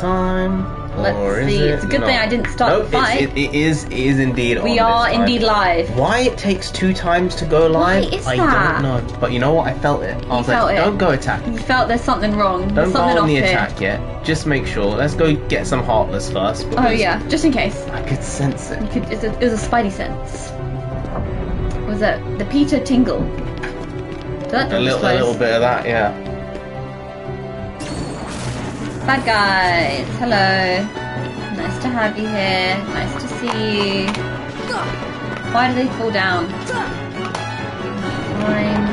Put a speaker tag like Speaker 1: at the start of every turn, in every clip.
Speaker 1: time.
Speaker 2: Let's see. It's a good thing I didn't start the fight.
Speaker 1: It is indeed on.
Speaker 2: We are indeed live.
Speaker 1: Why it takes 2 times to go live, I don't know. But you know what? I felt it. I was like, don't go attack.
Speaker 2: You felt there's something wrong.
Speaker 1: Don't
Speaker 2: go
Speaker 1: on the attack yet. Just make sure. Let's go get some Heartless first.
Speaker 2: Oh yeah, just in case.
Speaker 1: I could sense it.
Speaker 2: It was a spidey sense. Was it the Peter Tingle?
Speaker 1: A little bit of that, yeah.
Speaker 2: Bad guys, hello. Nice to have you here. Nice to see you. Why do they fall down? Fine.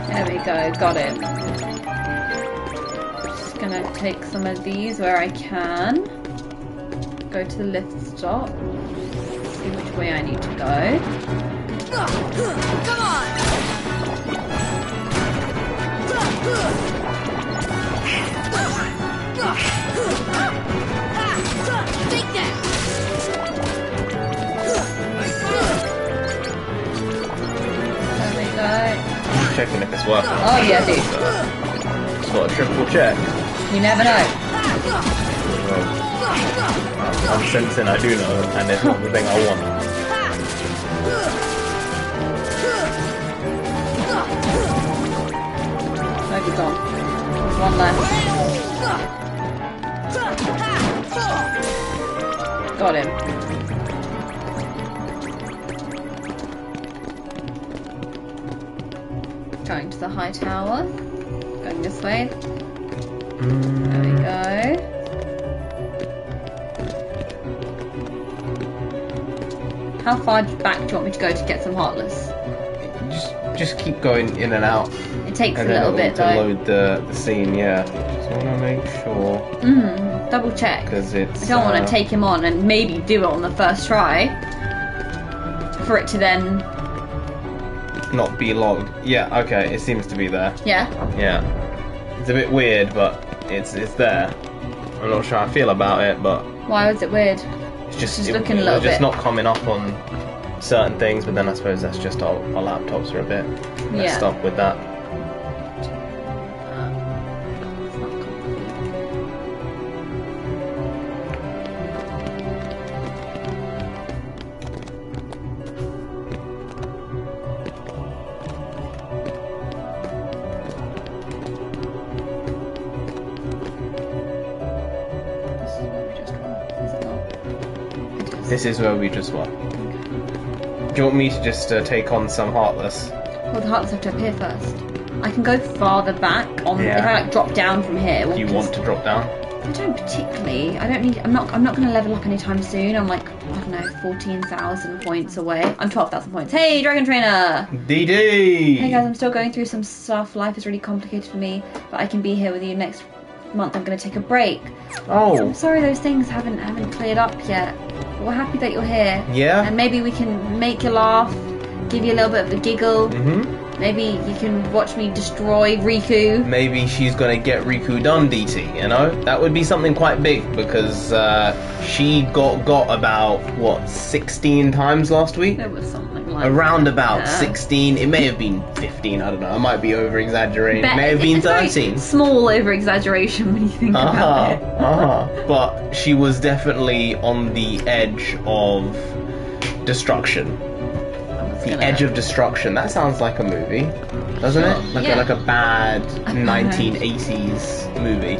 Speaker 2: There we go, got it. Just gonna take some of these where I can. Go to the lift stop. See which way I need to go. Come on! Take that! There we go.
Speaker 1: I'm checking if it's working.
Speaker 2: Oh yeah, dude.
Speaker 1: Just got a triple check.
Speaker 2: You never know.
Speaker 1: I'm sensing I do know, and it's not the thing I want.
Speaker 2: Maybe gone. There's one left. Got him. Going to the high tower. Going this way. There we go. How far back do you want me to go to get some Heartless?
Speaker 1: Just keep going in and out.
Speaker 2: It takes a little bit
Speaker 1: to load the scene, yeah. Just want to make sure.
Speaker 2: Double check.
Speaker 1: Because it's.
Speaker 2: I don't want to take him on and maybe do it on the first try. For it to then.
Speaker 1: Not be logged. Yeah, okay, it seems to be there.
Speaker 2: Yeah?
Speaker 1: Yeah. It's a bit weird, but it's there. I'm not sure how I feel about it, but.
Speaker 2: Why was it weird?
Speaker 1: It's just
Speaker 2: looking a little bit.
Speaker 1: It's just not coming up on certain things, but then I suppose that's just our laptops are a bit messed up with that. This is where we just won. Do you want me to just take on some Heartless?
Speaker 2: Well, the Heartless have to appear first. I can go farther back on. If I like drop down from here.
Speaker 1: Do you want to drop down?
Speaker 2: I don't particularly. I don't need. I'm not going to level up anytime soon. I'm like, I don't know, 14,000 points away. I'm 12,000 points. Hey, Dragon Trainer.
Speaker 1: DD.
Speaker 2: Hey guys, I'm still going through some stuff. Life is really complicated for me, but I can be here with you next month. I'm going to take a break.
Speaker 1: Oh.
Speaker 2: I'm sorry those things haven't cleared up yet. We're happy that you're here.
Speaker 1: Yeah.
Speaker 2: And maybe we can make you laugh, give you a little bit of a giggle. Maybe you can watch me destroy Riku.
Speaker 1: Maybe she's gonna get Riku done, DT, you know? That would be something quite big, because she got about, what, 16 times last week?
Speaker 2: It was something like
Speaker 1: around about 16. It may have been 15, I don't know. I might be over-exaggerating. It may have been 13.
Speaker 2: Small over-exaggeration when you think about it.
Speaker 1: But she was definitely on the edge of destruction. The Edge of Destruction. That sounds like a movie, doesn't it? Like a bad 1980s movie.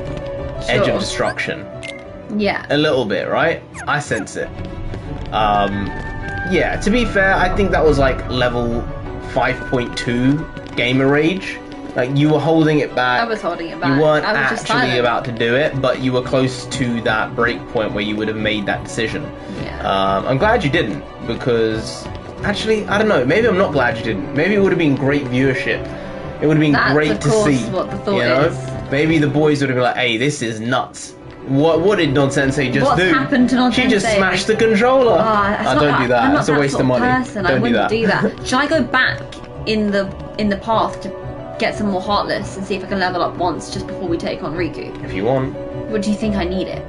Speaker 1: Edge of Destruction.
Speaker 2: Yeah.
Speaker 1: A little bit, right? I sense it. Yeah, to be fair, I think that was like level 5.2 gamer rage. Like, you were holding it back.
Speaker 2: I was holding it back.
Speaker 1: You weren't
Speaker 2: I was just
Speaker 1: actually about to do it, but you were close to that break point where you would have made that decision.
Speaker 2: Yeah.
Speaker 1: I'm glad you didn't, because... Actually, I don't know. Maybe I'm not glad you didn't. Maybe it would have been great viewership. It would have been great to see.
Speaker 2: What the thought
Speaker 1: is.
Speaker 2: Maybe
Speaker 1: the boys would have been like, "Hey, this is nuts. What did Non-Sensei just
Speaker 2: What's
Speaker 1: do?
Speaker 2: happened to Non-Sensei?
Speaker 1: She just smashed the controller. Don't do that.
Speaker 2: I'm not
Speaker 1: It's a waste of money.
Speaker 2: Person. I wouldn't do that. Should I go back in the path to get some more Heartless and see if I can level up once just before we take on Riku?
Speaker 1: If you want.
Speaker 2: What do you think I need it?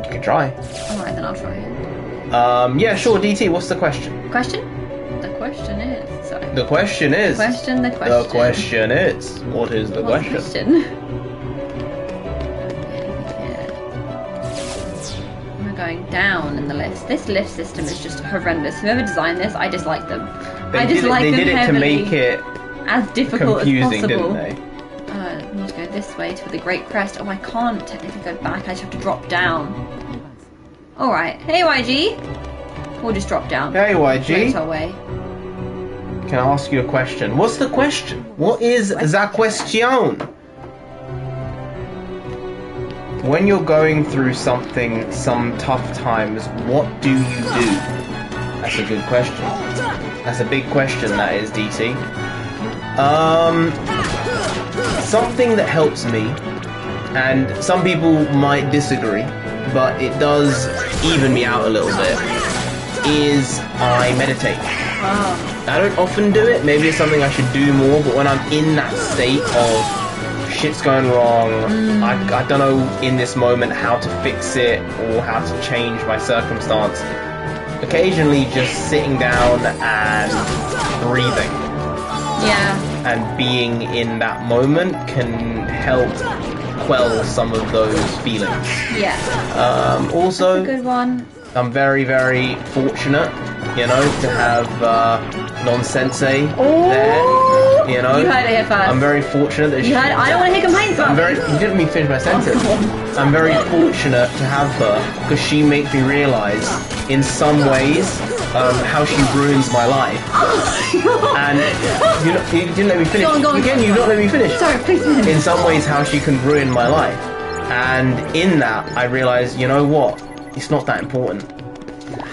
Speaker 1: You can try.
Speaker 2: Alright, then I'll try it.
Speaker 1: Yeah, sure, DT, what's the question?
Speaker 2: Question? The question is... Sorry.
Speaker 1: The question is...
Speaker 2: The
Speaker 1: question is... What is the question?
Speaker 2: We're going down in the list. This lift system is just horrendous. Whoever designed this, I dislike them.
Speaker 1: They did it to make it
Speaker 2: as difficult
Speaker 1: confusing,
Speaker 2: as possible.
Speaker 1: didn't they?
Speaker 2: I need to go this way to the Great Crest. Oh, I can't technically go back. I just have to drop down. Alright. Hey, YG. We'll just drop down.
Speaker 1: Hey, YG.
Speaker 2: Straight our way.
Speaker 1: Can I ask you a question? What's the question? What is the question? When you're going through some tough times, what do you do? That's a good question. That's a big question, that is, DT. Something that helps me, and some people might disagree, but it does even me out a little bit, is I meditate. I don't often do it, maybe it's something I should do more, but when I'm in that state of shit's going wrong, I don't know in this moment how to fix it or how to change my circumstance, occasionally just sitting down and breathing.
Speaker 2: Yeah.
Speaker 1: And being in that moment can help quell some of those feelings.
Speaker 2: Yeah.
Speaker 1: Also,
Speaker 2: that's a good one.
Speaker 1: I'm very, very fortunate, you know, to have Non-Sensei there. You know,
Speaker 2: you heard it here first.
Speaker 1: I'm very fortunate that
Speaker 2: I don't want to hear complaints about
Speaker 1: you didn't let me finish my sentence. I'm very fortunate to have her because she makes me realise, in some ways, how she ruins my life. And you didn't let me finish.
Speaker 2: Go on.
Speaker 1: Again, you've not let me finish.
Speaker 2: Sorry, please finish.
Speaker 1: In some ways, how she can ruin my life. And in that, I realise, you know what? It's not that important.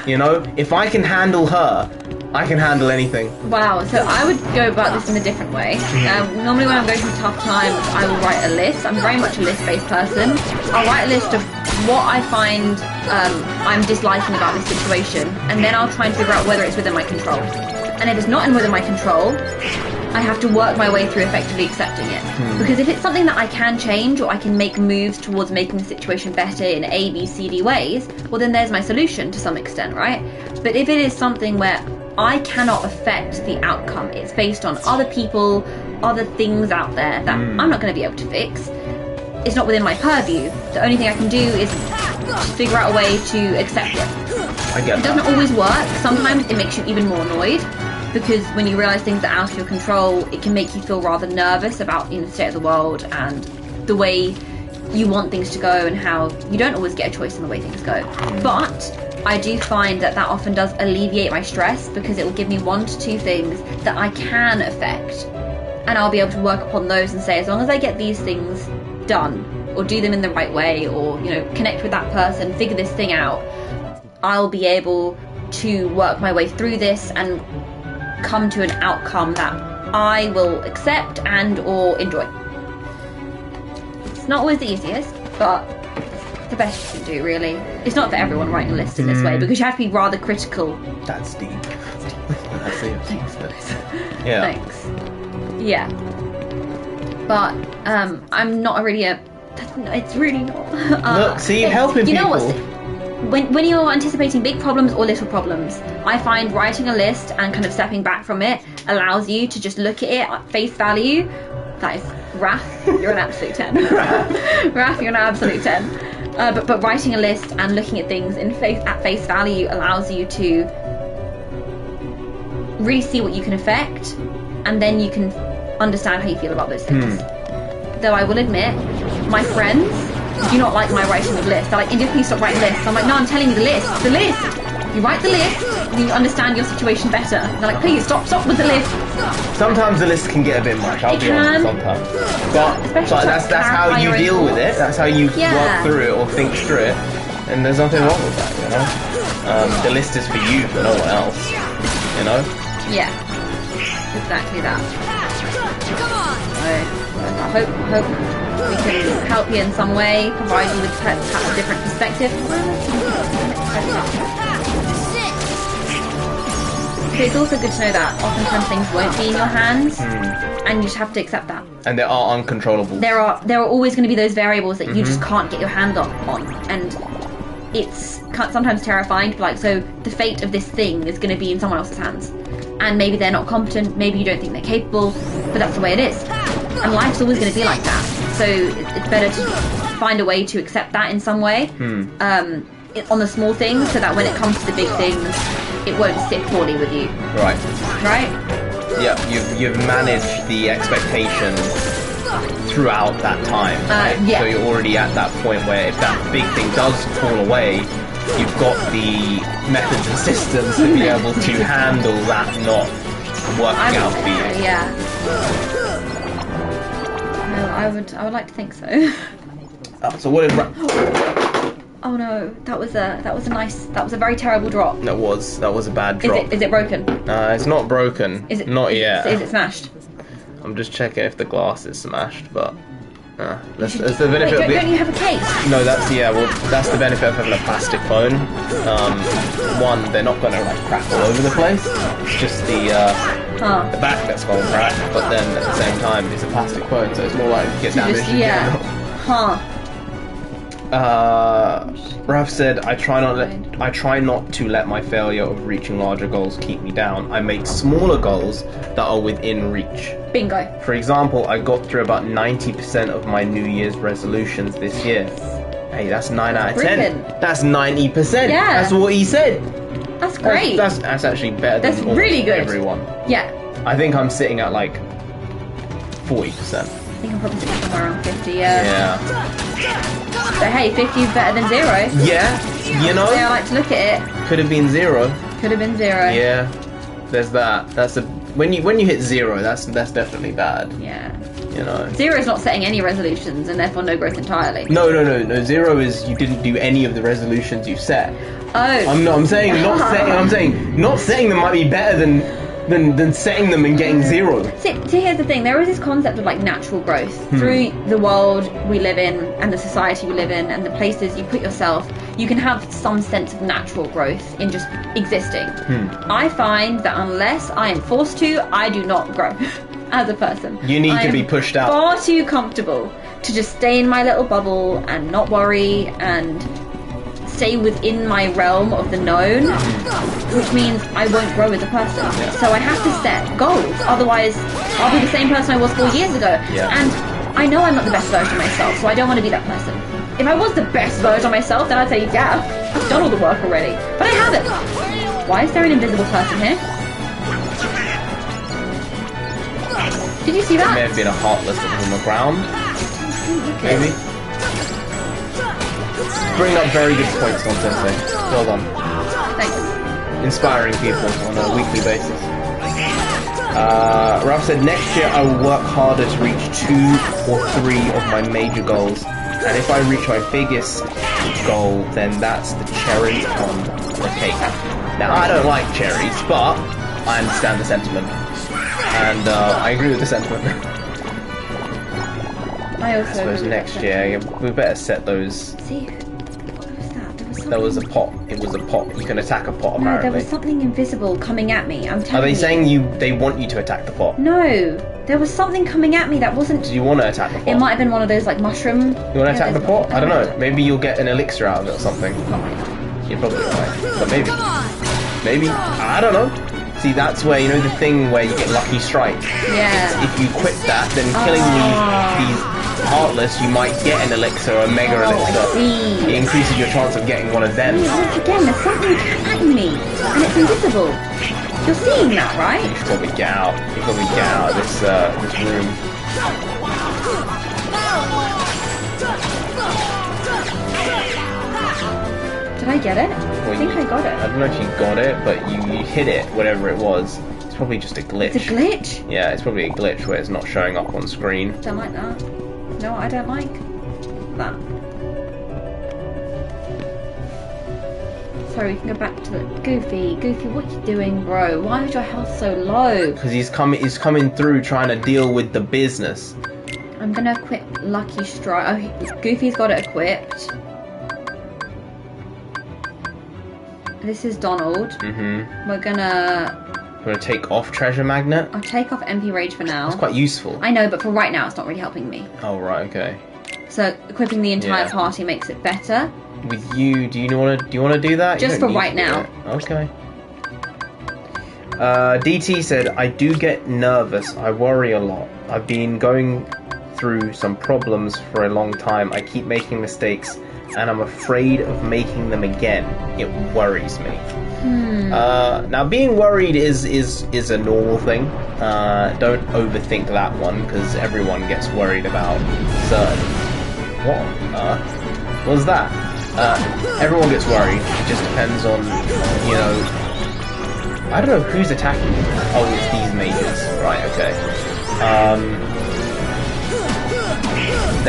Speaker 1: You know, if I can handle her, I can handle anything.
Speaker 2: Wow, so I would go about this in a different way. Normally when I'm going through tough times, I will write a list. I'm very much a list-based person. I'll write a list of what I find I'm disliking about this situation, and then I'll try and figure out whether it's within my control. And if it's not within my control, I have to work my way through effectively accepting it. Because if it's something that I can change, or I can make moves towards making the situation better in A, B, C, D ways, well then there's my solution to some extent, right? But if it is something where I cannot affect the outcome, it's based on other people, other things out there that I'm not going to be able to fix, it's not within my purview. The only thing I can do is figure out a way to accept it.
Speaker 1: I get
Speaker 2: it doesn't always work. Sometimes it makes you even more annoyed, because when you realise things are out of your control, it can make you feel rather nervous about the state of the world and the way you want things to go, and how you don't always get a choice in the way things go. But I do find that often does alleviate my stress, because it will give me 1 to 2 things that I can affect, and I'll be able to work upon those and say, as long as I get these things done, or do them in the right way, or connect with that person, figure this thing out, I'll be able to work my way through this and come to an outcome that I will accept and or enjoy. It's not always the easiest, but it's the best you can do, really. It's not for everyone writing a list in this way, because you have to be rather critical.
Speaker 1: That's deep. That's deep.
Speaker 2: Thanks.
Speaker 1: Yeah.
Speaker 2: Thanks. Yeah. But I'm not really a... It's really not.
Speaker 1: Look, see, helping people.
Speaker 2: You know what's... When you're anticipating big problems or little problems, I find writing a list and kind of stepping back from it allows you to just look at it at face value. That is, Raph, you're an absolute 10. Raph, you're an absolute 10. But writing a list and looking at things at face value allows you to really see what you can affect, and then you can understand how you feel about those things. Though I will admit, my friends do not like my writing of lists. They're like, India, please stop writing lists. I'm like, no, I'm telling you the list. The list! You write the list, then you understand your situation better. They're like, please stop with the list.
Speaker 1: Sometimes the list can get a bit much, I'll be honest, sometimes. But that's how you deal with it. That's how you work through it or think through it. And there's nothing wrong with that, The list is for you, for no one else,
Speaker 2: Yeah. Exactly that.
Speaker 3: Come on!
Speaker 2: I hope we can help you in some way, provide you with perhaps a different perspective. So it's also good to know that oftentimes things won't be in your hands, and you just have to accept that.
Speaker 1: And there are uncontrollables.
Speaker 2: There are always going to be those variables that you just can't get your hand on, and it's sometimes terrifying. Like, so the fate of this thing is going to be in someone else's hands, and maybe they're not competent, maybe you don't think they're capable, but that's the way it is. And life's always going to be like that. So it's better to find a way to accept that in some way, on the small things, so that when it comes to the big things, it won't sit poorly with you.
Speaker 1: Right.
Speaker 2: Right?
Speaker 1: Yeah, you've managed the expectations throughout that time, right?
Speaker 2: Yeah.
Speaker 1: So you're already at that point where if that big thing does fall away, you've got the methods and systems to be able to handle that not working out for you.
Speaker 2: Yeah. No, I would like to think so.
Speaker 1: So what is?
Speaker 2: Oh no, that was a very terrible drop.
Speaker 1: That was a bad drop.
Speaker 2: Is it broken?
Speaker 1: It's not broken.
Speaker 2: Is it
Speaker 1: not yet?
Speaker 2: Is it smashed?
Speaker 1: I'm just checking if the glass is smashed, but that's the
Speaker 2: Wait,
Speaker 1: benefit.
Speaker 2: don't you have a case?
Speaker 1: No, that's the benefit of having a plastic phone. One, they're not going to like crack all over the place. It's just the back that's going to crack. But then at the same time, it's a plastic phone, so it's more likely to get damaged. Raf said, I try not to let my failure of reaching larger goals keep me down. I make smaller goals that are within reach.
Speaker 2: Bingo.
Speaker 1: For example, I got through about 90% of my New Year's resolutions this year. Hey, that's 9 out of 10. That's 90%.
Speaker 2: Yeah.
Speaker 1: That's what he said.
Speaker 2: That's great.
Speaker 1: That's actually better than
Speaker 2: That's really good.
Speaker 1: everyone.
Speaker 2: Yeah.
Speaker 1: I think I'm sitting at like 40%.
Speaker 2: I think I'm probably sitting somewhere around 50, yeah. But hey, 50 is better than 0.
Speaker 1: Yeah, you know.
Speaker 2: The way I like to look at it.
Speaker 1: Could have been 0.
Speaker 2: Could have been 0.
Speaker 1: Yeah, there's that. When you hit 0, that's definitely bad.
Speaker 2: Yeah.
Speaker 1: You know. 0
Speaker 2: is not setting any resolutions and therefore no growth entirely.
Speaker 1: No. 0 is you didn't do any of the resolutions you set.
Speaker 2: Oh.
Speaker 1: I'm saying not setting them might be better than setting them and getting 0.
Speaker 2: See, here's the thing. There is this concept of like natural growth through the world we live in and the society we live in and the places you put yourself. You can have some sense of natural growth in just existing. I find that unless I am forced to, I do not grow as a person.
Speaker 1: You need to be pushed out.
Speaker 2: Far too comfortable to just stay in my little bubble and not worry and stay within my realm of the known, which means I won't grow as a person. So I have to set goals, otherwise I'll be the same person I was 4 years ago. And I know I'm not the best version of myself, so I don't want to be that person. If I was the best version of myself, then I'd say, yeah, I've done all the work already. But I haven't. Why is there an invisible person here? Did you see that?
Speaker 1: It may have been a heartless that was on the ground. Maybe. Bring up very good points on Sensei. Well done.
Speaker 2: Thanks.
Speaker 1: Inspiring people on a weekly basis. Ralph said, next year I will work harder to reach 2 or 3 of my major goals. And if I reach my biggest goal, then that's the cherry on the cake. Now, I don't like cherries, but I understand the sentiment. And I agree with the sentiment.
Speaker 2: I
Speaker 1: suppose next year we better set those.
Speaker 2: See, what was that?
Speaker 1: There was a pot. It was a pot. You can attack a pot, apparently.
Speaker 2: No, there was something invisible coming at me. I'm telling you.
Speaker 1: Are they saying they want you to attack the pot?
Speaker 2: No, there was something coming at me that wasn't.
Speaker 1: Do you want to attack the pot?
Speaker 2: It might have been one of those like mushroom.
Speaker 1: You want to attack the pot? I don't know. Maybe you'll get an elixir out of it or something. You're probably right, but maybe. I don't know. See, that's where, you know, the thing where you get lucky strike.
Speaker 2: Yeah.
Speaker 1: If you equip that, then killing these heartless, you might get an elixir or a mega elixir.
Speaker 2: I see.
Speaker 1: It increases your chance of getting one of them.
Speaker 2: Once again, there's something attacking me, and it's invisible. You're seeing that, right?
Speaker 1: You should probably get out. You should probably get out of this room.
Speaker 2: Did I get it?
Speaker 1: Well,
Speaker 2: I think I got it.
Speaker 1: I don't know if you got it, but you hit it, whatever it was. It's probably just a glitch.
Speaker 2: It's a glitch?
Speaker 1: Yeah, it's probably a glitch where it's not showing up on screen.
Speaker 2: Don't like that. No, I don't like that. sorry, we can go back to the Goofy. Goofy, what are you doing, bro? Why is your health so low?
Speaker 1: Because he's coming through trying to deal with the business.
Speaker 2: I'm gonna equip Lucky Strike. Oh, Goofy's got it equipped. This is Donald.
Speaker 1: Mm-hmm.
Speaker 2: We're gonna
Speaker 1: take off Treasure Magnet?
Speaker 2: I'll take off MP Rage for now.
Speaker 1: It's quite useful.
Speaker 2: I know, but for right now, it's not really helping me.
Speaker 1: Oh, right, okay.
Speaker 2: So equipping the entire party makes it better.
Speaker 1: With you, do you want to do that?
Speaker 2: Just for right now.
Speaker 1: Okay. DT said, I do get nervous. I worry a lot. I've been going through some problems for a long time. I keep making mistakes, and I'm afraid of making them again. It worries me. Now, being worried is a normal thing. Don't overthink that one, because everyone gets worried about certain... What on earth? What was that? Everyone gets worried. It just depends on, you know... I don't know who's attacking you. Oh, it's these mages. Right, okay.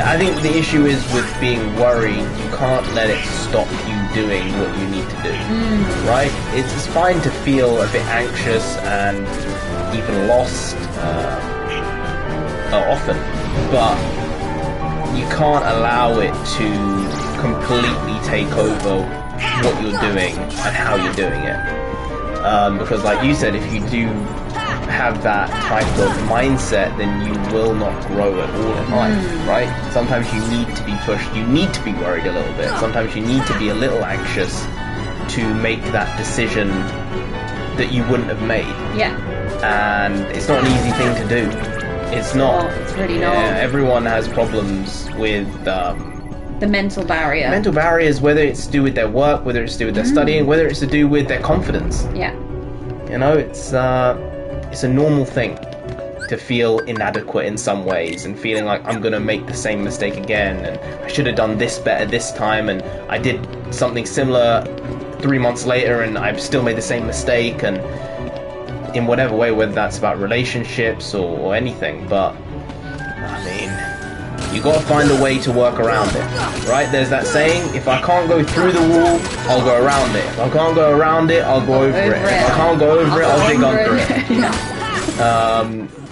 Speaker 1: I think the issue is with being worried, you can't let it stop you doing what you need to do, right? It's fine to feel a bit anxious and even lost often, but you can't allow it to completely take over what you're doing and how you're doing it. Because like you said, if you do have that type of mindset, then you will not grow at all in life, right? Sometimes you need to be pushed, you need to be worried a little bit, sometimes you need to be a little anxious to make that decision that you wouldn't have made.
Speaker 2: Yeah.
Speaker 1: And it's not an easy thing to do. It's not.
Speaker 2: Oh, it's really not.
Speaker 1: Everyone has problems with
Speaker 2: the mental barrier.
Speaker 1: Mental barriers, whether it's to do with their work, whether it's to do with their studying, whether it's to do with their confidence.
Speaker 2: Yeah.
Speaker 1: You know, it's a normal thing to feel inadequate in some ways and feeling like I'm going to make the same mistake again and I should have done this better this time and I did something similar 3 months later and I've still made the same mistake, and in whatever way, whether that's about relationships or anything. But I mean, you got to find a way to work around it, right? There's that saying, if I can't go through the wall, I'll go around it. If I can't go around it, I'll go over it. If I can't go over it, I'll dig under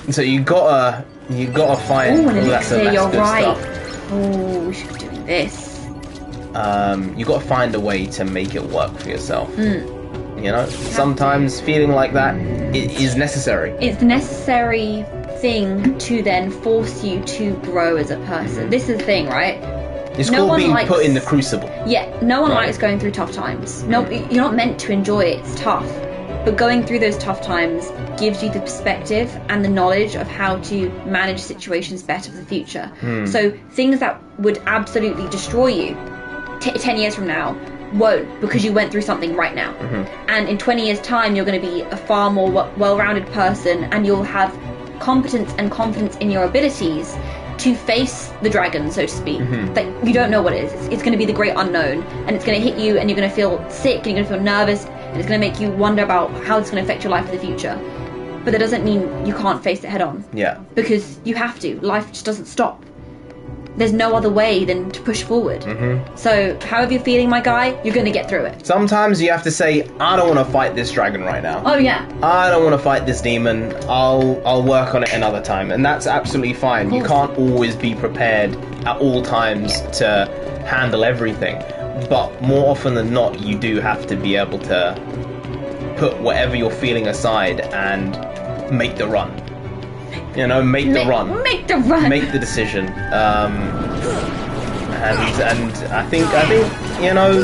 Speaker 1: it. So you gotta find.
Speaker 2: Oh, an elixir, you're right.
Speaker 1: Stuff.
Speaker 2: Oh, we should be doing this.
Speaker 1: You gotta find a way to make it work for yourself. You know, sometimes feeling like that is necessary. It's the
Speaker 2: necessary thing to then force you to grow as a person. This is the thing, right?
Speaker 1: It's called being put in the crucible.
Speaker 2: Yeah, no one likes going through tough times. No, you're not meant to enjoy it. It's tough. But going through those tough times gives you the perspective and the knowledge of how to manage situations better for the future. So things that would absolutely destroy you 10 years from now won't, because you went through something right now. And in 20 years' time, you're going to be a far more well-rounded person, and you'll have competence and confidence in your abilities to face the dragon, so to speak. Like, you don't know what it is. It's going to be the great unknown, and it's going to hit you, and you're going to feel sick, and you're going to feel nervous, and it's going to make you wonder about how it's going to affect your life in the future. But that doesn't mean you can't face it head on. Yeah. Because you have to. Life just doesn't stop. There's no other way than to push forward. So, however you're feeling, my guy, you're going to get through it.
Speaker 1: Sometimes you have to say, I don't want to fight this dragon right now.
Speaker 2: Oh, yeah.
Speaker 1: I don't want to fight this demon. I'll work on it another time. And that's absolutely fine. You can't always be prepared at all times to handle everything. But more often than not, you do have to be able to put whatever you're feeling aside and make the run. You know, make the run.
Speaker 2: Make the run.
Speaker 1: Make the decision. And I think you know,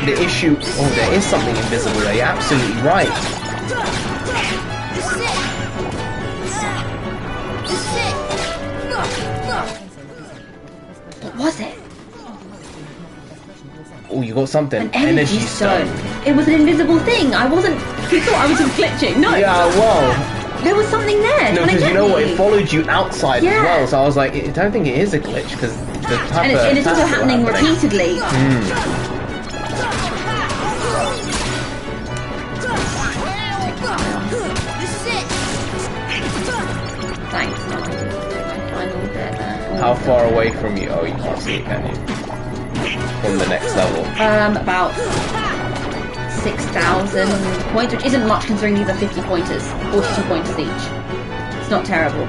Speaker 1: the issue. Oh, there is something invisible there. You're absolutely right.
Speaker 2: What was it?
Speaker 1: Oh, you got something.
Speaker 2: An energy stone. It was an invisible thing. I wasn't. You thought I was just glitching. No.
Speaker 1: Yeah. Well.
Speaker 2: There was something there.
Speaker 1: No, because you know what? It followed you outside as well. So I was like, I don't think it is a glitch, because the type
Speaker 2: and it's also happening repeatedly. Thanks.
Speaker 1: How far away from you? Oh, you can't see it, can you? From the next level.
Speaker 2: About 6,000 points, which isn't much considering these are 50 pointers, 42 pointers each. It's not terrible.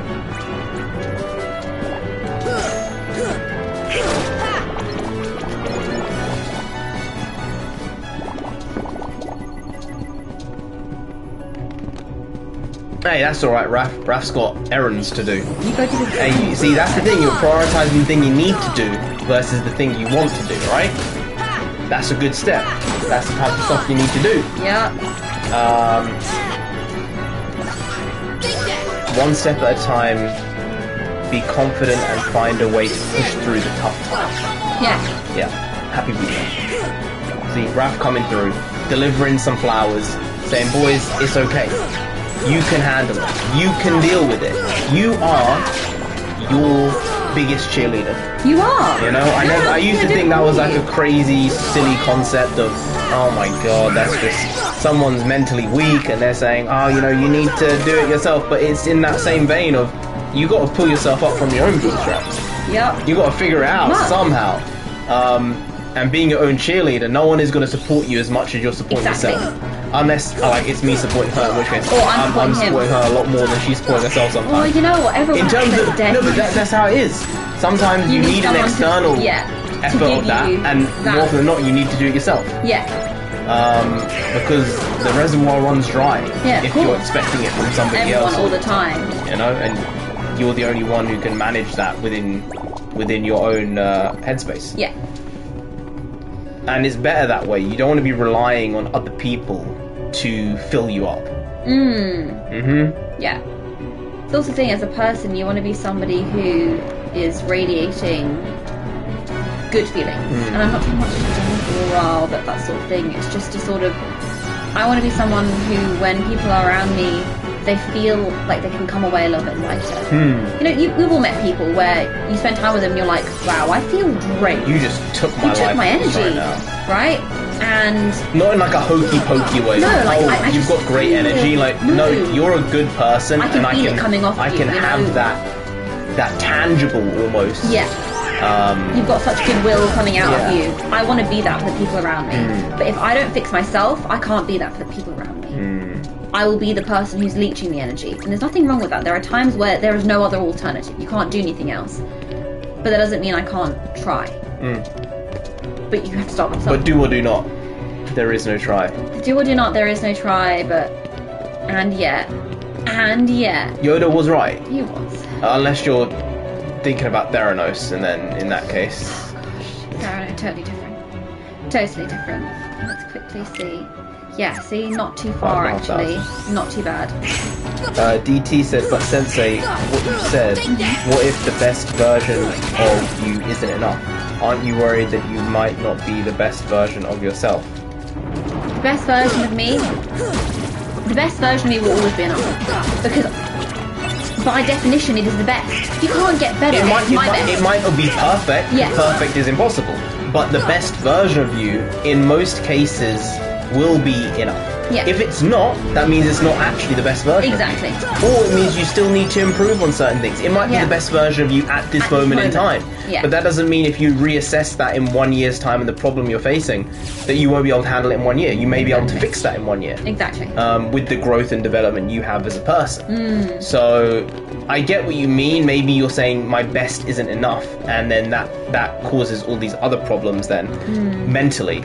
Speaker 1: Hey, that's alright, Raph. Raph's got errands to do.
Speaker 2: You go to the...
Speaker 1: Hey, you see, that's the thing. You're prioritising the thing you need to do versus the thing you want to do, right? That's a good step. That's the type of stuff you need to do.
Speaker 2: Yeah.
Speaker 1: One step at a time, be confident and find a way to push through the tough times.
Speaker 2: Yeah.
Speaker 1: Yeah, happy with that. See, Raph coming through, delivering some flowers, saying, boys, it's okay. You can handle it. You can deal with it. You are your biggest cheerleader.
Speaker 2: You are.
Speaker 1: You know, I used to think that was like a crazy, silly concept of, oh my god, that's just someone's mentally weak and they're saying, oh, you know, you need to do it yourself. But it's in that same vein of, you got to pull yourself up from your own bootstraps.
Speaker 2: Yep.
Speaker 1: You got to figure it out somehow. And being your own cheerleader, no one is going to support you as much as you're supporting yourself. Unless, like, it's me supporting her, in which case I'm supporting her a lot more than she's supporting herself sometimes.
Speaker 2: Well, you know what, everyone
Speaker 1: in terms of, no, but that's how it is. Sometimes you need an external effort of that, and more often than not, you need to do it yourself.
Speaker 2: Yeah.
Speaker 1: Because the reservoir runs dry if you're expecting it from somebody else
Speaker 2: all the time.
Speaker 1: You know, and you're the only one who can manage that within your own headspace.
Speaker 2: Yeah.
Speaker 1: And it's better that way. You don't want to be relying on other people to fill you up.
Speaker 2: Yeah. It's also the thing, as a person, you want to be somebody who is radiating good feelings. And I'm not talking about morale, that sort of thing. It's just a sort of... I want to be someone who, when people are around me, they feel like they can come away a little bit lighter. You know, we've all met people where you spend time with them and you're like, wow, I feel great.
Speaker 1: You just took my
Speaker 2: energy, right? And
Speaker 1: not in like a hokey pokey way.
Speaker 2: No, like
Speaker 1: you've got great energy. Like no, you're a good person,
Speaker 2: I can feel it coming off.
Speaker 1: I can have that tangible almost.
Speaker 2: Yeah. You've got such goodwill coming out of you. I want to be that for the people around me. But if I don't fix myself, I can't be that for the people around me. I will be the person who's leeching the energy. And there's nothing wrong with that. There are times where there is no other alternative. You can't do anything else. But that doesn't mean I can't try. But you have to start with something.
Speaker 1: But do or do not, there is no try.
Speaker 2: Do or do not, there is no try, but... And yet.
Speaker 1: Yoda was right.
Speaker 2: He was.
Speaker 1: Unless you're thinking about Theranos, and then in that case...
Speaker 2: Oh gosh, Theranos, totally different. Totally different. Let's quickly see. Yeah, see, not too far actually. Not too bad.
Speaker 1: DT said, but Sensei, what you said, what if the best version of you isn't enough? Aren't you worried that you might not be the best version of yourself?
Speaker 2: The best version of me? The best version of me will always be enough. Because by definition it is the best. You can't get better. It might
Speaker 1: not be perfect.
Speaker 2: Yeah.
Speaker 1: Perfect is impossible. But the best version of you, in most cases, will be enough.
Speaker 2: Yeah.
Speaker 1: If it's not, that means it's not actually the best version.
Speaker 2: Exactly.
Speaker 1: Or it means you still need to improve on certain things. It might be the best version of you at this moment in time.
Speaker 2: Yeah.
Speaker 1: But that doesn't mean if you reassess that in 1 year's time and the problem you're facing, that you won't be able to handle it in 1 year. You may be able to fix that in 1 year.
Speaker 2: Exactly.
Speaker 1: With the growth and development you have as a person. So I get what you mean. Maybe you're saying my best isn't enough, and then that causes all these other problems then mentally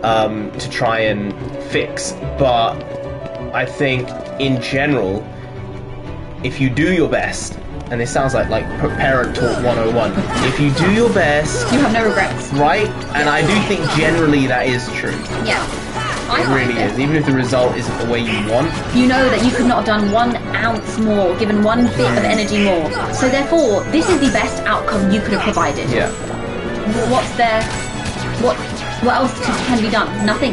Speaker 1: to try and fix. But I think in general, if you do your best, and it sounds like parent talk 101, if you do your best,
Speaker 2: you have no regrets,
Speaker 1: right? And I do think generally that is true.
Speaker 2: Yeah,
Speaker 1: it really is. Even if the result isn't the way you want,
Speaker 2: you know that you could not have done 1 ounce more, given 1 bit of energy more. So therefore, this is the best outcome you could have provided.
Speaker 1: Yeah.
Speaker 2: What's there? What else can be done? Nothing,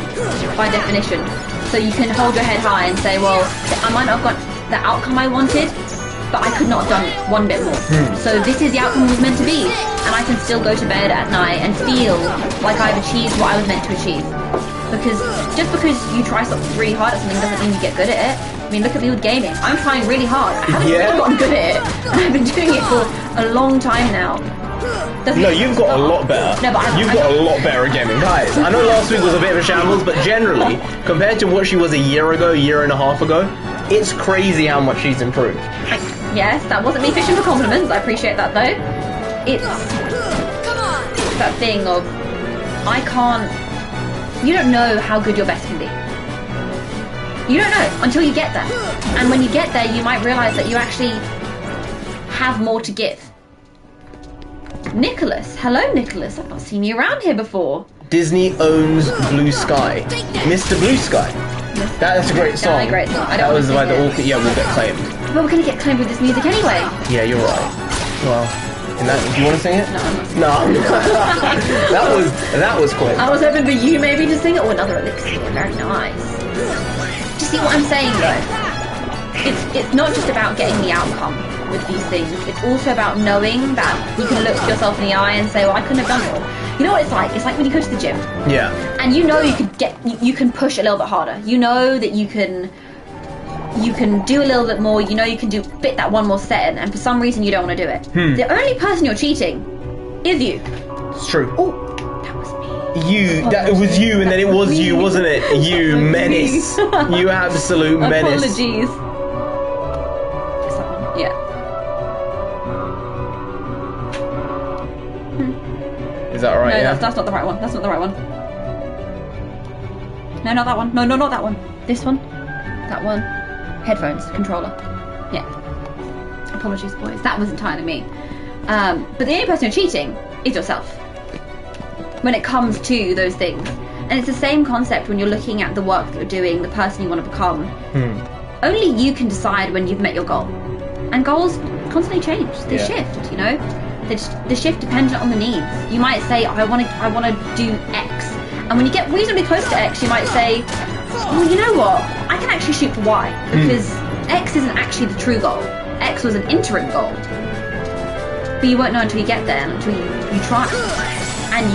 Speaker 2: by definition. So you can hold your head high and say, well, I might not have got the outcome I wanted, but I could not have done 1 bit more. So this is the outcome it was meant to be, and I can still go to bed at night and feel like I've achieved what I was meant to achieve. Because just because you try something really hard at something doesn't mean you get good at it. I mean, look at me with gaming. I'm trying really hard. I haven't really gotten good at it. And I've been doing it for a long time now.
Speaker 1: No, you've got a lot better.
Speaker 2: No, but
Speaker 1: you've got a lot better at gaming. Guys, I know last week was a bit of a shambles, but generally, compared to what she was a year ago, a year and a half ago, it's crazy how much she's improved.
Speaker 2: Yes, that wasn't me fishing for compliments. I appreciate that though. It's that thing of you don't know how good your best can be. You don't know until you get there. And when you get there, you might realise that you actually have more to give. Nicholas. Hello, Nicholas. I've not seen you around here before.
Speaker 1: Disney owns Blue Sky. Mr. Blue Sky. That's a great song.
Speaker 2: Yeah, a great song.
Speaker 1: That was like we'll get claimed.
Speaker 2: But we're going to get claimed with this music anyway.
Speaker 1: Yeah, you're right. Well, do you want to sing it?
Speaker 2: No.
Speaker 1: That was quick.
Speaker 2: I was hoping for you maybe to sing it. Oh, another elixir. Very nice. Do you see what I'm saying though? It's not just about getting the outcome with these things. It's also about knowing that you can look yourself in the eye and say, well, I couldn't have done more. You know what it's like? It's like when you go to the gym.
Speaker 1: Yeah.
Speaker 2: And you know you can push a little bit harder. You know that you can do a little bit more. You know you can fit that one more set in, and for some reason you don't want to do it. The only person you're cheating is you.
Speaker 1: It's true.
Speaker 2: Oh, that was me.
Speaker 1: It was you, and then it was you, wasn't it? You menace. You absolute menace.
Speaker 2: Apologies. Is that one? Yeah.
Speaker 1: Is that right?
Speaker 2: No,
Speaker 1: yeah?
Speaker 2: that's not the right one. That's not the right one. No, not that one. No, not that one. This one. That one. Headphones. Controller. Yeah. Apologies, boys. That was entirely me. But the only person you're cheating is yourself. When it comes to those things. And it's the same concept when you're looking at the work that you're doing, the person you want to become. Only you can decide when you've met your goal. And goals constantly change. They shift, you know? They shift dependent on the needs. You might say, I want to do X. And when you get reasonably close to X, you might say, well, you know what? I can actually shoot for Y. Because X isn't actually the true goal. X was an interim goal. But you won't know until you get there, until you try. And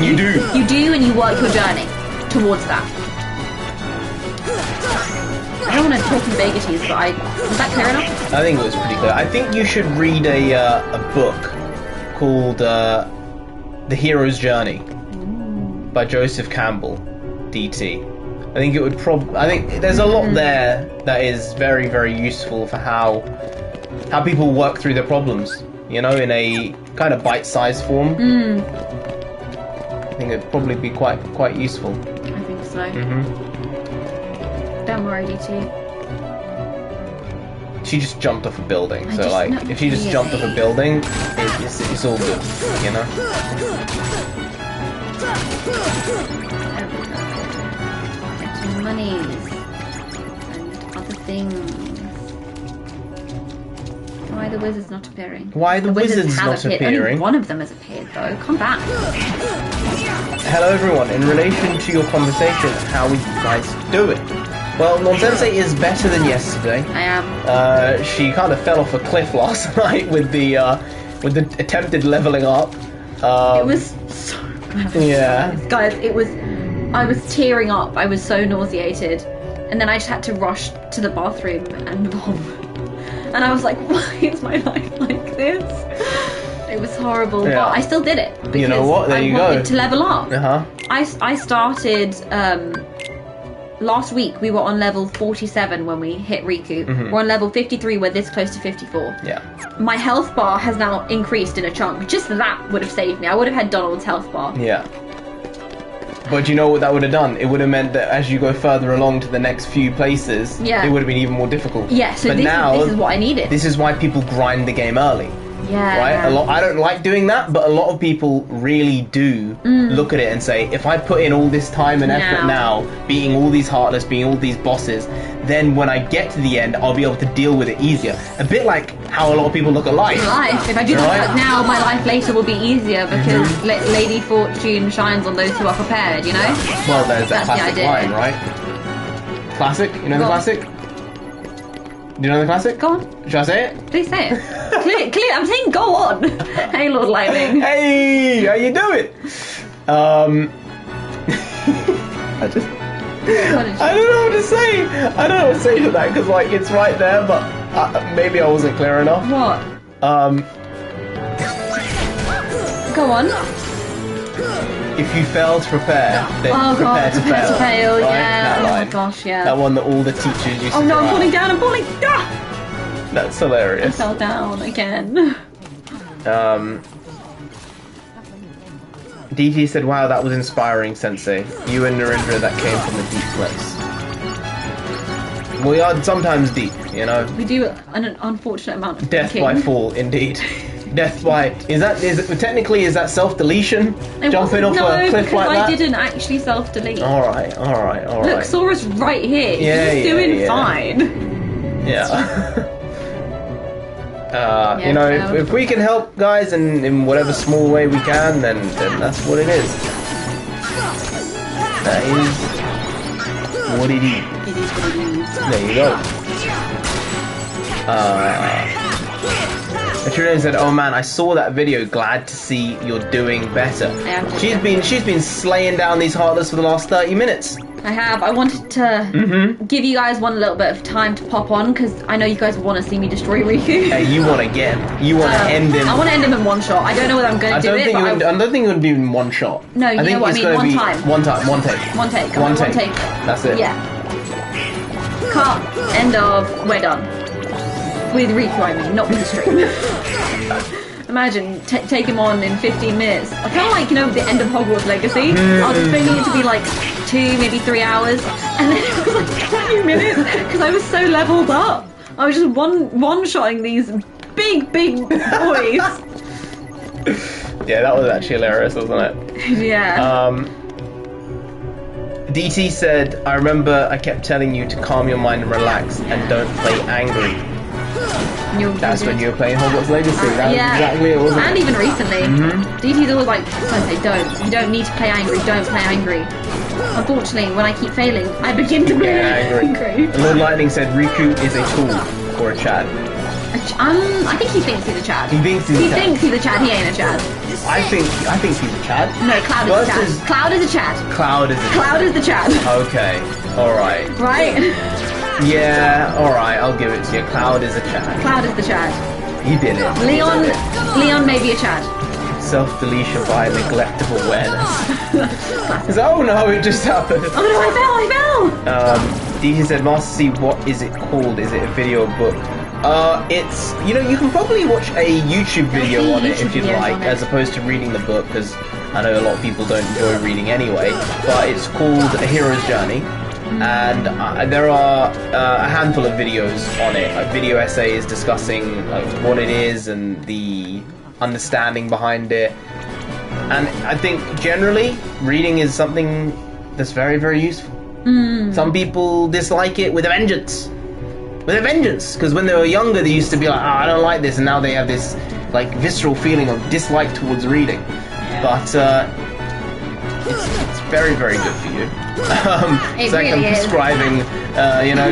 Speaker 2: you do. You do, and you work your journey towards that. I don't want to talk in vagaries, but was that clear enough?
Speaker 1: I think it was pretty clear. I think you should read a book called The Hero's Journey by Joseph Campbell, DT. I think it would I think there's a lot there that is very, very useful for how people work through their problems, you know, in a kind of bite-sized form. I think it'd probably be quite useful.
Speaker 2: I think so. Don't worry, DT.
Speaker 1: She just jumped off a building, so like, if she just jumped off a building, it's all good, you know?
Speaker 2: Getting monies and other things. Why are the wizards not appearing?
Speaker 1: Why the wizards not appearing?
Speaker 2: Only one of them has appeared though. Come back.
Speaker 1: Hello everyone, in relation to your conversation, how are you guys doing? Well, NarendraTheComic is better than yesterday.
Speaker 2: I am.
Speaker 1: She kind of fell off a cliff last night with the attempted leveling up.
Speaker 2: It was so bad.
Speaker 1: Yeah.
Speaker 2: Guys, I was tearing up. I was so nauseated. And then I just had to rush to the bathroom and vom. And I was like, why is my life like this? It was horrible,
Speaker 1: yeah.
Speaker 2: But I still did it. Because
Speaker 1: you know what? There you
Speaker 2: I wanted to level up. I started... last week we were on level 47 when we hit Riku. We're on level 53, we're this close to 54.
Speaker 1: Yeah.
Speaker 2: My health bar has now increased in a chunk. Just that would have saved me. I would have had Donald's health bar.
Speaker 1: Yeah. But you know what that would have done? It would have meant that as you go further along to the next few places, it would have been even more difficult.
Speaker 2: Yeah, so
Speaker 1: but
Speaker 2: this is what I needed.
Speaker 1: This is why people grind the game early.
Speaker 2: Yeah.
Speaker 1: Right? I don't like doing that, but a lot of people really do look at it and say, if I put in all this time and effort now, beating all these Heartless, beating all these bosses, then when I get to the end, I'll be able to deal with it easier. A bit like how a lot of people look at life.
Speaker 2: If I do the work now, my life later will be easier because Lady Fortune shines on those who are prepared, you know?
Speaker 1: Well, there's that classic line, right? Classic? You know the classic? Do you know the classic?
Speaker 2: Go on.
Speaker 1: Should I say it?
Speaker 2: Please say it. Clear. I'm saying go on. Hey, Lord Lightning.
Speaker 1: Hey, how you doing? I don't know what to say. I don't know what to say to that because like it's right there, but maybe I wasn't clear enough.
Speaker 2: What? Go on.
Speaker 1: If you fail to prepare, then prepare to fail. Right?
Speaker 2: Yeah.
Speaker 1: That line.
Speaker 2: Oh my gosh, yeah.
Speaker 1: That one that all the teachers used to
Speaker 2: Oh no,
Speaker 1: throw
Speaker 2: I'm falling
Speaker 1: out.
Speaker 2: down, I'm falling down!
Speaker 1: That's
Speaker 2: I
Speaker 1: hilarious.
Speaker 2: fell down again.
Speaker 1: DT said, wow, that was inspiring, Sensei. You and Narendra, that came from the deep place. We are sometimes deep, you know?
Speaker 2: We do an unfortunate amount of
Speaker 1: Death
Speaker 2: thinking.
Speaker 1: by fall, indeed. Death by... Technically, is that self-deletion? Jumping off a cliff like that?
Speaker 2: I didn't actually self-delete.
Speaker 1: Alright.
Speaker 2: Look, Sora's right here. He's doing fine.
Speaker 1: Yeah. You know, if we can help guys in whatever small way we can, then that's what it is. That is what it is.
Speaker 2: It is what it is.
Speaker 1: There you go. Trina said, "Oh man, I saw that video. Glad to see you're doing better." She's been slaying down these heartless for the last 30 minutes.
Speaker 2: I have. I wanted to give you guys one little bit of time to pop on because I know you guys want to see me destroy Riku.
Speaker 1: Hey, you want to get him? You want to end him?
Speaker 2: I want to end him in one shot. I don't know whether I'm going to do it.
Speaker 1: I don't think it would be in one shot.
Speaker 2: No, you know what I mean. One time.
Speaker 1: One time. One take.
Speaker 2: One take.
Speaker 1: One take. That's it.
Speaker 2: Yeah. Cut. End of. We're done. With Riku, I mean, not with the stream. Imagine, take him on in 15 minutes. I kind of like, you know, the end of Hogwarts Legacy. I was expecting it to be like 2, maybe 3 hours, and then it was like 20 minutes because I was so leveled up. I was just one-shotting these big boys.
Speaker 1: Yeah, that was actually hilarious, wasn't it?
Speaker 2: Yeah.
Speaker 1: DT said, I remember I kept telling you to calm your mind and relax and don't play angry. That's when you were playing Hogwarts Legacy. That's exactly it, wasn't it?
Speaker 2: And even recently. DT's always like, Sensei, you don't need to play angry, don't play angry. Unfortunately, when I keep failing, I begin to play angry.
Speaker 1: And Lord Lightning said Riku is a tool or a Chad.
Speaker 2: I think he thinks he's a Chad.
Speaker 1: He thinks he's a Chad.
Speaker 2: He thinks he's a Chad, he ain't a Chad.
Speaker 1: I think he's a Chad.
Speaker 2: No, Cloud is a Chad. Cloud is a Chad.
Speaker 1: Cloud is a Chad.
Speaker 2: Cloud is the Chad.
Speaker 1: Okay, alright.
Speaker 2: Right?
Speaker 1: Yeah, alright, I'll give it to you. Cloud is a Chad.
Speaker 2: Cloud is the Chad.
Speaker 1: He did it.
Speaker 2: Leon may be a Chad.
Speaker 1: Self-deletion by neglect of awareness. Oh no, it just happened.
Speaker 2: Oh no, I fell!
Speaker 1: DT said, Master C, what is it called? Is it a video book? It's, you know, you can probably watch a YouTube video on it if you'd like, as opposed to reading the book, because I know a lot of people don't enjoy reading anyway, but it's called A Hero's Journey, and there are a handful of videos on it, like video essays discussing what it is and the understanding behind it, and I think generally reading is something that's very, very useful. Some people dislike it with a vengeance. Because when they were younger, they used to be like, oh, I don't like this, and now they have this like visceral feeling of dislike towards reading. But it's very, very good for you. It's like I'm prescribing,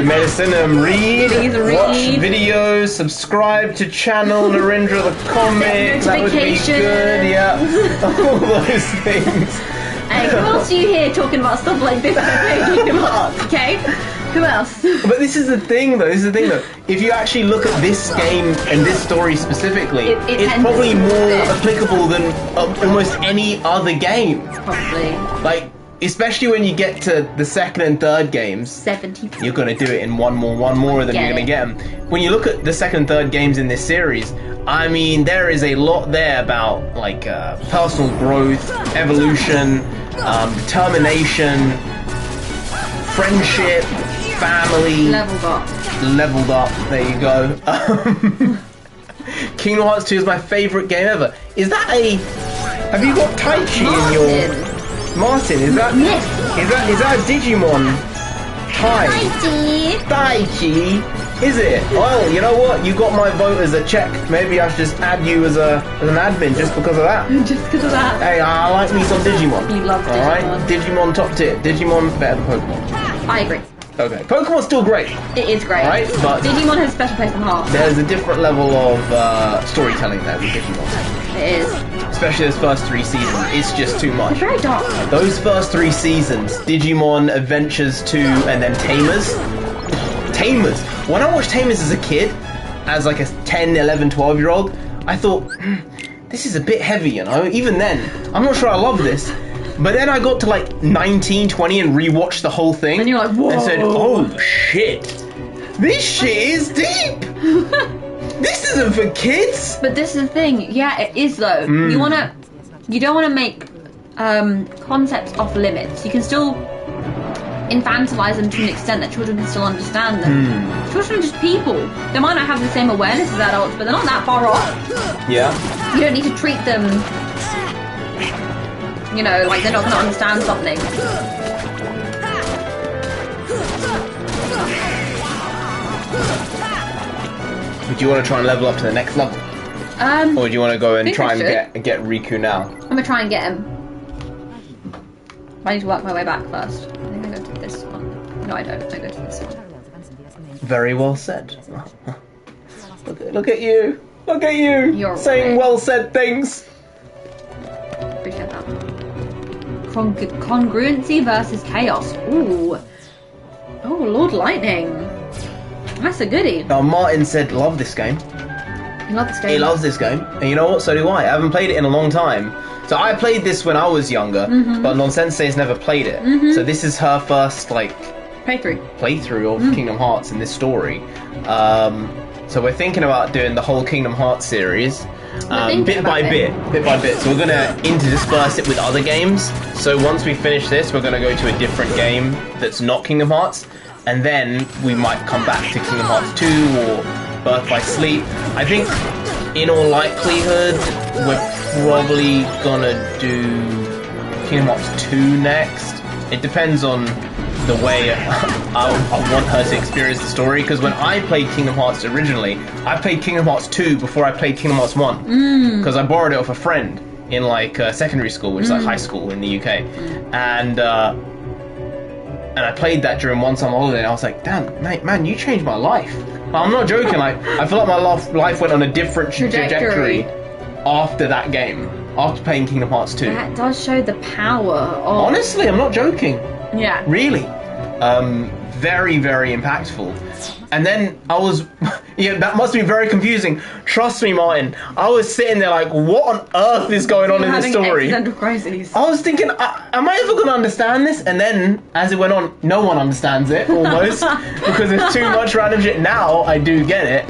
Speaker 1: medicine. Read, watch videos, subscribe to channel Narendra_TheComic. That would be good. Yeah, all those things.
Speaker 2: Hey, who else are you here talking about stuff like this? Okay. Who else?
Speaker 1: But this is the thing, though. If you actually look at this game and this story specifically, it's probably more applicable than almost any other game.
Speaker 2: Probably.
Speaker 1: Like, especially when you get to the second and third games.
Speaker 2: 70.
Speaker 1: You're going to do it in one more of them. You're going to get them. When you look at the second and third games in this series, I mean, there is a lot there about, like, personal growth, evolution, determination, friendship, family. Leveled up. There you go. Kingdom Hearts 2 is my favourite game ever. Is that a... Have you got Tai Chi in your... Martin, is that a Digimon? Tai Chi? Is it? Well, you know what? You got my vote as a check. Maybe I should just add you as an admin just because of that.
Speaker 2: Just because of that.
Speaker 1: Hey, I like me some Digimon.
Speaker 2: You love Digimon.
Speaker 1: Alright? Digimon top tier. Digimon better than Pokemon.
Speaker 2: I agree.
Speaker 1: Okay. Pokemon's still great.
Speaker 2: It is great.
Speaker 1: Right? But
Speaker 2: Digimon has a special place in the heart.
Speaker 1: There's a different level of storytelling there with Digimon.
Speaker 2: It is.
Speaker 1: Especially those first 3 seasons. It's just too much.
Speaker 2: It's very dark.
Speaker 1: Those first 3 seasons, Digimon, Adventures 2, and then Tamers. Tamers. When I watched Tamers as a kid, as like a 10, 11, 12-year-old, I thought, this is a bit heavy, you know? Even then, I'm not sure I love this. But then I got to like 19, 20 and rewatched the whole thing.
Speaker 2: And you're like, whoa.
Speaker 1: And said, oh shit. This shit is deep. This isn't for kids.
Speaker 2: But this is the thing. Yeah, it is though. You don't want to make concepts off limits. You can still infantilize them to an extent that children can still understand them. Children are just people. They might not have the same awareness as adults, but they're not that far off.
Speaker 1: Yeah.
Speaker 2: You don't need to treat them, you know, like they're not going to understand something.
Speaker 1: Would you want to try and level up to the next level? Or do you want to go and try and get Riku now?
Speaker 2: I'm going to try and get him. I need to work my way back first. I think I go to this one. No, I don't. I go to this one.
Speaker 1: Very well said. Look at you. Look at you.
Speaker 2: You're
Speaker 1: saying
Speaker 2: right.
Speaker 1: well said things.
Speaker 2: Appreciate that. Congruency versus chaos. Ooh. Oh, Lord Lightning. That's a goodie.
Speaker 1: Martin said love this game.
Speaker 2: He loves this game.
Speaker 1: He loves this game. And you know what? So do I. I haven't played it in a long time. So I played this when I was younger, but Non-Sensei's never played it. So this is her first, like... Playthrough of Kingdom Hearts in this story. So we're thinking about doing the whole Kingdom Hearts series. Bit by bit. So we're going to intersperse it with other games. So once we finish this, we're going to go to a different game that's not Kingdom Hearts. And then we might come back to Kingdom Hearts 2 or Birth by Sleep. I think, in all likelihood, we're probably gonna do Kingdom Hearts 2 next. It depends on the way I want her to experience the story, because when I played Kingdom Hearts originally, I played Kingdom Hearts 2 before I played Kingdom Hearts 1, because I borrowed it off a friend in like secondary school, which is like high school in the UK, and I played that during one summer holiday, and I was like, damn, mate, man, you changed my life. I'm not joking, like, I feel like my life went on a different trajectory after that game, after playing Kingdom Hearts 2.
Speaker 2: That does show the power of...
Speaker 1: Honestly, I'm not joking.
Speaker 2: Yeah.
Speaker 1: Really. Very, very impactful. And then I was... yeah, that must be very confusing. Trust me, Martin. I was sitting there like, what on earth is going on in this story?
Speaker 2: Existential crises.
Speaker 1: I was thinking, am I ever going to understand this? And then, as it went on, no one understands it, almost. Because there's too much random shit. Now, I do get it.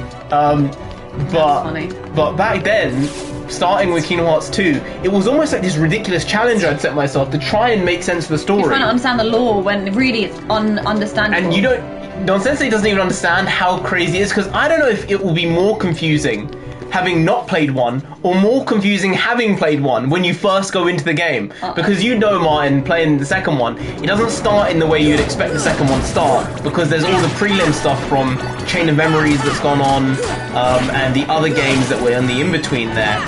Speaker 1: But back then, starting with Kingdom Hearts 2, it was almost like this ridiculous challenge I'd set myself to try and make sense of the story.
Speaker 2: You're trying to understand the lore when really it's ununderstandable.
Speaker 1: And you don't... Non-Sensei doesn't even understand how crazy it is, because I don't know if it will be more confusing having not played one, or more confusing having played one when you first go into the game. Because you know, Martin, playing the second one, it doesn't start in the way you'd expect the second one to start, because there's all the prelim stuff from Chain of Memories that's gone on, and the other games that were in the in-between there.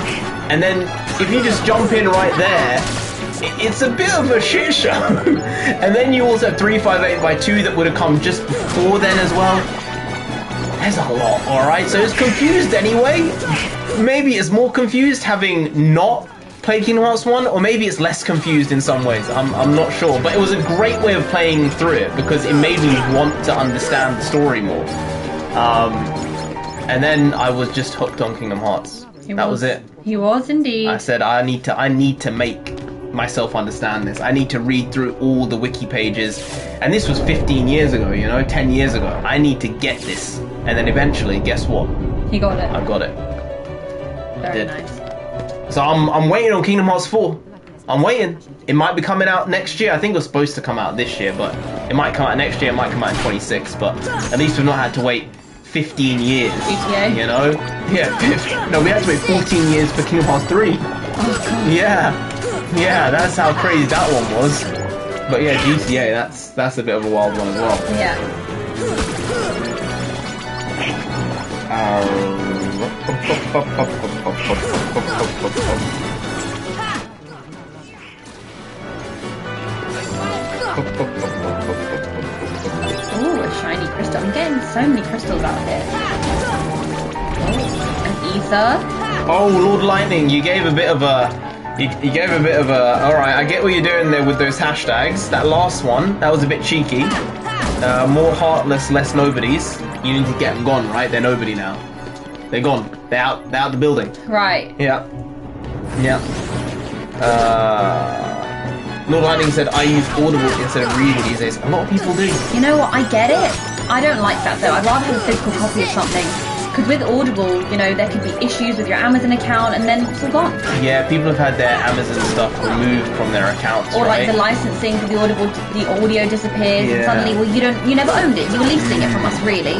Speaker 1: And then, if you just jump in right there, it's a bit of a shit show. And then you also have 358x2 that would have come just before then as well. There's a lot, alright? So it's confused anyway. Maybe it's more confused having not played Kingdom Hearts 1, or maybe it's less confused in some ways. I'm not sure. But it was a great way of playing through it, because it made me want to understand the story more. And then I was just hooked on Kingdom Hearts. That was it.
Speaker 2: He was indeed.
Speaker 1: I said, I need to make myself understand this. I need to read through all the wiki pages, and this was 15 years ago, you know, 10 years ago. I need to get this, and then eventually, guess what?
Speaker 2: You got it.
Speaker 1: I got it.
Speaker 2: Very nice.
Speaker 1: So I'm waiting on Kingdom Hearts 4. I'm waiting. It might be coming out next year. I think it was supposed to come out this year, but it might come out next year. It might come out in 26, but at least we've not had to wait 15 years.
Speaker 2: GTA?
Speaker 1: You know? Yeah. No, we had to wait 14 years for Kingdom Hearts 3.
Speaker 2: Oh, God.
Speaker 1: Yeah, that's how crazy that one was. But yeah, GTA, that's a bit of a wild one as well.
Speaker 2: Yeah. Ooh, a shiny crystal. I'm getting so many crystals out here. Oh, an ether.
Speaker 1: Oh, Lord Lightning, you gave a bit of a... You gave a bit of a... Alright, I get what you're doing there with those hashtags. That last one, that was a bit cheeky. More heartless, less nobodies. You need to get them gone, right? They're nobody now. They're gone. They're out the building.
Speaker 2: Right.
Speaker 1: Yeah. Yeah. Lord Lightning said, I use Audible instead of reading these days. A lot of people do.
Speaker 2: You know what? I get it. I don't like that though. I'd rather have a physical copy of something. Because with Audible, you know, there could be issues with your Amazon account and then it's all gone.
Speaker 1: Yeah, people have had their Amazon stuff removed from their accounts,
Speaker 2: or
Speaker 1: right?
Speaker 2: like the licensing for the Audible, the audio disappears and
Speaker 1: Yeah.
Speaker 2: suddenly, well, you never owned it. You were leasing it from us, really.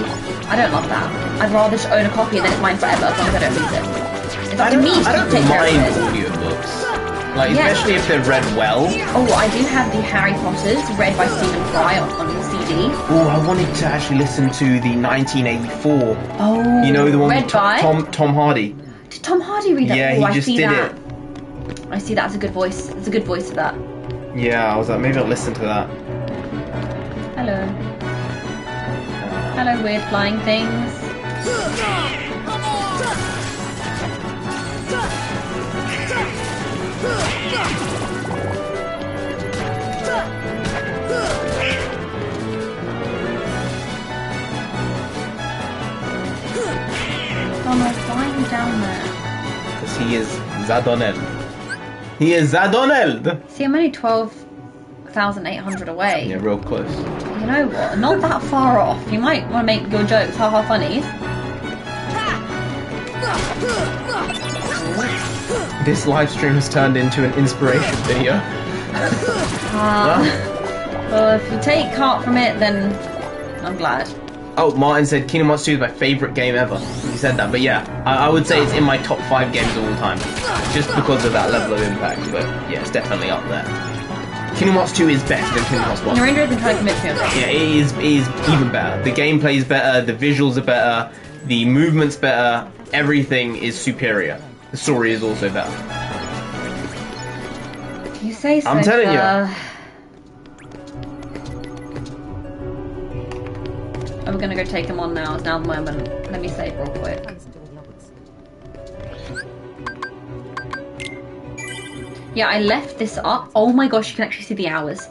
Speaker 2: I don't love that. I'd rather just own a copy and then it's mine forever as long as I don't lose it. It's up to me to
Speaker 1: I don't
Speaker 2: take care
Speaker 1: mind
Speaker 2: of it.
Speaker 1: audiobooks. Like,
Speaker 2: Yeah.
Speaker 1: especially if they're read well.
Speaker 2: Oh, I do have the Harry Potters read by Stephen Fry on CD.
Speaker 1: Oh, I wanted to actually listen to the 1984.
Speaker 2: Oh,
Speaker 1: You know, the one
Speaker 2: read
Speaker 1: with
Speaker 2: by?
Speaker 1: Tom Hardy.
Speaker 2: Did Tom Hardy read that?
Speaker 1: Yeah,
Speaker 2: oh,
Speaker 1: he
Speaker 2: I
Speaker 1: just
Speaker 2: see
Speaker 1: did
Speaker 2: that.
Speaker 1: it.
Speaker 2: I see that. It's a good voice. It's a good voice for that.
Speaker 1: Yeah, I was like, maybe I'll listen to that.
Speaker 2: Hello. Hello, weird flying things. Oh no, why are you down there?
Speaker 1: Because he is Zadonel. He is Zadonel!
Speaker 2: See, I'm only 12,800 away.
Speaker 1: Yeah, real close.
Speaker 2: You know what? Not that far off. You might want to make your jokes haha funnies.
Speaker 1: This live stream has turned into an inspiration video.
Speaker 2: Well, if you take heart from it, then I'm glad.
Speaker 1: Oh, Martin said Kingdom Hearts 2 is my favourite game ever. He said that, but yeah, I would say it's in my top 5 games of all time. Just because of that level of impact, but yeah, it's definitely up there. Kingdom Hearts 2 is better than Kingdom Hearts 1.
Speaker 2: Narendra has been trying to convince me of this.
Speaker 1: Yeah, it is even better. The gameplay is better, the visuals are better, the movement's better, everything is superior. The story is also better.
Speaker 2: You say so.
Speaker 1: I'm telling you.
Speaker 2: Oh, we're gonna go take him on now. It's now the moment. Let me save real quick. Yeah, I left this up. Oh my gosh, you can actually see the hours.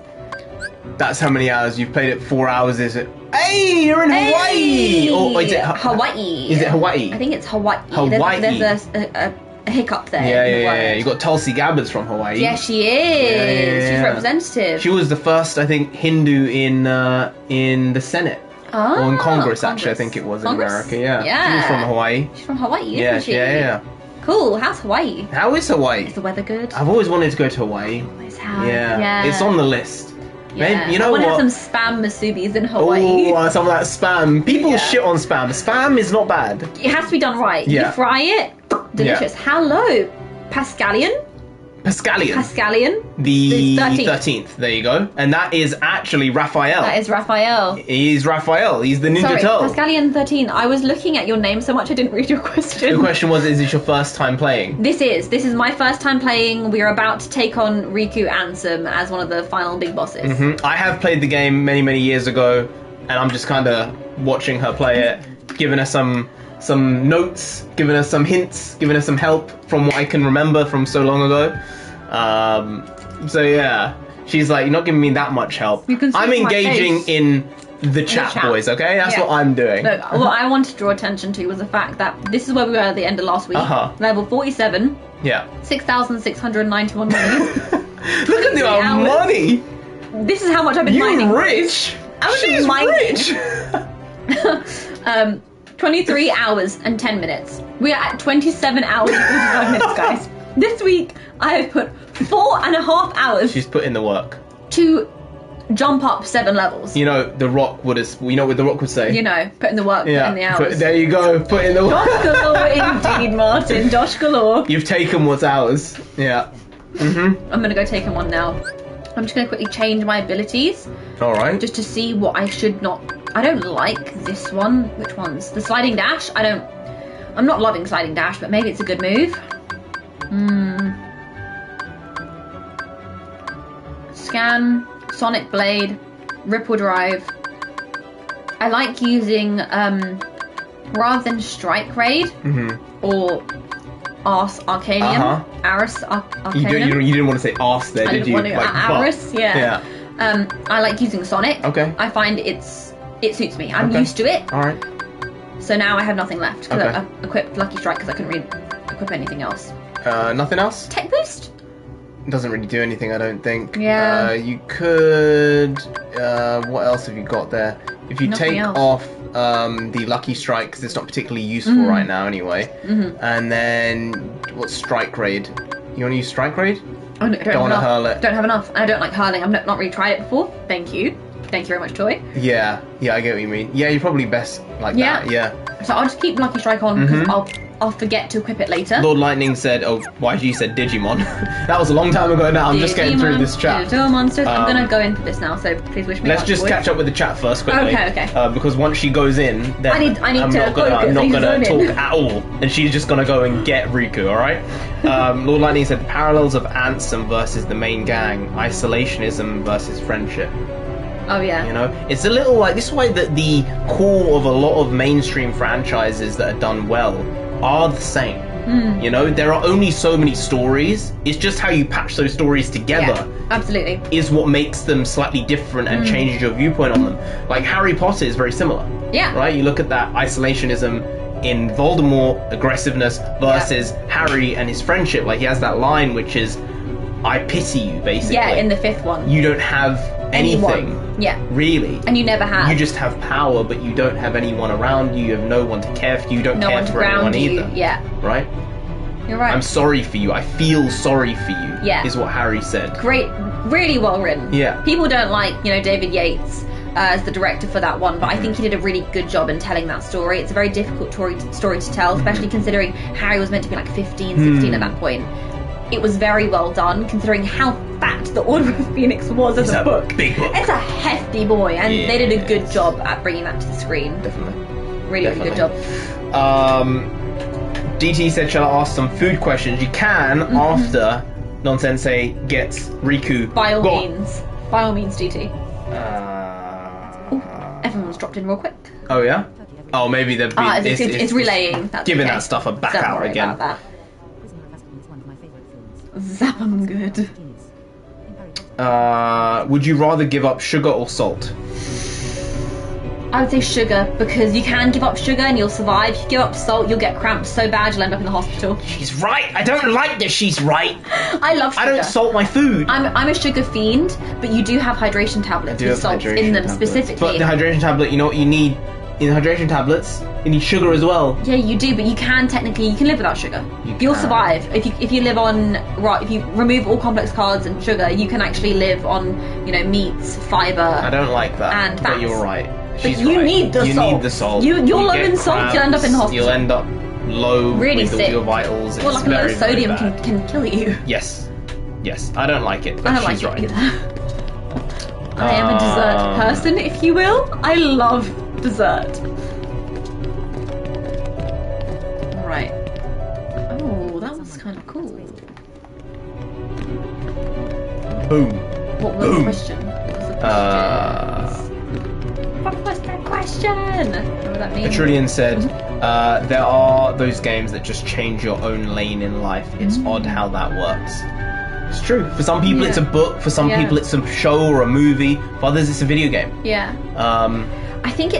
Speaker 1: That's how many hours you've played it. 4 hours, is it? Hey, you're in Hawaii! Or is it
Speaker 2: Hawaii?
Speaker 1: Is it Hawaii?
Speaker 2: I think it's Hawaii.
Speaker 1: Hawaii.
Speaker 2: There's a hiccup there.
Speaker 1: Yeah,
Speaker 2: in the
Speaker 1: yeah,
Speaker 2: word.
Speaker 1: yeah. You got Tulsi Gabbard's from Hawaii.
Speaker 2: Yeah, she is.
Speaker 1: Yeah.
Speaker 2: She's representative.
Speaker 1: She was the first, I think, Hindu in the Senate. Or in Congress, actually, I think it was in America. Yeah. She was from Hawaii.
Speaker 2: She's from Hawaii,
Speaker 1: Yeah,
Speaker 2: isn't she?
Speaker 1: yeah.
Speaker 2: Cool. How's Hawaii?
Speaker 1: How is Hawaii?
Speaker 2: Is the weather good?
Speaker 1: I've always wanted to go to Hawaii.
Speaker 2: Always have.
Speaker 1: Yeah. It's on the list.
Speaker 2: Yeah.
Speaker 1: Maybe, you know
Speaker 2: I want to
Speaker 1: what?
Speaker 2: have some spam masubis in Hawaii.
Speaker 1: Oh, some of that spam. People
Speaker 2: Yeah.
Speaker 1: shit on spam. Spam is not bad.
Speaker 2: It has to be done right.
Speaker 1: Yeah.
Speaker 2: You fry it, delicious. Hello, Pascalian.
Speaker 1: Pascalian.
Speaker 2: The
Speaker 1: The
Speaker 2: 13th.
Speaker 1: 13th. There you go. And that is actually Raphael.
Speaker 2: That is Raphael.
Speaker 1: He's Raphael. He's the Ninja
Speaker 2: Sorry,
Speaker 1: Turtle.
Speaker 2: Pascalian 13. I was looking at your name so much I didn't read your
Speaker 1: The
Speaker 2: question.
Speaker 1: question was, is this your first time playing?
Speaker 2: This is my first time playing. We are about to take on Riku Ansem as one of the final big bosses.
Speaker 1: I have played the game many, many years ago, and I'm just kind of watching her play it, giving her some notes, giving her some hints, giving her some help from what I can remember from so long ago. So yeah, she's like, you're not giving me that much help.
Speaker 2: You can see
Speaker 1: I'm
Speaker 2: my
Speaker 1: engaging
Speaker 2: face.
Speaker 1: in the chat, boys, okay? That's
Speaker 2: Yeah.
Speaker 1: what I'm doing.
Speaker 2: Look, what I wanted to draw attention to was the fact that this is where we were at the end of last week. Level 47,
Speaker 1: Yeah.
Speaker 2: 6,691 monies.
Speaker 1: Look at the amount of money!
Speaker 2: This is how much I've been mining.
Speaker 1: You're rich!
Speaker 2: I was
Speaker 1: She's
Speaker 2: mining.
Speaker 1: rich!
Speaker 2: 23 hours and 10 minutes. We are at 27 hours and 45 minutes, guys. This week, I have put 4.5 hours
Speaker 1: She's put in the work.
Speaker 2: to jump up 7 levels.
Speaker 1: You know, The Rock would have. You know what The Rock would say?
Speaker 2: You know, put in the work,
Speaker 1: Yeah.
Speaker 2: put in the hours.
Speaker 1: There you go. Put in the work.
Speaker 2: Josh galore indeed, Martin. Josh galore.
Speaker 1: You've taken what's ours. Yeah.
Speaker 2: I'm going to go take him one now. I'm just going to quickly change my abilities
Speaker 1: All right.
Speaker 2: just to see what I should not... I don't like this one. Which ones? The sliding dash? I'm not loving sliding dash, but maybe it's a good move. Scan, Sonic Blade, Ripple Drive. I like using, rather than Strike Raid or Ars Arcanium. Aris Arcanium.
Speaker 1: You didn't want to say arse there,
Speaker 2: I
Speaker 1: did
Speaker 2: didn't
Speaker 1: you?
Speaker 2: want to, Aris, yeah.
Speaker 1: Yeah.
Speaker 2: I like using Sonic.
Speaker 1: Okay.
Speaker 2: I find it suits me. I'm used to it.
Speaker 1: All right.
Speaker 2: So now I have nothing left because
Speaker 1: Okay.
Speaker 2: I equipped Lucky Strike because I couldn't equip anything else.
Speaker 1: Nothing else?
Speaker 2: Tech boost?
Speaker 1: Doesn't really do anything, I don't think.
Speaker 2: Yeah.
Speaker 1: You could... what else have you got there? If you
Speaker 2: Nothing
Speaker 1: take
Speaker 2: else.
Speaker 1: off the Lucky Strike, because it's not particularly useful right now anyway. And then, what's Strike Grade? You want to use Strike Grade?
Speaker 2: Oh, no,
Speaker 1: Don't want to hurl it.
Speaker 2: Don't have enough. And I don't like hurling. I've not really tried it before. Thank you. Thank you very much, Toy.
Speaker 1: Yeah, I get what you mean. Yeah, you're probably best like that, yeah.
Speaker 2: So I'll just keep Lucky Strike on, because I'll forget to equip it later.
Speaker 1: Lord Lightning said, oh, YG said Digimon. That was a long time ago now, I'm just getting through this chat.
Speaker 2: Digital monsters. I'm going to go in for this now, so please wish me
Speaker 1: Let's
Speaker 2: luck,
Speaker 1: just
Speaker 2: boys.
Speaker 1: catch up with the chat first quickly.
Speaker 2: Okay.
Speaker 1: Because once she goes in, then
Speaker 2: I need
Speaker 1: I'm
Speaker 2: to
Speaker 1: not gonna
Speaker 2: focus.
Speaker 1: talk at all. And she's just gonna go and get Riku, alright? Lord Lightning said, parallels of Ansem versus the main gang. Isolationism versus friendship.
Speaker 2: Oh, yeah.
Speaker 1: You know, it's a little like this is why the core of a lot of mainstream franchises that are done well are the same. You know, there are only so many stories. It's just how you patch those stories together.
Speaker 2: Yeah, absolutely.
Speaker 1: Is what makes them slightly different and changes your viewpoint on them. Like Harry Potter is very similar. Yeah. Right? You look at that isolationism in Voldemort, aggressiveness versus Harry and his friendship. Like he has that line which is, I pity you, basically.
Speaker 2: Yeah, in the 5th one.
Speaker 1: You don't have anything.
Speaker 2: Yeah.
Speaker 1: Really.
Speaker 2: And you never have.
Speaker 1: You just have power, but you don't have anyone around you. You have no one to care for you. You don't care for anyone either.
Speaker 2: Yeah.
Speaker 1: Right?
Speaker 2: You're right.
Speaker 1: I'm sorry for you. I feel sorry for you.
Speaker 2: Yeah.
Speaker 1: Is what Harry said.
Speaker 2: Great. Really well written.
Speaker 1: Yeah.
Speaker 2: People don't like, David Yates as the director for that one, but I think he did a really good job in telling that story. It's a very difficult story to tell, especially considering Harry was meant to be like 15, 16 at that point. It was very well done, considering how fat the Order of Phoenix was as a book. Big book. It's a hefty boy, and they did a good job at bringing that to the screen.
Speaker 1: Definitely.
Speaker 2: Really good job.
Speaker 1: DT said, shall I ask some food questions? You can after Non-Sensei gets Riku.
Speaker 2: By all means. By all means, DT.
Speaker 1: Ooh,
Speaker 2: everyone's dropped in real quick.
Speaker 1: Oh, yeah? Oh, maybe they've been...
Speaker 2: It's relaying. That's
Speaker 1: giving that stuff a back out again.
Speaker 2: About that. Zapam good.
Speaker 1: Would you rather give up sugar or salt?
Speaker 2: I would say sugar, because you can give up sugar and you'll survive. If you give up salt, you'll get cramps so bad you'll end up in the hospital.
Speaker 1: She's right. I don't like that she's right.
Speaker 2: I love sugar.
Speaker 1: I don't salt my food.
Speaker 2: I'm a sugar fiend, but you do have hydration tablets with salt in them specifically.
Speaker 1: But the hydration tablet, you know what you need? In the hydration tablets, you need sugar as well.
Speaker 2: Yeah, you do, but you can live without sugar. You'll survive if you live on if you remove all complex carbs and sugar. You can actually live on meats, fiber. I
Speaker 1: don't like that,
Speaker 2: and fats.
Speaker 1: But you're right.
Speaker 2: But you need the salt.
Speaker 1: You need the salt.
Speaker 2: You're low in salt. You'll end up in the hospital.
Speaker 1: You'll end up low
Speaker 2: really
Speaker 1: with
Speaker 2: sick.
Speaker 1: All your vitals.
Speaker 2: Well, like low sodium can kill you.
Speaker 1: Yes. I don't like it. But
Speaker 2: I don't
Speaker 1: she's
Speaker 2: like it
Speaker 1: right.
Speaker 2: either. I am a dessert person, if you will. I love dessert. Right. Oh, that was kind of cool.
Speaker 1: Boom.
Speaker 2: What was the question? What was the question? What would that mean?
Speaker 1: Trillion said, there are those games that just change your own lane in life. It's odd how that works. It's true. For some people it's a book, for some people it's a show or a movie, for others it's a video game.
Speaker 2: Yeah. I think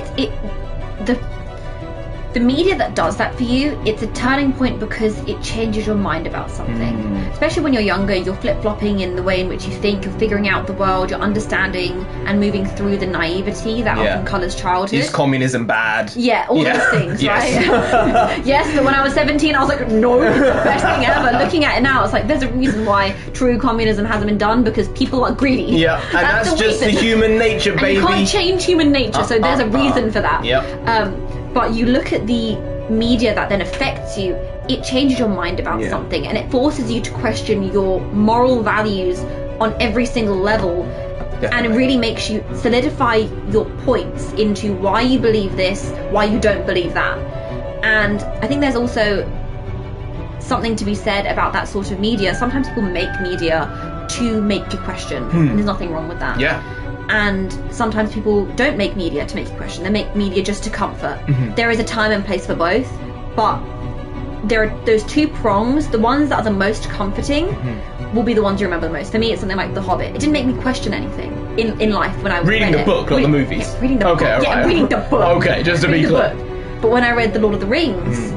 Speaker 2: the media that does that for you, it's a turning point because it changes your mind about something. Especially when you're younger, you're flip-flopping in the way in which you think, you're figuring out the world, you're understanding and moving through the naivety that often colours childhood.
Speaker 1: Is communism bad?
Speaker 2: Yeah, all those things, right? Yes, but when I was 17, I was like, no, it's the best thing ever. Looking at it now, it's like, there's a reason why true communism hasn't been done, because people are greedy.
Speaker 1: Yeah, and that's just the human nature, baby.
Speaker 2: And you can't change human nature, so there's a reason for that. But you look at the media that then affects you, it changes your mind about something, and it forces you to question your moral values on every single level. And it really makes you solidify your points into why you believe this, why you don't believe that. And I think there's also something to be said about that sort of media. Sometimes people make media to make you question, and there's nothing wrong with that. And sometimes people don't make media to make you question. They make media just to comfort. There is a time and place for both, but there are those two prongs. The ones that are the most comforting will be the ones you remember the most. For me, it's something like The Hobbit. It didn't make me question anything in life when I
Speaker 1: reading
Speaker 2: read
Speaker 1: the book, not the movies.
Speaker 2: Yeah, reading the book. Yeah, reading the book.
Speaker 1: Okay, just to be clear.
Speaker 2: But when I read The Lord of the Rings,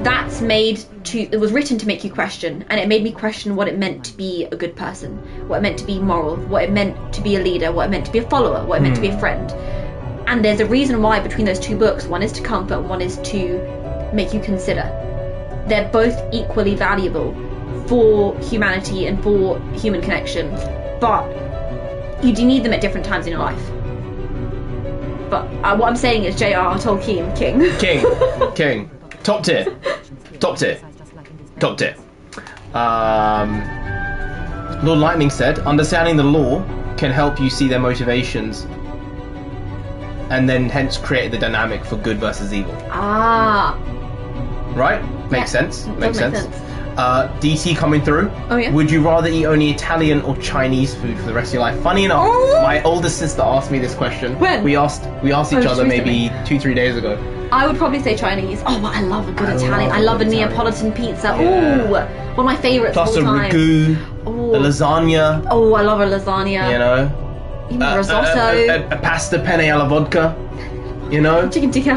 Speaker 2: that's made it was written to make you question, and it made me question what it meant to be a good person, what it meant to be moral, what it meant to be a leader, what it meant to be a follower, what it meant to be a friend. And there's a reason why between those two books, one is to comfort and one is to make you consider. They're both equally valuable for humanity and for human connection, but you do need them at different times in your life. But what I'm saying is J.R.R. Tolkien, King.
Speaker 1: Top tier. Lord Lightning said, understanding the law can help you see their motivations and then hence create the dynamic for good versus evil. Right? Makes sense. Makes sense. DT coming through.
Speaker 2: Oh yeah.
Speaker 1: Would you rather eat only Italian or Chinese food for the rest of your life? Funny enough, my older sister asked me this question.
Speaker 2: When?
Speaker 1: We asked each other maybe 2-3 days ago.
Speaker 2: I would probably say Chinese. Oh, but I love a good Italian. I love a Neapolitan pizza.
Speaker 1: Yeah.
Speaker 2: Ooh, one of my favourites of all time.
Speaker 1: Plus a Riku, a lasagna.
Speaker 2: Oh, I love a lasagna.
Speaker 1: You know?
Speaker 2: Risotto.
Speaker 1: A pasta penne alla vodka. You know?
Speaker 2: Chicken tikka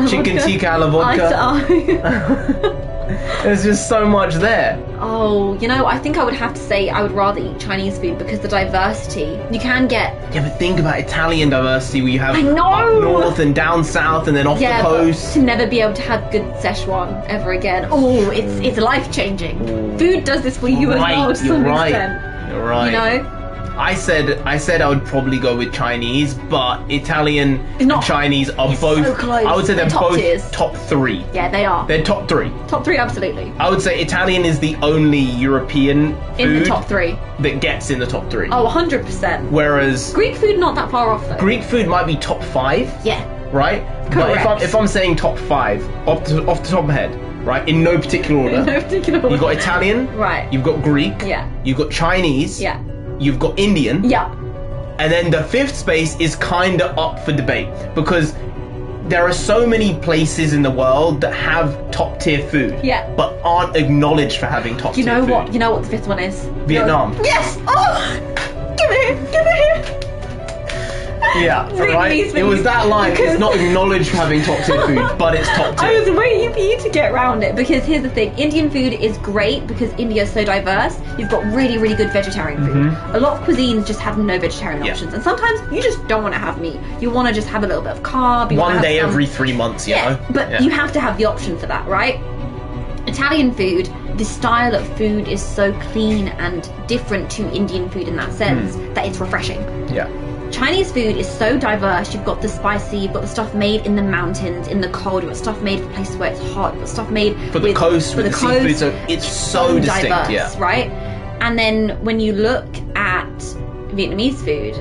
Speaker 2: alla vodka.
Speaker 1: Eye to eye. There's just so much there.
Speaker 2: Oh, you know, I think I would have to say I would rather eat Chinese food because the diversity you can get.
Speaker 1: Yeah, but think about Italian diversity where you have
Speaker 2: I know!
Speaker 1: up north and down south and then off the coast.
Speaker 2: But to never be able to have good Szechuan ever again. Oh, it's life changing. Food does this for you as well to some extent.
Speaker 1: You're right.
Speaker 2: You know?
Speaker 1: I said I would probably go with Chinese, but Italian and Chinese are both.
Speaker 2: So close.
Speaker 1: I would say they're both
Speaker 2: tiers.
Speaker 1: top 3.
Speaker 2: Yeah, they are.
Speaker 1: They're top 3.
Speaker 2: Top 3, absolutely.
Speaker 1: I would say Italian is the only European food
Speaker 2: In the top 3.
Speaker 1: that gets in the top 3.
Speaker 2: Oh, 100%.
Speaker 1: Whereas
Speaker 2: Greek food not that far off though.
Speaker 1: Greek food might be top 5.
Speaker 2: Yeah.
Speaker 1: Right?
Speaker 2: Correct.
Speaker 1: But if I'm saying top 5 off the top of my head, right, in no particular order.
Speaker 2: In no particular order.
Speaker 1: You've got Italian.
Speaker 2: Right.
Speaker 1: You've got Greek.
Speaker 2: Yeah.
Speaker 1: You've got Chinese.
Speaker 2: Yeah.
Speaker 1: You've got Indian.
Speaker 2: Yeah.
Speaker 1: And then the 5th space is kind of up for debate because there are so many places in the world that have top tier food, but aren't acknowledged for having top tier food.
Speaker 2: You know what the 5th one is?
Speaker 1: Vietnam.
Speaker 2: Yes! Oh! Give it here! Give it here!
Speaker 1: Yeah, right? It was that line. It's not acknowledged for having top tier food, but it's top tier.
Speaker 2: I was waiting for you to get around it because here's the thing. Indian food is great because India is so diverse. You've got really, really good vegetarian food. A lot of cuisines just have no vegetarian options. And sometimes you just don't want to have meat. You want to just have a little bit of carb.
Speaker 1: One day every 3 months, you know?
Speaker 2: But you have to have the option for that, right? Italian food, the style of food is so clean and different to Indian food in that sense that it's refreshing.
Speaker 1: Yeah.
Speaker 2: Chinese food is so diverse. You've got the spicy, you've got the stuff made in the mountains, in the cold, you've got stuff made for places where it's hot, you've got stuff made
Speaker 1: for the coast, with the seafood, so it's so distinct,
Speaker 2: diverse, right? And then when you look at Vietnamese food,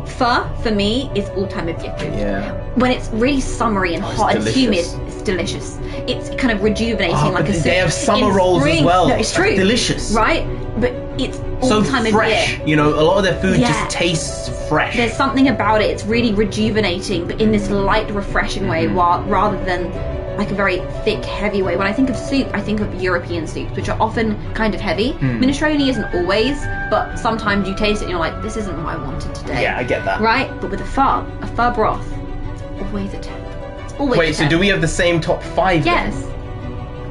Speaker 2: pho, for me, is all-time Viet food.
Speaker 1: Yeah.
Speaker 2: When it's really summery and hot and humid, it's delicious. It's kind of rejuvenating, like a soup.
Speaker 1: They have summer rolls as well.
Speaker 2: No, it's true.
Speaker 1: That's delicious.
Speaker 2: Right? But it's all-time
Speaker 1: so fresh.
Speaker 2: Viet.
Speaker 1: You know, a lot of their food just tastes fresh.
Speaker 2: There's something about it. It's really rejuvenating, but in this light, refreshing way, rather than like a very thick, heavy way. When I think of soup, I think of European soups, which are often kind of heavy. Minestrone isn't always, but sometimes you taste it and you're like, this isn't what I wanted today.
Speaker 1: Yeah, I get that.
Speaker 2: Right? But with a pho broth, it's always a 10. It's always
Speaker 1: Wait,
Speaker 2: a 10.
Speaker 1: so do we have the same top 5
Speaker 2: Yes.
Speaker 1: then?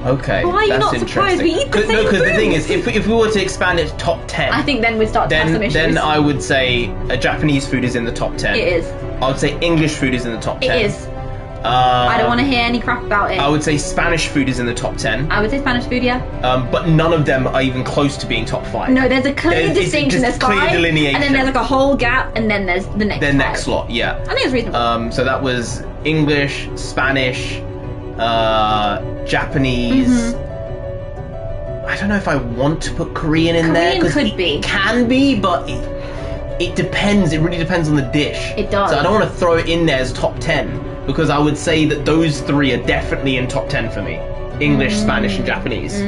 Speaker 1: Okay,
Speaker 2: Why are you
Speaker 1: that's
Speaker 2: not surprised? We eat the same
Speaker 1: No, because the
Speaker 2: food.
Speaker 1: thing is, if we were to expand it to top 10,
Speaker 2: I think then we'd start to have some issues.
Speaker 1: Then I would say Japanese food is in the top 10.
Speaker 2: It is.
Speaker 1: I would say English food is in the top 10.
Speaker 2: It is. I don't want to hear any crap about it.
Speaker 1: I would say Spanish food is in the top 10.
Speaker 2: I would say Spanish food, yeah.
Speaker 1: But none of them are even close to being top 5.
Speaker 2: No, there's a clear distinction. There's
Speaker 1: clear
Speaker 2: 5,
Speaker 1: delineation.
Speaker 2: and then there's like a whole gap, and then there's the next.
Speaker 1: Next slot, yeah.
Speaker 2: I think it's reasonable.
Speaker 1: So that was English, Spanish, Japanese. I don't know if I want to put Korean in there.
Speaker 2: Korean could be.
Speaker 1: It can be, but it depends. It really depends on the dish.
Speaker 2: It does.
Speaker 1: So I don't want to throw it in there as top 10 because I would say that those 3 are definitely in top 10 for me. English, Spanish, and Japanese.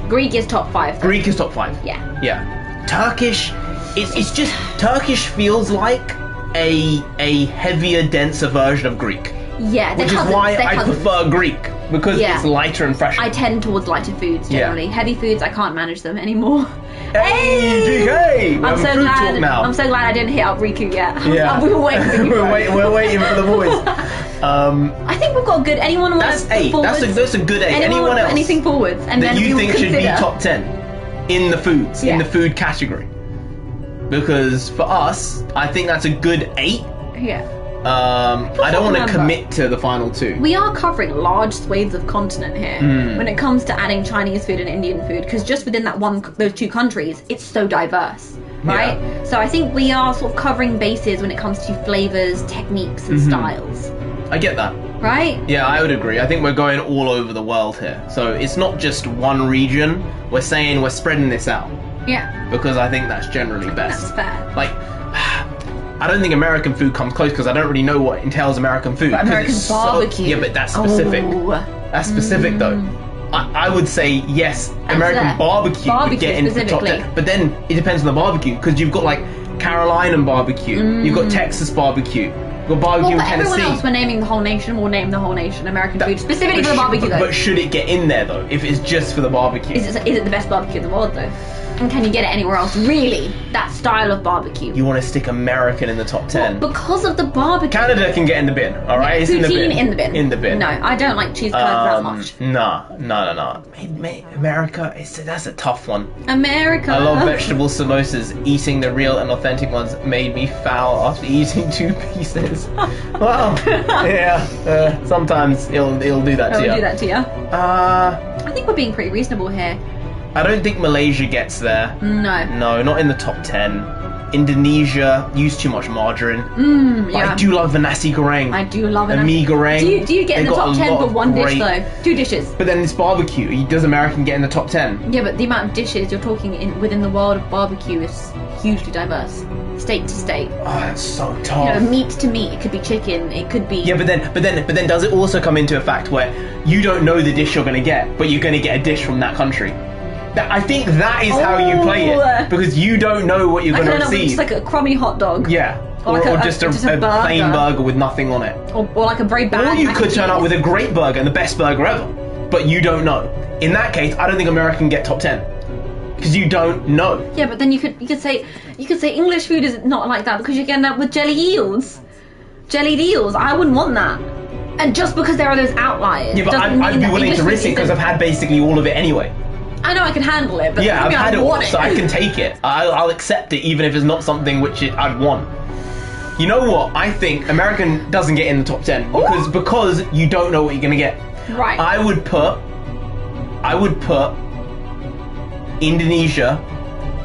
Speaker 2: Greek is top 5. Though.
Speaker 1: Greek is top 5.
Speaker 2: Yeah.
Speaker 1: Yeah. Turkish, it's just Turkish feels like a heavier, denser version of Greek.
Speaker 2: Yeah,
Speaker 1: which is why I prefer Greek because it's lighter and fresher.
Speaker 2: I tend towards lighter foods generally. Heavy foods, I can't manage them anymore.
Speaker 1: Hey, GK!
Speaker 2: I'm so glad. I'm so glad I didn't hit up Riku yet.
Speaker 1: Yeah.
Speaker 2: We were waiting for you.
Speaker 1: We're waiting for the boys.
Speaker 2: I think we've got a good. Anyone want
Speaker 1: That's
Speaker 2: to
Speaker 1: 8.
Speaker 2: Forwards?
Speaker 1: That's a good 8.
Speaker 2: Anyone
Speaker 1: else
Speaker 2: put anything forwards, and
Speaker 1: that
Speaker 2: then
Speaker 1: you
Speaker 2: we
Speaker 1: think
Speaker 2: will
Speaker 1: should be
Speaker 2: consider.
Speaker 1: top 10 in the foods, in
Speaker 2: Yeah.
Speaker 1: the food category? Because for us, I think that's a good 8.
Speaker 2: Yeah.
Speaker 1: I don't want to
Speaker 2: remember.
Speaker 1: commit to the final 2.
Speaker 2: We are covering large swathes of continent here when it comes to adding Chinese food and Indian food, because just within those 2 countries, it's so diverse, right?
Speaker 1: Yeah.
Speaker 2: So I think we are sort of covering bases when it comes to flavors, techniques, and styles,
Speaker 1: I get that.
Speaker 2: right?
Speaker 1: Yeah, I would agree. I think we're going all over the world here. So it's not just one region. We're saying we're spreading this out
Speaker 2: Yeah,
Speaker 1: because I think that's generally
Speaker 2: that's
Speaker 1: best.
Speaker 2: fair.
Speaker 1: Like, I don't think American food comes close because I don't really know what entails American food.
Speaker 2: But
Speaker 1: 'Cause
Speaker 2: American
Speaker 1: it's
Speaker 2: barbecue.
Speaker 1: Yeah, but that's specific.
Speaker 2: Oh.
Speaker 1: That's specific though. I would say yes, American
Speaker 2: there.
Speaker 1: barbecue would get into the top 10.
Speaker 2: specifically.
Speaker 1: But then it depends on the barbecue because you've got like Carolina barbecue, you've got Texas barbecue, you've got barbecue
Speaker 2: Well,
Speaker 1: in
Speaker 2: but everyone
Speaker 1: Tennessee.
Speaker 2: else, we're naming the whole nation. We'll name the whole nation American food, specifically for the barbecue, though.
Speaker 1: But should it get in there though? If it's just for the barbecue?
Speaker 2: Is it the best barbecue in the world, though? And can you get it anywhere else? Really, that style of barbecue.
Speaker 1: You want to stick American in the top 10?
Speaker 2: Because of the barbecue.
Speaker 1: Canada can get in the bin, all right? It's in the
Speaker 2: Poutine
Speaker 1: bin.
Speaker 2: in the bin.
Speaker 1: In the bin.
Speaker 2: No, I don't like cheese curds that much.
Speaker 1: No. America, that's a tough one.
Speaker 2: America.
Speaker 1: I love vegetable samosas. Eating the real and authentic ones made me foul after eating 2 pieces. Well, yeah. Sometimes it'll do that to you.
Speaker 2: I'll do that to you.
Speaker 1: I
Speaker 2: I think we're being pretty reasonable here.
Speaker 1: don't think Malaysia gets there.
Speaker 2: No.
Speaker 1: No, not in the top 10. Indonesia use too much margarine. But
Speaker 2: Yeah.
Speaker 1: I do love the nasi goreng.
Speaker 2: I do love it.
Speaker 1: The mee goreng.
Speaker 2: Do you get in
Speaker 1: They've
Speaker 2: the
Speaker 1: got
Speaker 2: top
Speaker 1: a
Speaker 2: 10
Speaker 1: lot
Speaker 2: for
Speaker 1: of
Speaker 2: one dish,
Speaker 1: great-
Speaker 2: though? 2 dishes.
Speaker 1: But then it's barbecue. Does American get in the top 10?
Speaker 2: Yeah, but the amount of dishes you're talking within the world of barbecue is hugely diverse. State to state.
Speaker 1: Oh, that's so
Speaker 2: You
Speaker 1: tough.
Speaker 2: know, meat to meat. It could be chicken. It could be.
Speaker 1: Yeah, but then does it also come into a fact where you don't know the dish you're going to get, but you're going to get a dish from that country? I think that is how you play
Speaker 2: Oh.
Speaker 1: it, because you don't know what you're
Speaker 2: I
Speaker 1: going to
Speaker 2: don't know,
Speaker 1: receive.
Speaker 2: just like a crummy hot dog.
Speaker 1: Yeah,
Speaker 2: Or
Speaker 1: or,
Speaker 2: like
Speaker 1: or
Speaker 2: a-
Speaker 1: just
Speaker 2: just
Speaker 1: a
Speaker 2: a
Speaker 1: plain
Speaker 2: burger.
Speaker 1: burger with nothing on it.
Speaker 2: Or like a very bad.
Speaker 1: Or you
Speaker 2: mac
Speaker 1: could
Speaker 2: and
Speaker 1: turn up
Speaker 2: cheese.
Speaker 1: with a great burger and the best burger ever, but you don't know. In that case, I don't think America can get top 10 because you don't know.
Speaker 2: Yeah, but then you could say English food is not like that because you're getting up with jellied eels. Jellied eels. I wouldn't want that. And just because there are those outliers.
Speaker 1: Yeah, but
Speaker 2: doesn't
Speaker 1: I'd
Speaker 2: mean
Speaker 1: be
Speaker 2: that
Speaker 1: willing
Speaker 2: English
Speaker 1: to
Speaker 2: food
Speaker 1: risk it because I've
Speaker 2: isn't-
Speaker 1: had basically all of it anyway.
Speaker 2: I know I can handle it, but
Speaker 1: Yeah, I've
Speaker 2: maybe
Speaker 1: had
Speaker 2: I
Speaker 1: it all,
Speaker 2: want
Speaker 1: so I can take it. I'll accept it even if it's not something which I'd want. You know what? I think American doesn't get in the top 10 because you don't know what you're gonna get.
Speaker 2: Right.
Speaker 1: I would put Indonesia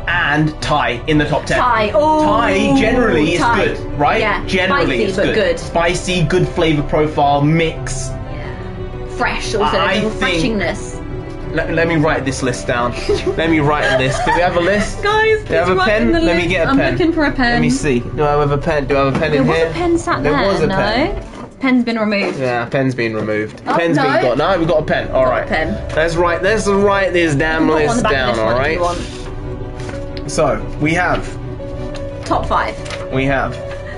Speaker 1: and Thai in the top 10.
Speaker 2: Thai. Oh,
Speaker 1: Thai generally is
Speaker 2: Thai.
Speaker 1: good, right?
Speaker 2: Yeah,
Speaker 1: Generally
Speaker 2: spicy,
Speaker 1: it's
Speaker 2: but good.
Speaker 1: Spicy, good flavor profile, mix.
Speaker 2: Fresh also.
Speaker 1: I
Speaker 2: the
Speaker 1: think-
Speaker 2: refreshingness.
Speaker 1: Let me write this list down. Let me write a list. Do we have a list?
Speaker 2: Guys,
Speaker 1: Do you have a
Speaker 2: please write
Speaker 1: pen?
Speaker 2: in the
Speaker 1: Let me
Speaker 2: list.
Speaker 1: get a
Speaker 2: I'm
Speaker 1: pen.
Speaker 2: looking for a pen.
Speaker 1: Let me see. Do I have a pen? Do I have a pen
Speaker 2: There
Speaker 1: in
Speaker 2: was
Speaker 1: here?
Speaker 2: a pen sat there.
Speaker 1: There was a
Speaker 2: no?
Speaker 1: pen.
Speaker 2: Pen's been removed.
Speaker 1: Yeah, pen's been removed.
Speaker 2: Oh,
Speaker 1: Pen's
Speaker 2: no.
Speaker 1: been got. No, we've got a pen. All right.
Speaker 2: a pen.
Speaker 1: Let's write this damn
Speaker 2: Put one on
Speaker 1: list
Speaker 2: the back
Speaker 1: down.
Speaker 2: of this
Speaker 1: All
Speaker 2: one if
Speaker 1: right.
Speaker 2: you want.
Speaker 1: So we have.
Speaker 2: Top 5.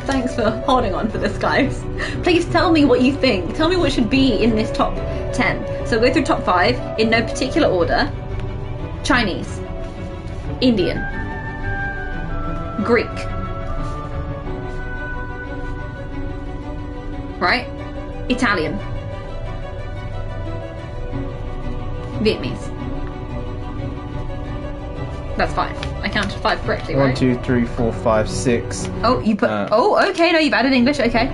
Speaker 2: Thanks for holding on for this, guys. Please tell me what you think. Tell me what should be in this top 10. So go through top 5 in no particular order. Chinese, Indian, Greek, right? Italian, Vietnamese. That's 5. I counted 5 correctly, right?
Speaker 1: 1, 2, 3, 4, 5, 6.
Speaker 2: Oh, you put. Oh, okay. No, you've added English. Okay.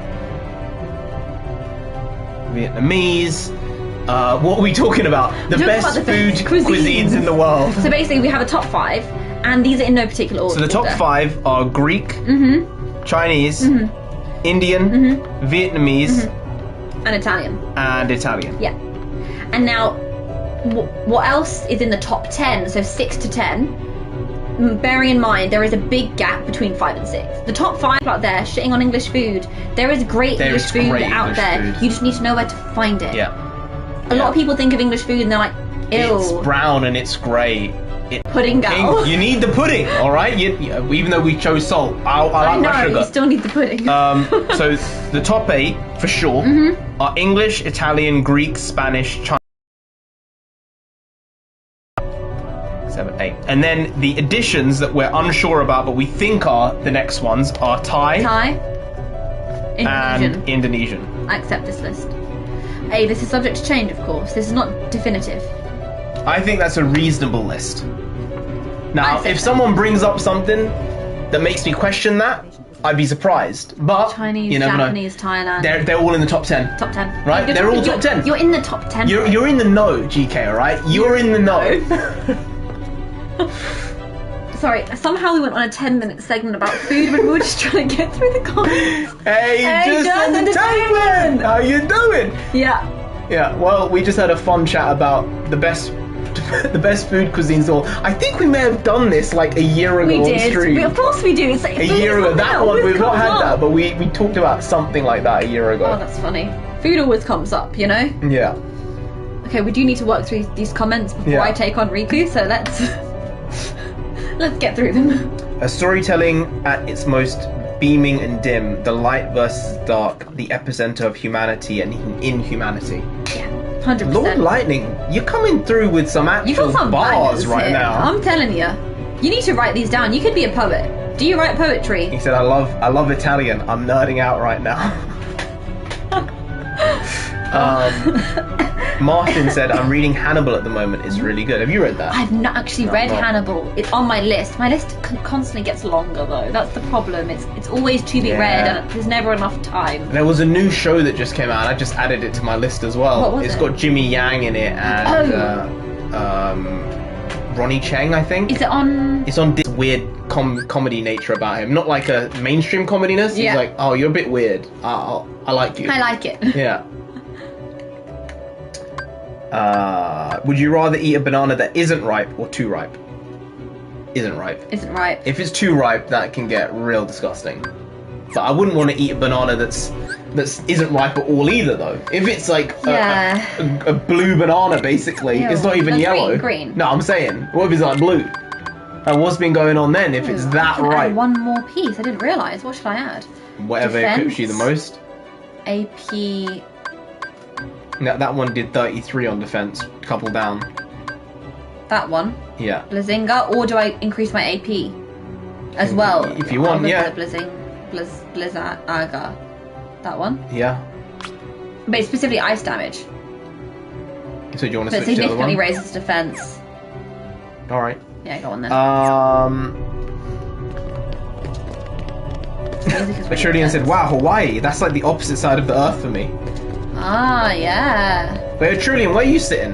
Speaker 1: Vietnamese. What are we talking about? The
Speaker 2: Talking
Speaker 1: best
Speaker 2: about the
Speaker 1: food
Speaker 2: best
Speaker 1: cuisines in the world.
Speaker 2: So basically, we have a top 5, and these are in no particular order.
Speaker 1: So the top 5 are Greek, Chinese, Indian, Vietnamese,
Speaker 2: and Italian.
Speaker 1: and Italian.
Speaker 2: Yeah. And now, what else is in the top 10? So 6 to 10. Bearing in mind, there is a big gap between 5 and 6. The top 5 out there, shitting on English food. There is great English food
Speaker 1: great
Speaker 2: out
Speaker 1: English
Speaker 2: there.
Speaker 1: food.
Speaker 2: You just need to know where to find it.
Speaker 1: Yeah.
Speaker 2: A lot of people think of English food and they're like, ew.
Speaker 1: It's brown and it's grey.
Speaker 2: Pudding gal.
Speaker 1: You need the pudding, all right? Even though we chose salt, I
Speaker 2: I
Speaker 1: like
Speaker 2: know,
Speaker 1: my sugar.
Speaker 2: you still need the pudding.
Speaker 1: So the top 8 for sure are English, Italian, Greek, Spanish, Chinese. 7, 8. And then the additions that we're unsure about but we think are the next ones are Thai,
Speaker 2: Thai, Indonesian.
Speaker 1: and Indonesian.
Speaker 2: I accept this list. Hey, this is subject to change, of course. This is not definitive.
Speaker 1: I think that's a reasonable list. Now, if
Speaker 2: so.
Speaker 1: someone brings up something that makes me question that, I'd be surprised. But
Speaker 2: Chinese,
Speaker 1: you never
Speaker 2: Japanese,
Speaker 1: know.
Speaker 2: Thailand.
Speaker 1: They're all in the top 10.
Speaker 2: Top 10.
Speaker 1: Right? They're all top 10.
Speaker 2: You're in the top 10.
Speaker 1: You're in the know, GK, alright? You're in the know.
Speaker 2: Sorry, somehow we went on a 10-minute segment about food when we were just trying to get through the comments.
Speaker 1: Hey, just entertainment! How you doing?
Speaker 2: Yeah.
Speaker 1: Yeah, well, we just had a fun chat about the best food cuisine store. I think we may have done this like a year ago on stream.
Speaker 2: Of course we do. It's like,
Speaker 1: a year ago. That one, we've not had that, but we talked about something like that a year ago.
Speaker 2: Oh, that's funny. Food always comes up, you know?
Speaker 1: Yeah.
Speaker 2: Okay, we do need to work through these comments before I take on Riku, so let's get through them.
Speaker 1: A storytelling at its most beaming and dim, the light versus dark, the epicenter of humanity and inhumanity.
Speaker 2: Yeah, 100%.
Speaker 1: Lord Lightning, you're coming through with some actual bars right now.
Speaker 2: I'm telling you. You need to write these down. You could be a poet. Do you write poetry?
Speaker 1: He said, I love Italian. I'm nerding out right now. Martin said, I'm reading Hannibal at the moment. It's really good. Have you read that?
Speaker 2: I've not actually read Hannibal. It's on my list. My list constantly gets longer, though. That's the problem. It's always to be read, and there's never enough time.
Speaker 1: There was a new show that just came out. I just added it to my list as well.
Speaker 2: What was
Speaker 1: It's
Speaker 2: it?
Speaker 1: got Jimmy Yang in it and Ronnie Cheng, I think.
Speaker 2: Is it on?
Speaker 1: It's on this weird comedy nature about him. Not like a mainstream comediness.
Speaker 2: Yeah.
Speaker 1: He's like, oh, you're a bit weird. I like you.
Speaker 2: I like it.
Speaker 1: Yeah. Would you rather eat a banana that isn't ripe or too ripe? Isn't ripe.
Speaker 2: Isn't ripe.
Speaker 1: If it's too ripe, that can get real disgusting. But I wouldn't want to eat a banana that isn't ripe at all either, though. If it's like a blue banana, basically, it's not even yellow.
Speaker 2: Green.
Speaker 1: No, I'm saying, what if it's like blue? And what's been going on then if it's that
Speaker 2: I can
Speaker 1: ripe?
Speaker 2: add one more piece. I didn't realise. What should I add?
Speaker 1: Whatever equips you the most.
Speaker 2: AP.
Speaker 1: No, that one did 33 on defense, couple down.
Speaker 2: That one.
Speaker 1: Yeah.
Speaker 2: Blazinga, or do I increase my AP as well?
Speaker 1: If you want, yeah.
Speaker 2: Blizaga. That one.
Speaker 1: Yeah.
Speaker 2: But it's specifically ice damage.
Speaker 1: So do you want to
Speaker 2: But
Speaker 1: switch to the other
Speaker 2: significantly
Speaker 1: one?
Speaker 2: raises defense.
Speaker 1: All right.
Speaker 2: Yeah, go on then.
Speaker 1: Matrilian said, "Wow, Hawaii. That's like the opposite side of the Earth for me."
Speaker 2: Ah, yeah.
Speaker 1: Wait, Trillian, where are you sitting?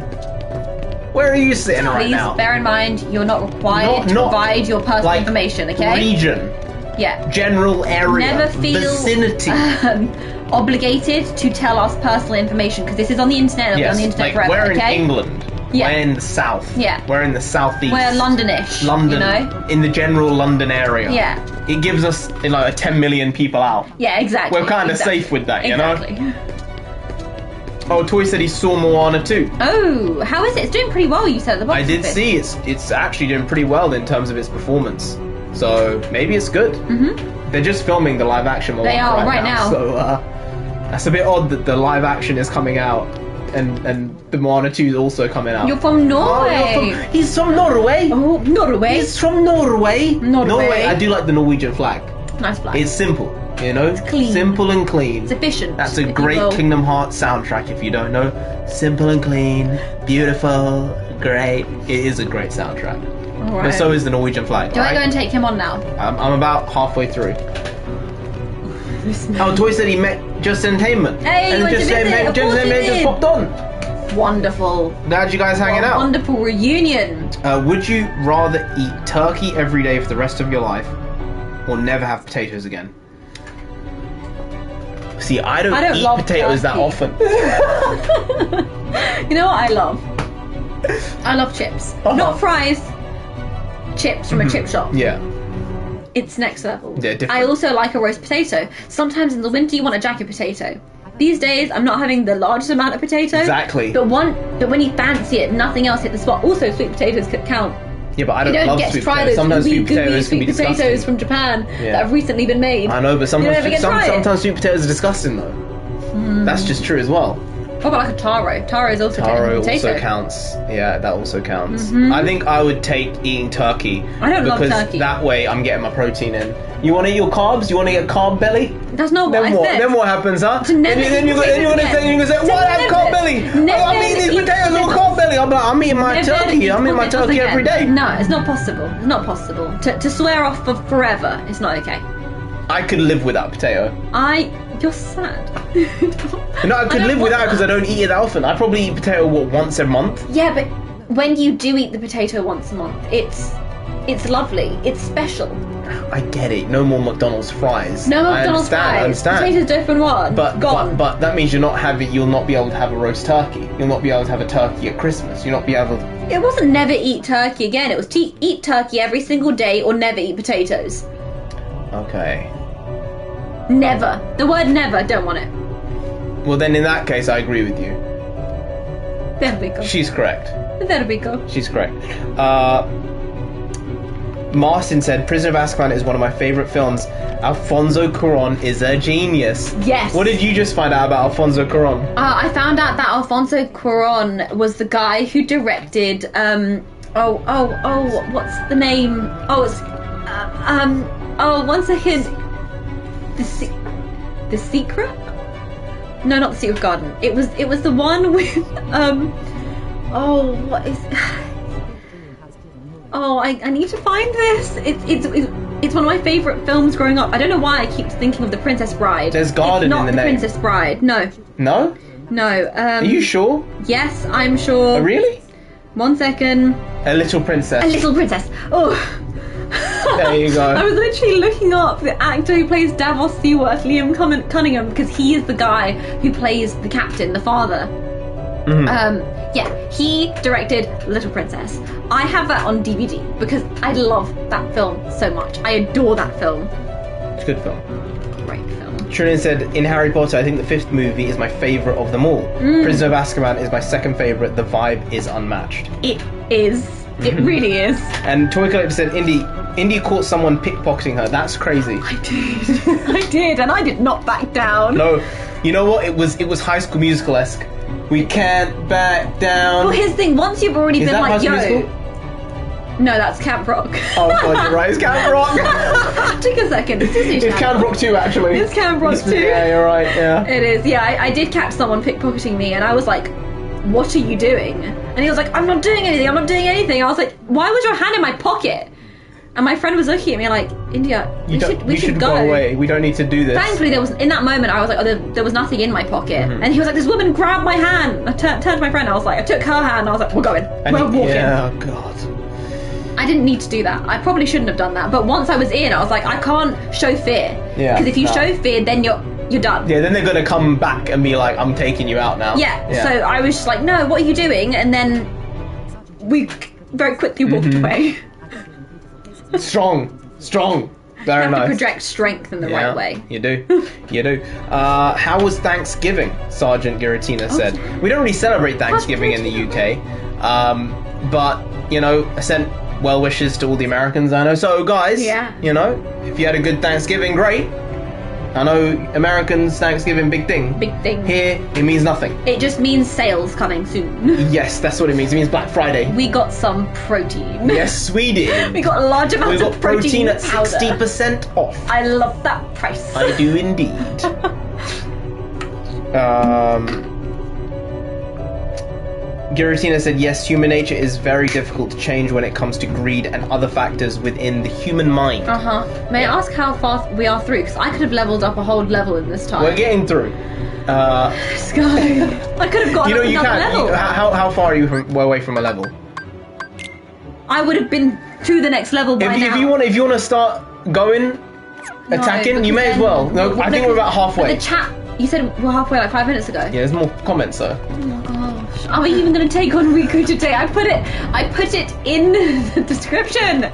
Speaker 1: Where are you sitting right now?
Speaker 2: Please bear in mind, you're not required to provide your personal information, okay?
Speaker 1: Region.
Speaker 2: Yeah.
Speaker 1: General area.
Speaker 2: Never feel
Speaker 1: vicinity.
Speaker 2: Obligated to tell us personal information, because this is on the internet and it'll be on the internet forever,
Speaker 1: we're
Speaker 2: okay?
Speaker 1: in England.
Speaker 2: Yeah.
Speaker 1: We're in the south.
Speaker 2: Yeah.
Speaker 1: We're in the southeast.
Speaker 2: We're Londonish.
Speaker 1: London.
Speaker 2: You know?
Speaker 1: In the general London area.
Speaker 2: Yeah.
Speaker 1: It gives us like 10 million people out.
Speaker 2: Yeah, exactly.
Speaker 1: We're kind of safe with that, you know?
Speaker 2: Exactly.
Speaker 1: Oh, Toy said he saw Moana too.
Speaker 2: Oh, how is it? It's doing pretty well, you said at the box
Speaker 1: I did
Speaker 2: office.
Speaker 1: see it's actually doing pretty well in terms of its performance. So maybe it's good.
Speaker 2: Mm-hmm.
Speaker 1: They're just filming the live action Moana
Speaker 2: They are right now.
Speaker 1: So that's a bit odd that the live action is coming out and the Moana 2 is also coming out.
Speaker 2: You're from Norway.
Speaker 1: Oh, he's from Norway.
Speaker 2: Oh, Norway.
Speaker 1: He's from Norway.
Speaker 2: Norway.
Speaker 1: I do like the Norwegian flag.
Speaker 2: Nice flag.
Speaker 1: It's simple, you know?
Speaker 2: It's clean.
Speaker 1: Simple and clean.
Speaker 2: It's efficient.
Speaker 1: That's a great Kingdom Hearts soundtrack if you don't know. Simple and clean, beautiful, great. It is a great soundtrack.
Speaker 2: All right.
Speaker 1: But so is the Norwegian flag.
Speaker 2: Do I go and take him on now?
Speaker 1: I'm about halfway through. Oh, Toy said he met Just Entertainment.
Speaker 2: Hey,
Speaker 1: and
Speaker 2: you went
Speaker 1: just
Speaker 2: to visit, of
Speaker 1: Just
Speaker 2: course he
Speaker 1: Entertainment just
Speaker 2: did.
Speaker 1: popped on.
Speaker 2: Wonderful.
Speaker 1: How'd you guys hanging out?
Speaker 2: Wonderful reunion.
Speaker 1: Would you rather eat turkey every day for the rest of your life, or never have potatoes again? See, I don't eat
Speaker 2: love
Speaker 1: potatoes that
Speaker 2: turkey.
Speaker 1: often.
Speaker 2: You know what I love? I love chips. Not fries. Chips from a chip shop.
Speaker 1: Yeah.
Speaker 2: It's next level.
Speaker 1: Yeah, different.
Speaker 2: I also like a roast potato. Sometimes in the winter you want a jacket potato. These days I'm not having the largest amount of potato.
Speaker 1: Exactly.
Speaker 2: But when you fancy it, nothing else hit the spot. Also, sweet potatoes could count.
Speaker 1: Yeah, but I
Speaker 2: You
Speaker 1: don't
Speaker 2: don't
Speaker 1: love
Speaker 2: get to
Speaker 1: sweet
Speaker 2: try
Speaker 1: potatoes.
Speaker 2: those
Speaker 1: Sometimes
Speaker 2: gooey,
Speaker 1: sweet potatoes can be
Speaker 2: sweet potatoes
Speaker 1: disgusting.
Speaker 2: from Japan
Speaker 1: Yeah.
Speaker 2: that have recently been made.
Speaker 1: I know, but
Speaker 2: You never get to try it.
Speaker 1: sometimes sweet potatoes are disgusting though. That's just true as well.
Speaker 2: What about like a taro? Taro is also
Speaker 1: Taro
Speaker 2: potato.
Speaker 1: also counts. Yeah, that also counts.
Speaker 2: Mhm.
Speaker 1: I think I would take eating turkey.
Speaker 2: I don't love
Speaker 1: because
Speaker 2: turkey.
Speaker 1: that way I'm getting my protein in. You want to eat your carbs? You want to get carb belly?
Speaker 2: That's not what
Speaker 1: Then
Speaker 2: I
Speaker 1: what?
Speaker 2: said.
Speaker 1: Then what happens, huh?
Speaker 2: To never
Speaker 1: Then you're
Speaker 2: eat
Speaker 1: going to
Speaker 2: potatoes
Speaker 1: say,
Speaker 2: again.
Speaker 1: what? I have carb belly. I'm eating these
Speaker 2: eat
Speaker 1: potatoes or
Speaker 2: potatoes.
Speaker 1: carb belly. I'm eating my
Speaker 2: Never
Speaker 1: turkey.
Speaker 2: eat
Speaker 1: I'm eating my
Speaker 2: potatoes
Speaker 1: turkey
Speaker 2: again.
Speaker 1: every day.
Speaker 2: No, it's not possible. It's not possible. To swear off for forever, it's not okay.
Speaker 1: I could live without potato.
Speaker 2: You're sad.
Speaker 1: No, I could live without it because I don't eat it that often. I probably eat potato, once a month?
Speaker 2: Yeah, but when you do eat the potato once a month, it's lovely. It's special.
Speaker 1: I get it. No more McDonald's fries.
Speaker 2: No McDonald's fries.
Speaker 1: I understand.
Speaker 2: Potato's different one.
Speaker 1: But
Speaker 2: Gone.
Speaker 1: But that means you'll not be able to have a roast turkey. You'll not be able to have a turkey at Christmas. You'll not be able to...
Speaker 2: It wasn't never eat turkey again. It was eat turkey every single day or never eat potatoes.
Speaker 1: Okay.
Speaker 2: Never. The word never, don't want it.
Speaker 1: Well, then in that case, I agree with you.
Speaker 2: There we go.
Speaker 1: She's correct.
Speaker 2: There we go.
Speaker 1: She's correct. Martin said, Prisoner of Azkaban is one of my favourite films. Alfonso Cuarón is a genius.
Speaker 2: Yes.
Speaker 1: What did you just find out about Alfonso Cuarón?
Speaker 2: I found out that Alfonso Cuarón was the guy who directed, what's the name? One second. The Secret? No, not The Secret Garden. It was the one with, what is... Oh, I need to find this. It's one of my favourite films growing up. I don't know why I keep thinking of The Princess Bride.
Speaker 1: There's garden in the name.
Speaker 2: Not The Princess Bride. No.
Speaker 1: No?
Speaker 2: No.
Speaker 1: Are you sure?
Speaker 2: Yes, I'm sure.
Speaker 1: Oh, really?
Speaker 2: 1 second.
Speaker 1: A Little Princess.
Speaker 2: A Little Princess. Oh.
Speaker 1: There you go.
Speaker 2: I was literally looking up the actor who plays Davos Seaworth, Liam Cunningham, because he is the guy who plays the captain, the father.
Speaker 1: Mm-hmm.
Speaker 2: He directed Little Princess. I have that on DVD because I love that film so much. I adore that film.
Speaker 1: It's a good film.
Speaker 2: Great film.
Speaker 1: Trillian said, in Harry Potter, I think the 5th movie is my favourite of them all. Prisoner of Azkaban is my second favourite. The vibe is unmatched.
Speaker 2: It is. It really is.
Speaker 1: And Toy Collector said, Indy caught someone pickpocketing her. That's crazy.
Speaker 2: I did, and I did not back down.
Speaker 1: No, you know what? It was High School Musical-esque. We can't back down.
Speaker 2: Well, here's the thing. Once you've already
Speaker 1: Is
Speaker 2: been
Speaker 1: that
Speaker 2: like,
Speaker 1: High School
Speaker 2: yo.
Speaker 1: Musical?
Speaker 2: No, that's Camp Rock.
Speaker 1: Oh god, you're right. It's Camp Rock.
Speaker 2: Took a second.
Speaker 1: It's Camp Rock 2, actually.
Speaker 2: It's Camp Rock 2.
Speaker 1: Yeah, you're right. Yeah.
Speaker 2: It is. Yeah, I did catch someone pickpocketing me, and I was like, "What are you doing?" And he was like, "I'm not doing anything. I'm not doing anything." I was like, "Why was your hand in my pocket?" And my friend was looking at me like, "India, we should go
Speaker 1: away. We don't need to do this."
Speaker 2: Thankfully, there was in that moment. I was like, "Oh, there was nothing in my pocket." And he was like, "This woman grabbed my hand." I turned to my friend. I was like, I took her hand. I was like, "We're going. We're walking."
Speaker 1: Yeah, oh god.
Speaker 2: I didn't need to do that. I probably shouldn't have done that. But once I was in, I was like, I can't show fear.
Speaker 1: Yeah.
Speaker 2: Because if you show fear, then you're done.
Speaker 1: Yeah, then they're gonna come back and be like, "I'm taking you out now."
Speaker 2: Yeah. So I was just like, "No, what are you doing?" And then we very quickly walked away.
Speaker 1: Strong. Very
Speaker 2: You have
Speaker 1: nice.
Speaker 2: to project strength in the right way.
Speaker 1: You do. How was Thanksgiving? Sergeant Giratina said. We don't really celebrate Thanksgiving in the UK, but I sent well wishes to all the Americans I know. So guys, if you had a good Thanksgiving, great. I know Americans, Thanksgiving, big thing.
Speaker 2: Big thing.
Speaker 1: Here, it means nothing.
Speaker 2: It just means sales coming soon.
Speaker 1: Yes, that's what it means. It means Black Friday.
Speaker 2: We got some protein.
Speaker 1: Yes, we did.
Speaker 2: We got large amounts of protein
Speaker 1: at
Speaker 2: powder.
Speaker 1: 60% off.
Speaker 2: I love that price.
Speaker 1: I do indeed. Giratina said, yes, human nature is very difficult to change when it comes to greed and other factors within the human mind.
Speaker 2: May I ask how far we are through? Because I could have leveled up a whole level in this time.
Speaker 1: We're getting through.
Speaker 2: Sky. I could have gotten up another level.
Speaker 1: How far are you away from a level?
Speaker 2: I would have been to the next level by now.
Speaker 1: If you want to start going, attacking, you may as well. No, I think we're about halfway.
Speaker 2: But the chat, you said we're halfway like 5 minutes ago.
Speaker 1: Yeah, there's more comments though.
Speaker 2: Oh my gosh. Are we even going to take on Riku today? I put it in the description.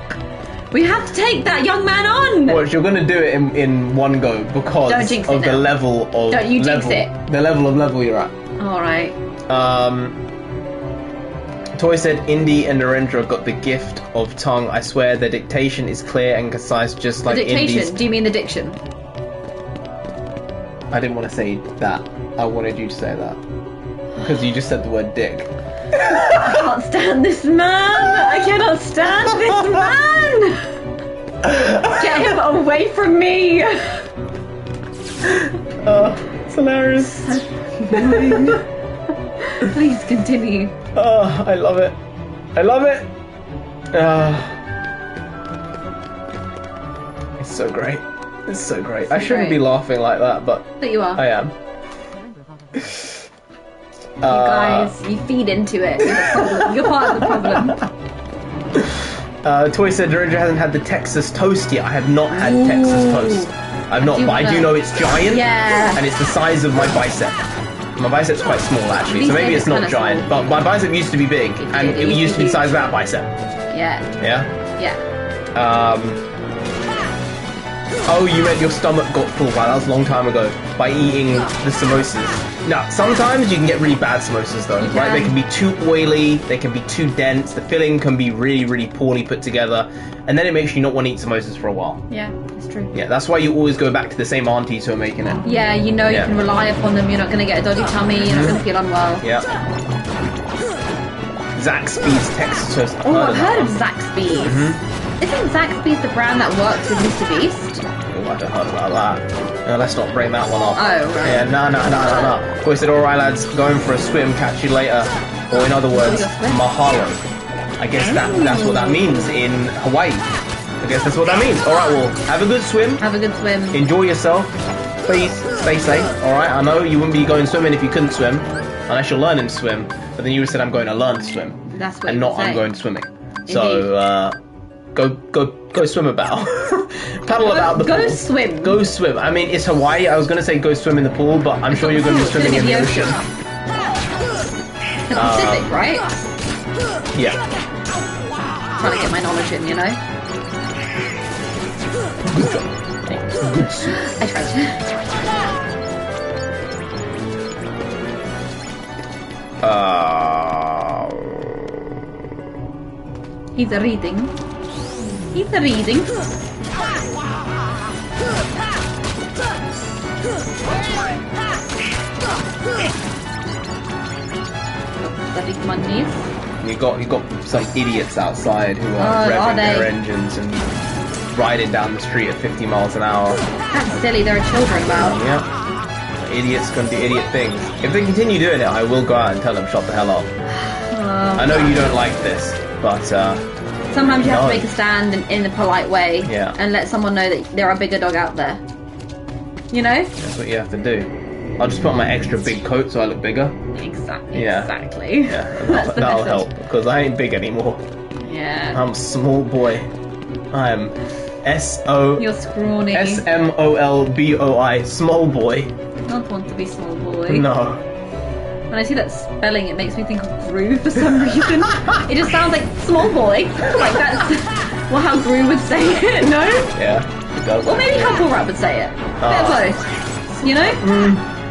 Speaker 2: We have to take that young man on.
Speaker 1: Well, you're going to do it in one go because of the level of
Speaker 2: Don't you jinx it.
Speaker 1: The level you're at.
Speaker 2: Alright.
Speaker 1: Toy said, Indy and Narendra got the gift of tongue. I swear the dictation is clear and concise, just like
Speaker 2: dictation?
Speaker 1: Indy's.
Speaker 2: Do you mean the diction?
Speaker 1: I didn't want to say that. I wanted you to say that. Because you just said the word dick.
Speaker 2: I can't stand this man! I cannot stand this man! Get him away from me!
Speaker 1: Oh, it's hilarious.
Speaker 2: Please continue.
Speaker 1: Oh, I love it. I love it. It's so great. It's so great. I shouldn't be laughing like that, but
Speaker 2: you are.
Speaker 1: I am.
Speaker 2: You guys, you feed into it. You're the problem. You're part of the problem.
Speaker 1: Toy said Narendra hasn't had the Texas toast yet. I have not had Texas toast. I've not, but I do know it's giant.
Speaker 2: Yeah.
Speaker 1: And it's the size of my bicep. My bicep's quite small actually, so maybe it's not giant. But my bicep used to be big, and it used to be the size of that bicep.
Speaker 2: Yeah.
Speaker 1: Yeah?
Speaker 2: Yeah.
Speaker 1: Oh, you meant your stomach got full. Wow, that was a long time ago. By eating the samosas. Now, sometimes you can get really bad samosas though, right? They can be too oily, they can be too dense, the filling can be really, really poorly put together, and then it makes you not want to eat samosas for a while.
Speaker 2: Yeah, that's true.
Speaker 1: Yeah, that's why you always go back to the same aunties who are making it.
Speaker 2: Yeah, you know you can rely upon them, you're not going to get a dodgy tummy, you're not going to feel unwell.
Speaker 1: Yeah. Zaxby's Texas toast.
Speaker 2: Oh, I've heard of Zaxby's. Isn't Zaxby's the brand that works with Mr. Beast?
Speaker 1: Oh, I don't know about that. No, let's not bring that one up.
Speaker 2: Oh, right.
Speaker 1: Yeah, no. Boy said, alright lads, going for a swim, catch you later. Or in other words, mahalo. I guess that's what that means in Hawaii. I guess that's what that means. Alright, well, have a good swim.
Speaker 2: Have a good swim.
Speaker 1: Enjoy yourself. Please, stay safe. Alright, I know you wouldn't be going swimming if you couldn't swim. Unless you're learning to swim. But then you said I'm going to learn to swim.
Speaker 2: That's what
Speaker 1: and not I'm going swimming.
Speaker 2: Indeed.
Speaker 1: So, Go swim about. Paddle about the pool.
Speaker 2: Go swim.
Speaker 1: Go swim. I mean, it's Hawaii. I was going to say go swim in the pool, but I'm sure you're going to be swimming in the ocean.
Speaker 2: The Pacific, right?
Speaker 1: Yeah.
Speaker 2: Trying to get my knowledge in, you know?
Speaker 1: Good job. Good soup.
Speaker 2: I tried to. He's a reading. He's a reading. Bloody monkeys.
Speaker 1: You got some idiots outside who are revving their engines and riding down the street at 50 miles an hour.
Speaker 2: That's silly. There are children about.
Speaker 1: Yeah. Idiots gonna do idiot things. If they continue doing it, I will go out and tell them shut the hell up. I know you don't like this, but
Speaker 2: sometimes you have to make a stand in a polite way,
Speaker 1: yeah,
Speaker 2: and let someone know that there are a bigger dog out there. You know?
Speaker 1: That's what you have to do. I'll just put on my extra big coat so I look bigger.
Speaker 2: Exactly.
Speaker 1: Yeah.
Speaker 2: Exactly.
Speaker 1: Yeah, that'll help because I ain't big anymore.
Speaker 2: Yeah.
Speaker 1: I'm a small boy. I am
Speaker 2: You're scrawny.
Speaker 1: SMOLBOI, small boy.
Speaker 2: I don't want to be small boy.
Speaker 1: No.
Speaker 2: When I see that spelling, it makes me think of Gru for some reason. It just sounds like small boy. Like that's how Gru would say it, no?
Speaker 1: Yeah, it does.
Speaker 2: Or maybe how Borat would say it. Bit of both. You know?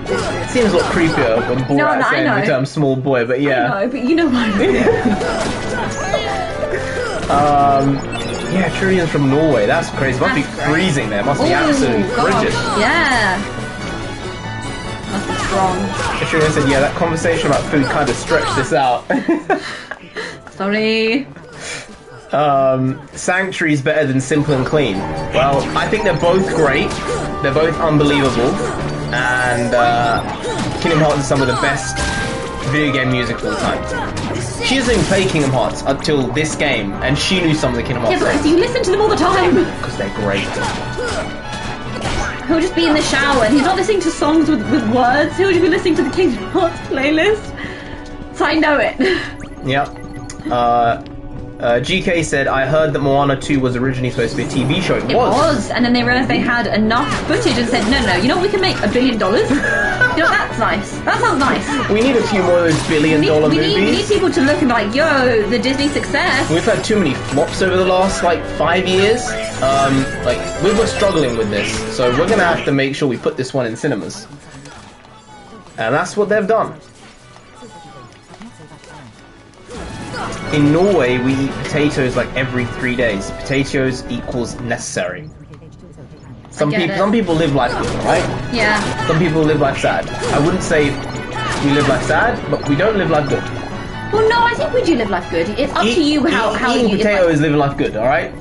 Speaker 1: It seems a lot creepier when Borat says the term small boy, but yeah.
Speaker 2: I know, but you know what I mean.
Speaker 1: Yeah, Tyrian's from Norway. That's crazy. Must be freezing there. Must be absolutely frigid.
Speaker 2: Yeah. Must be strong.
Speaker 1: Tyrian said, yeah, that conversation about food kind of stretched this out.
Speaker 2: Sorry.
Speaker 1: Sanctuary's better than Simple and Clean. Well, I think they're both great. They're both unbelievable. And Kingdom Hearts is some of the best video game music of all time. She doesn't even play Kingdom Hearts until this game, and she knew some of the Kingdom Hearts songs.
Speaker 2: Yeah, because you listen to them all the time.
Speaker 1: Because they're great.
Speaker 2: He'll just be in the shower, and he's not listening to songs with words. He'll just be listening to the Kingdom Hearts playlist. So I know it.
Speaker 1: Yep. GK said, I heard that Moana 2 was originally supposed to be a TV show. It
Speaker 2: was, and then they realised they had enough footage and said, no, you know what, we can make $1 billion? You know, that's nice. That sounds nice.
Speaker 1: We need a few more of those billion-dollar movies.
Speaker 2: We need people to look and be like, yo, the Disney success.
Speaker 1: We've had too many flops over the last, 5 years. We're struggling with this, so we're going to have to make sure we put this one in cinemas. And that's what they've done. In Norway, we eat potatoes every 3 days. Potatoes equals necessary. Some people live life good, right?
Speaker 2: Yeah.
Speaker 1: Some people live life sad. I wouldn't say we live life sad, but we don't live life good.
Speaker 2: Well, no, I think we do live life good. It's up to you how
Speaker 1: eating
Speaker 2: you
Speaker 1: potato is living life good, alright?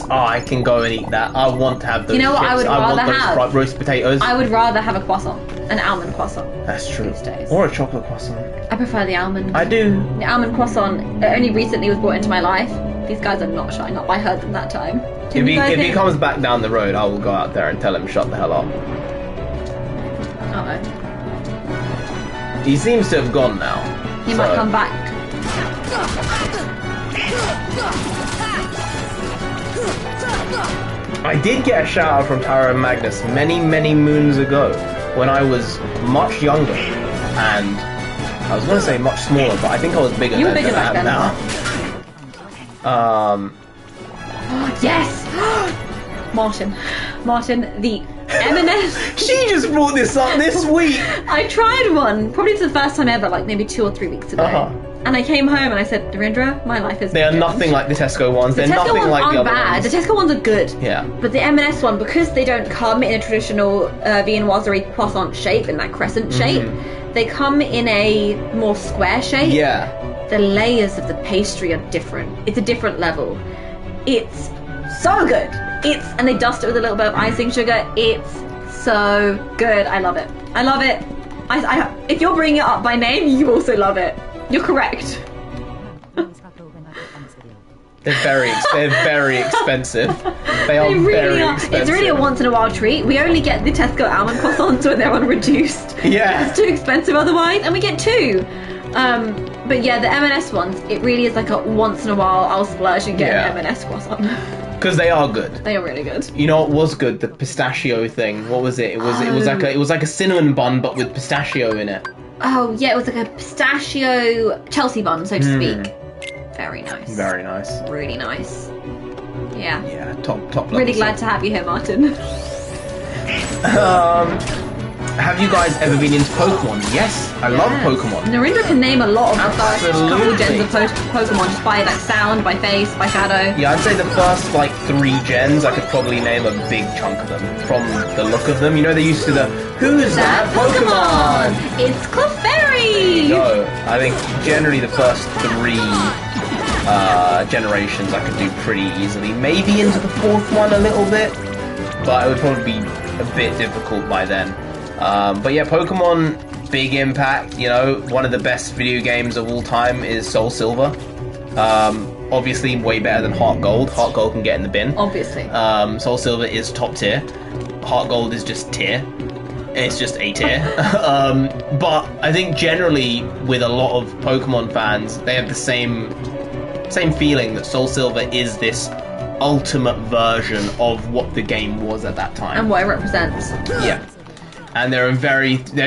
Speaker 1: I can go and eat that. I want to have those
Speaker 2: You know what
Speaker 1: chips.
Speaker 2: I would rather have?
Speaker 1: Those roast potatoes.
Speaker 2: I would rather have a croissant, an almond croissant.
Speaker 1: That's true.
Speaker 2: These days.
Speaker 1: Or a chocolate croissant.
Speaker 2: I prefer the almond.
Speaker 1: I do.
Speaker 2: The almond croissant only recently was brought into my life. These guys are not showing up. I heard them that time.
Speaker 1: If he comes back down the road, I will go out there and tell him shut the hell up.
Speaker 2: Uh-oh.
Speaker 1: He seems to have gone now.
Speaker 2: He might come back.
Speaker 1: I did get a shout out from Tara and Magnus many moons ago when I was much younger and I was going to say much smaller, but I think I was bigger
Speaker 2: You were
Speaker 1: than
Speaker 2: bigger
Speaker 1: I
Speaker 2: back
Speaker 1: am
Speaker 2: then.
Speaker 1: now.
Speaker 2: Yes! Martin, the M&S.
Speaker 1: She just brought this up this week.
Speaker 2: I tried one, probably for the first time ever, like maybe 2 or 3 weeks ago. And I came home and I said, Narendra, my life is...
Speaker 1: They are nothing like the Tesco ones. They're
Speaker 2: Tesco
Speaker 1: nothing
Speaker 2: ones
Speaker 1: like the
Speaker 2: aren't
Speaker 1: other
Speaker 2: bad.
Speaker 1: ones.
Speaker 2: The Tesco ones are good.
Speaker 1: Yeah.
Speaker 2: But the M&S one, because they don't come in a traditional viennoiserie croissant shape, in that crescent shape, they come in a more square shape.
Speaker 1: Yeah.
Speaker 2: The layers of the pastry are different. It's a different level. It's so good. And they dust it with a little bit of icing sugar. It's so good. I love it. I love it. If you're bringing it up by name, you also love it. You're correct.
Speaker 1: They're very expensive. They are
Speaker 2: really
Speaker 1: very
Speaker 2: are.
Speaker 1: expensive.
Speaker 2: It's really a once in a while treat. We only get the Tesco almond croissants when they're on reduced.
Speaker 1: Yeah.
Speaker 2: It's too expensive otherwise, and we get 2. But yeah, the M&S ones, it really is like a once in a while I'll splurge and get an M&S croissant.
Speaker 1: Because they are good.
Speaker 2: They are really good.
Speaker 1: You know what was good? The pistachio thing. What was it? It was like a cinnamon bun but with pistachio in it.
Speaker 2: Oh yeah, it was like a pistachio Chelsea bun, so to speak. Very nice.
Speaker 1: Very nice.
Speaker 2: Really nice. Yeah.
Speaker 1: Yeah, top level.
Speaker 2: Really glad to have you here, Martin.
Speaker 1: Have you guys ever been into Pokemon? Yes, I love Pokemon.
Speaker 2: Narendra can name a lot of the first
Speaker 1: Absolutely.
Speaker 2: couple gens of Pokemon just by like sound, by face, by shadow.
Speaker 1: Yeah, I'd say the first like 3 gens, I could probably name a big chunk of them from the look of them. You know, they're used to the who's that Pokemon?
Speaker 2: It's Clefairy!
Speaker 1: No, I think generally the first 3 generations I could do pretty easily. Maybe into the 4th one a little bit, but it would probably be a bit difficult by then. But yeah, Pokemon, big impact. You know, one of the best video games of all time is Soul Silver. Obviously way better than Heart Gold. Heart Gold can get in the bin.
Speaker 2: Obviously.
Speaker 1: Soul Silver is top tier. Heart Gold is just tier. It's just A tier. But I think generally with a lot of Pokemon fans, they have the same feeling that Soul Silver is this ultimate version of what the game was at that time.
Speaker 2: And what it represents.
Speaker 1: Yeah. And there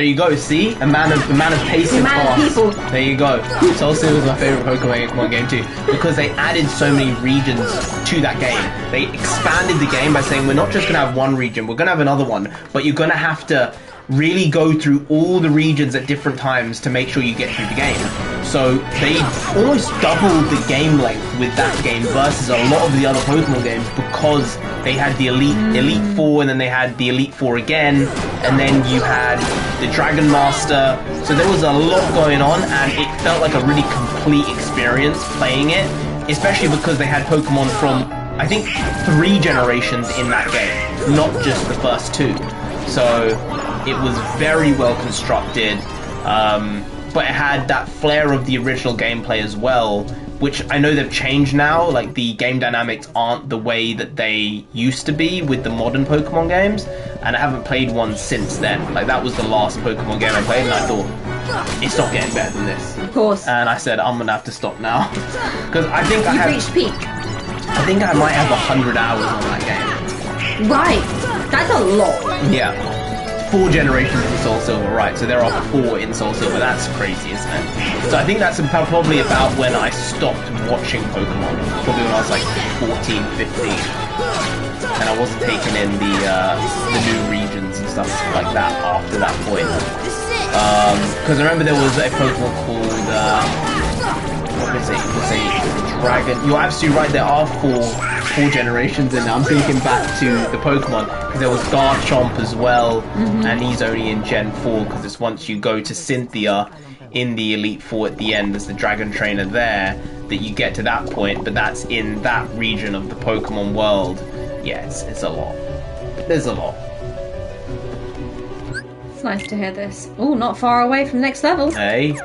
Speaker 1: you go, see? A man of pace and class.
Speaker 2: People.
Speaker 1: There you go. Soul Silver is my favourite Pokemon game too, because they added so many regions to that game. They expanded the game by saying we're not just going to have one region, we're going to have another one, but you're going to have to really go through all the regions at different times to make sure you get through the game. So they almost doubled the game length with that game versus a lot of the other Pokemon games, because they had the Elite Four, and then they had the Elite Four again, and then you had the Dragon Master. So there was a lot going on, and it felt like a really complete experience playing it, especially because they had Pokemon from, I think, 3 generations in that game, not just the first 2. So it was very well constructed, but it had that flair of the original gameplay as well, which I know they've changed now. Like, the game dynamics aren't the way that they used to be with the modern Pokemon games, and I haven't played one since then. Like, that was the last Pokemon game I played, and I thought, it's not getting better than this.
Speaker 2: Of course.
Speaker 1: And I said, I'm gonna have to stop now. Because I think I
Speaker 2: reached peak.
Speaker 1: I think I might have 100 hours on that game.
Speaker 2: Right. That's a lot.
Speaker 1: Yeah. 4 generations in Soul Silver, right, so there are 4 in Soul Silver. That's crazy, isn't it? So I think that's probably about when I stopped watching Pokemon, probably when I was like 14, 15, and I wasn't taking in the new regions and stuff like that after that point. Because I remember there was a Pokemon called what is it? It was a dragon. You're absolutely right, there are 4 4 generations in. I'm thinking back to the Pokemon, because there was Garchomp as well, and he's only in Gen 4, because it's once you go to Cynthia in the Elite Four at the end, there's the Dragon Trainer there, that you get to that point, but that's in that region of the Pokemon world. Yeah, it's a lot. There's a lot.
Speaker 2: It's nice to hear this. Oh, not far away from next level.
Speaker 1: Hey.
Speaker 2: These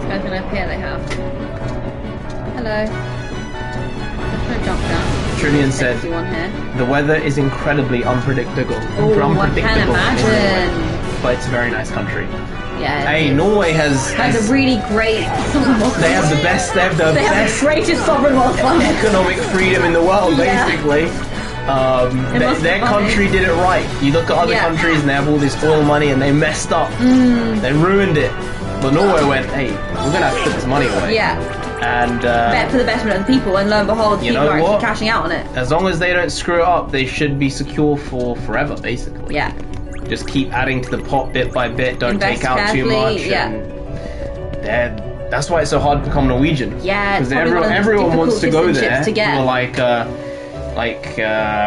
Speaker 2: guys going up here, they have. Hello. Let's go jump down.
Speaker 1: Trillian said, the weather is incredibly unpredictable.
Speaker 2: Oh, I can imagine.
Speaker 1: But it's a very nice country.
Speaker 2: Yeah.
Speaker 1: Hey, Norway has
Speaker 2: a really great
Speaker 1: They have the best. They have the best.
Speaker 2: The greatest sovereign wealth fund.
Speaker 1: Economic freedom in the world, basically. Their country did it right. You look at other countries and they have all this oil money and they messed up. They ruined it. But Norway went, hey, we're gonna have to put this money away.
Speaker 2: Yeah.
Speaker 1: And
Speaker 2: for the betterment of the people, and lo and behold, people are actually cashing out on it.
Speaker 1: As long as they don't screw it up, they should be secure for forever, basically.
Speaker 2: Yeah.
Speaker 1: Just keep adding to the pot bit by bit. Don't
Speaker 2: Invest
Speaker 1: take out
Speaker 2: carefully,
Speaker 1: too much.
Speaker 2: yeah.
Speaker 1: And that's why it's so hard to become Norwegian.
Speaker 2: Yeah,
Speaker 1: because everyone wants to go there.
Speaker 2: To get.
Speaker 1: For like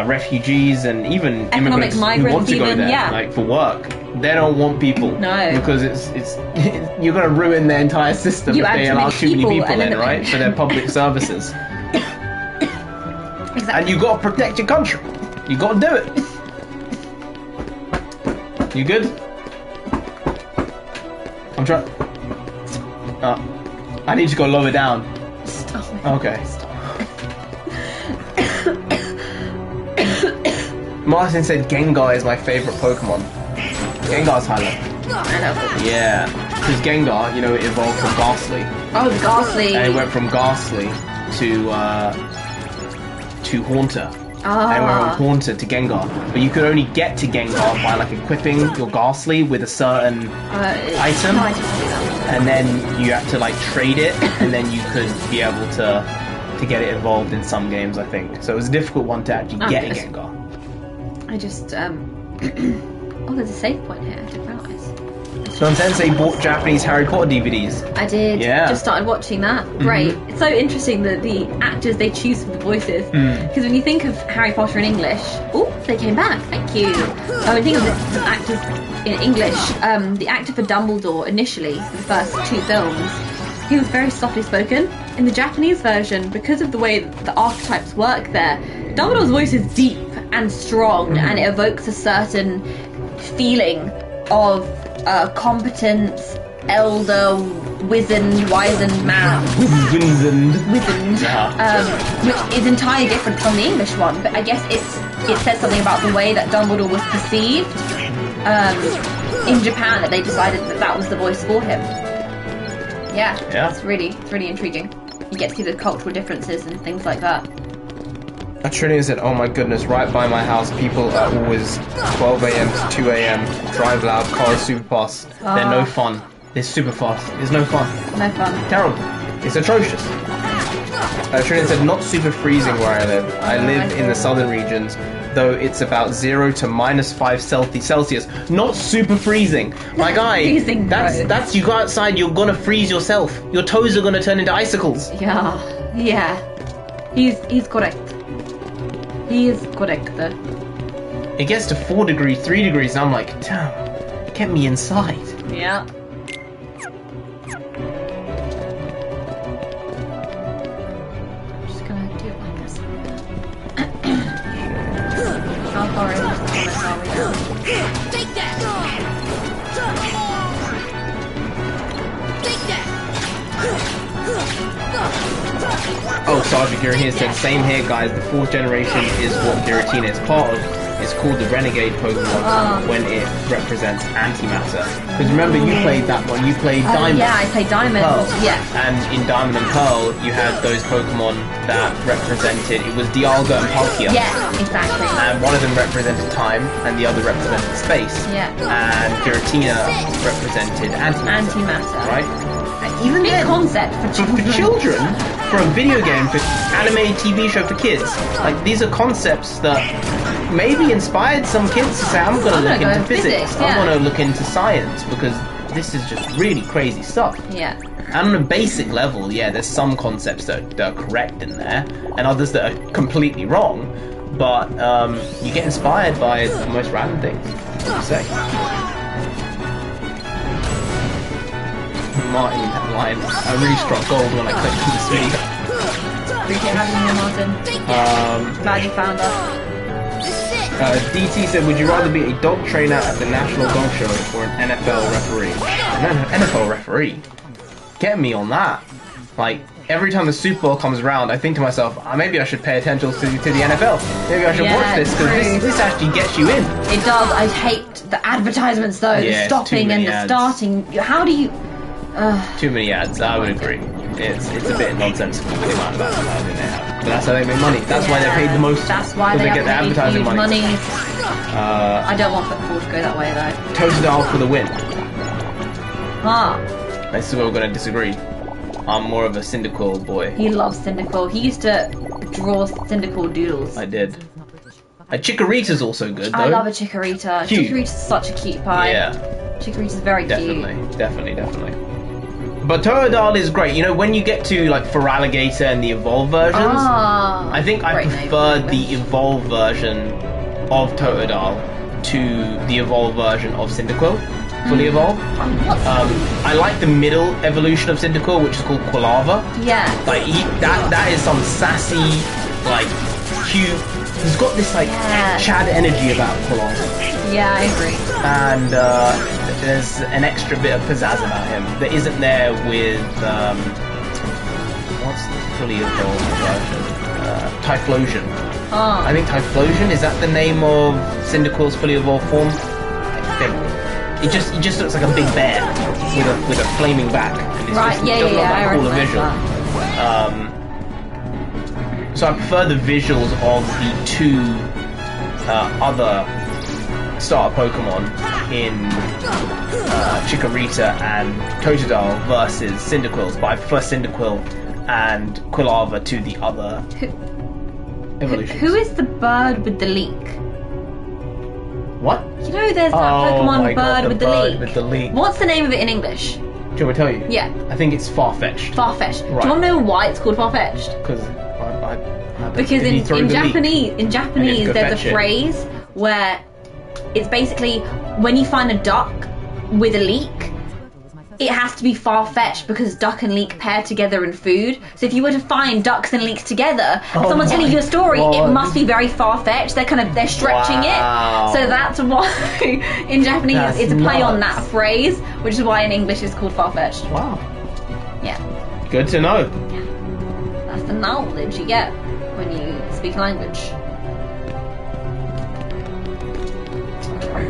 Speaker 1: refugees and even
Speaker 2: economic
Speaker 1: immigrants
Speaker 2: migrants
Speaker 1: who want to go there, like for work. They don't want people.
Speaker 2: No.
Speaker 1: Because it's you're going to ruin their entire system if they allow too many people in, right? For their public services.
Speaker 2: Exactly.
Speaker 1: And you got to protect your country. You got to do it. You good? I'm trying. I need to go lower down.
Speaker 2: Stop it.
Speaker 1: Okay. Martin said Gengar is my favourite Pokemon. Gengar's high level.
Speaker 2: I know.
Speaker 1: Yeah. Because Gengar, you know, it evolved from Ghastly.
Speaker 2: Oh, Ghastly.
Speaker 1: And it went from Ghastly to Haunter. And went from Haunter to Gengar. But you could only get to Gengar by like equipping your Ghastly with a certain item. And then you have to like trade it, and then you could be able to get it evolved in some games, I think. So it was a difficult one to actually get a Gengar.
Speaker 2: I just oh, there's a save point here. I didn't realise.
Speaker 1: So Sensei bought Japanese Harry Potter DVDs.
Speaker 2: I did.
Speaker 1: Yeah.
Speaker 2: Just started watching that. Great. It's so interesting that the actors they choose for the voices. Because when you think of Harry Potter in English, oh, they came back. Thank you. When you think of the actors in English, the actor for Dumbledore initially, the first 2 films, he was very softly spoken. In the Japanese version, because of the way the archetypes work there, Dumbledore's voice is deep and strong, and it evokes a certain feeling of competence, elder, wizened man. Wizened. Which is entirely different from the English one, but I guess it says something about the way that Dumbledore was perceived in Japan, that they decided that was the voice for him. Yeah. It's really intriguing. You get to see the cultural differences and things like that.
Speaker 1: Trinity said, oh my goodness, right by my house, people are always 12 a.m. to 2 a.m. drive loud, cars super fast. They're no fun. They're super fast. It's no fun.
Speaker 2: No fun.
Speaker 1: Terrible. It's atrocious. Trinity said, not super freezing where I live. I live in the southern regions, though it's about 0 to -5 Celsius. Not super freezing. My guy,
Speaker 2: freezing,
Speaker 1: that's you go outside, you're gonna freeze yourself. Your toes are gonna turn into icicles.
Speaker 2: Yeah. He's correct. He is correct.
Speaker 1: It gets to 4 degrees, 3 degrees, and I'm like, damn, get me inside.
Speaker 2: Yeah. I'm just gonna do it like this. How far is this? How we go? Take that! Take that!
Speaker 1: Oh, Sergeant Giratina said, same here guys, the 4th generation is what Giratina is part of. It's called the Renegade Pokemon when it represents antimatter. Because remember, you played that one, you played Diamond.
Speaker 2: Yeah, I played Diamond,
Speaker 1: Pearl.
Speaker 2: yeah.
Speaker 1: And in Diamond and Pearl, you had those Pokemon that represented, it was Dialga and Palkia.
Speaker 2: Yeah, exactly.
Speaker 1: And one of them represented time, and the other represented space.
Speaker 2: Yeah.
Speaker 1: And Giratina represented antimatter. Right?
Speaker 2: Even the concept for
Speaker 1: children, for a video game, for anime TV show for kids, like these are concepts that maybe inspired some kids to say, I'm going to look into physics. I want to look into science, because this is just really crazy stuff.
Speaker 2: Yeah.
Speaker 1: And on a basic level, yeah, there's some concepts that are correct in there, and others that are completely wrong. But you get inspired by the most random things. What do you say? Martin in that line. I really struck gold when I clicked on the speed.
Speaker 2: Appreciate having you, Martin. Glad you found us.
Speaker 1: DT said, would you rather be a dog trainer at the National Dog Show or an NFL referee? An NFL referee? Get me on that. Like, every time the Super Bowl comes around, I think to myself, maybe I should pay attention to the NFL. Maybe I should watch this, because this actually gets you in.
Speaker 2: It does. I hate the advertisements, though. The stopping and the starting. How do you...
Speaker 1: Too many ads, I would agree. It's a bit nonsensical the amount of advertising they have. But that's how they make money. That's why they're paid the most.
Speaker 2: That's why they
Speaker 1: get the advertising
Speaker 2: huge money.
Speaker 1: I
Speaker 2: don't want football to go that way, though.
Speaker 1: Totodile for the win.
Speaker 2: This
Speaker 1: is where we're going to disagree. I'm more of a Cyndaquil boy.
Speaker 2: He loves Cyndaquil. He used to draw Cyndaquil doodles.
Speaker 1: I did. A Chikorita's also good, though.
Speaker 2: I love a Chikorita.
Speaker 1: Cute.
Speaker 2: Chikorita's such a cute pie.
Speaker 1: Yeah.
Speaker 2: Chikorita's very cute.
Speaker 1: Definitely. But Totodile is great. You know, when you get to like Feraligatr and the evolved versions, I think I prefer the evolved version of Totodile to the evolved version of Cyndaquil, fully evolved. I like the middle evolution of Cyndaquil, which is called Quilava.
Speaker 2: Yeah.
Speaker 1: Like that is some sassy, like cute. He's got this like Chad energy about Quilava.
Speaker 2: Yeah, I agree.
Speaker 1: And there's an extra bit of pizzazz about him that isn't there with what's the fully evolved version? Typhlosion. I think Typhlosion, is that the name of Cyndaquil's fully evolved form? I think. He just looks like a big bear with a flaming back. And it's
Speaker 2: right,
Speaker 1: just, I recognize
Speaker 2: visual.
Speaker 1: So I prefer the visuals of the two other starter Pokemon in Chikorita and Totodile versus Cyndaquil's, but I prefer Cyndaquil and Quilava to the other evolutions.
Speaker 2: Who is the bird with the leek?
Speaker 1: What?
Speaker 2: You know there's that Pokemon bird with the leek. What's the name of it in English?
Speaker 1: Do you want me to tell you?
Speaker 2: Yeah.
Speaker 1: I think it's Farfetch'd.
Speaker 2: Farfetch'd.
Speaker 1: Right.
Speaker 2: Do you want to know why it's called Farfetch'd? Because in Japanese there's a phrase where it's basically when you find a duck with a leek, it has to be far-fetched because duck and leek pair together in food. So if you were to find ducks and leeks together, and someone's telling you a story, it must be very far-fetched. They're stretching it. So that's why in Japanese it's a play on that phrase, which is why in English it's called far-fetched.
Speaker 1: Wow.
Speaker 2: Yeah.
Speaker 1: Good to know.
Speaker 2: Yeah. That's the knowledge you get when you speak language.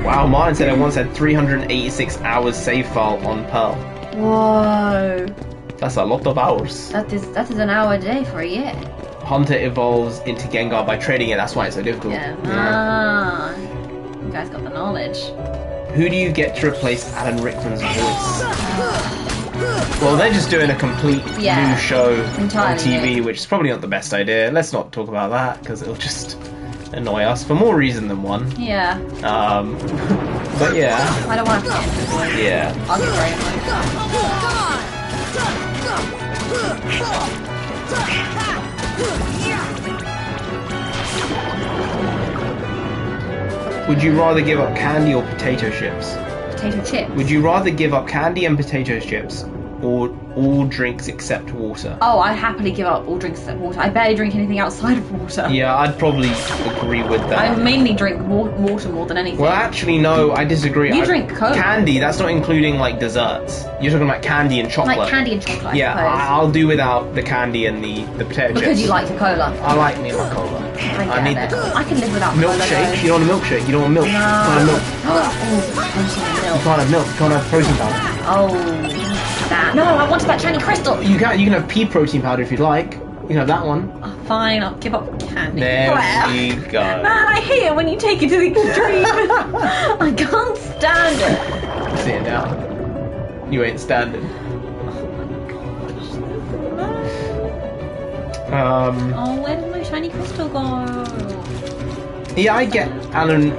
Speaker 1: Wow, Martin said I once had 386 hours save file on Pearl.
Speaker 2: Whoa.
Speaker 1: That's a lot of hours.
Speaker 2: That is an hour a day for a year.
Speaker 1: Hunter evolves into Gengar by trading it, that's why it's so difficult.
Speaker 2: Yeah. You guys got the knowledge.
Speaker 1: Who do you get to replace Alan Rickman's voice? Well, they're just doing a complete new show on TV, which is probably not the best idea. Let's not talk about that, because it'll just annoy us for more reason than one.
Speaker 2: Yeah.
Speaker 1: But yeah.
Speaker 2: I don't want to get into the voice.
Speaker 1: Yeah.
Speaker 2: I'll get very annoyed.
Speaker 1: Would you rather give up candy or potato chips?
Speaker 2: Potato chips.
Speaker 1: Would you rather give up candy and potato chips or all drinks except water?
Speaker 2: Oh, I'd happily give up all drinks except water. I barely drink anything outside of water.
Speaker 1: Yeah, I'd probably agree with that.
Speaker 2: I mainly drink water more than anything.
Speaker 1: Well, actually, no, I disagree.
Speaker 2: You drink Coke.
Speaker 1: Candy, that's not including, like, desserts. You're talking about candy and chocolate.
Speaker 2: Like candy and chocolate, I
Speaker 1: yeah,
Speaker 2: suppose.
Speaker 1: I'll do without the candy and the potato chips.
Speaker 2: Because you like the cola.
Speaker 1: I like me my cola. I need the cola.
Speaker 2: I can live without
Speaker 1: milkshake. You don't want a milkshake. You don't want milk.
Speaker 2: No.
Speaker 1: You can't have milk. You can't have milk. You can't have protein powder.
Speaker 2: Oh, that. No, I wanted that shiny crystal.
Speaker 1: You can have pea protein powder if you'd like. You can have that one.
Speaker 2: Oh, fine, I'll give up candy.
Speaker 1: There we go.
Speaker 2: Man, I hate it when you take it to the extreme. I can't stand it.
Speaker 1: See it now. You ain't standing.
Speaker 2: Oh, where did my shiny crystal go?
Speaker 1: Yeah, I get Alan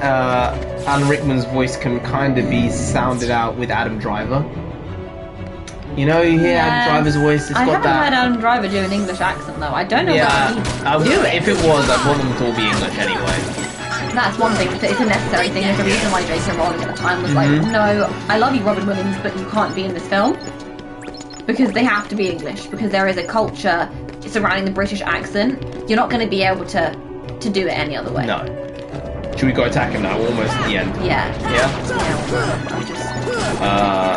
Speaker 1: Alan Rickman's voice can kind of be sounded out with Adam Driver. You know, you hear Adam Driver's voice.
Speaker 2: I haven't heard Adam Driver do an English accent though. I don't know what he's doing.
Speaker 1: If it was, I'd want them to all be English anyway.
Speaker 2: That's one thing. It's a necessary thing. There's a reason why Jason Rowling at the time was like, no, I love you, Robin Williams, but you can't be in this film. Because they have to be English. Because there is a culture surrounding the British accent. You're not going to be able to do it any other way.
Speaker 1: No. Should we go attack him now? We're almost at the end.
Speaker 2: Yeah.
Speaker 1: Yeah?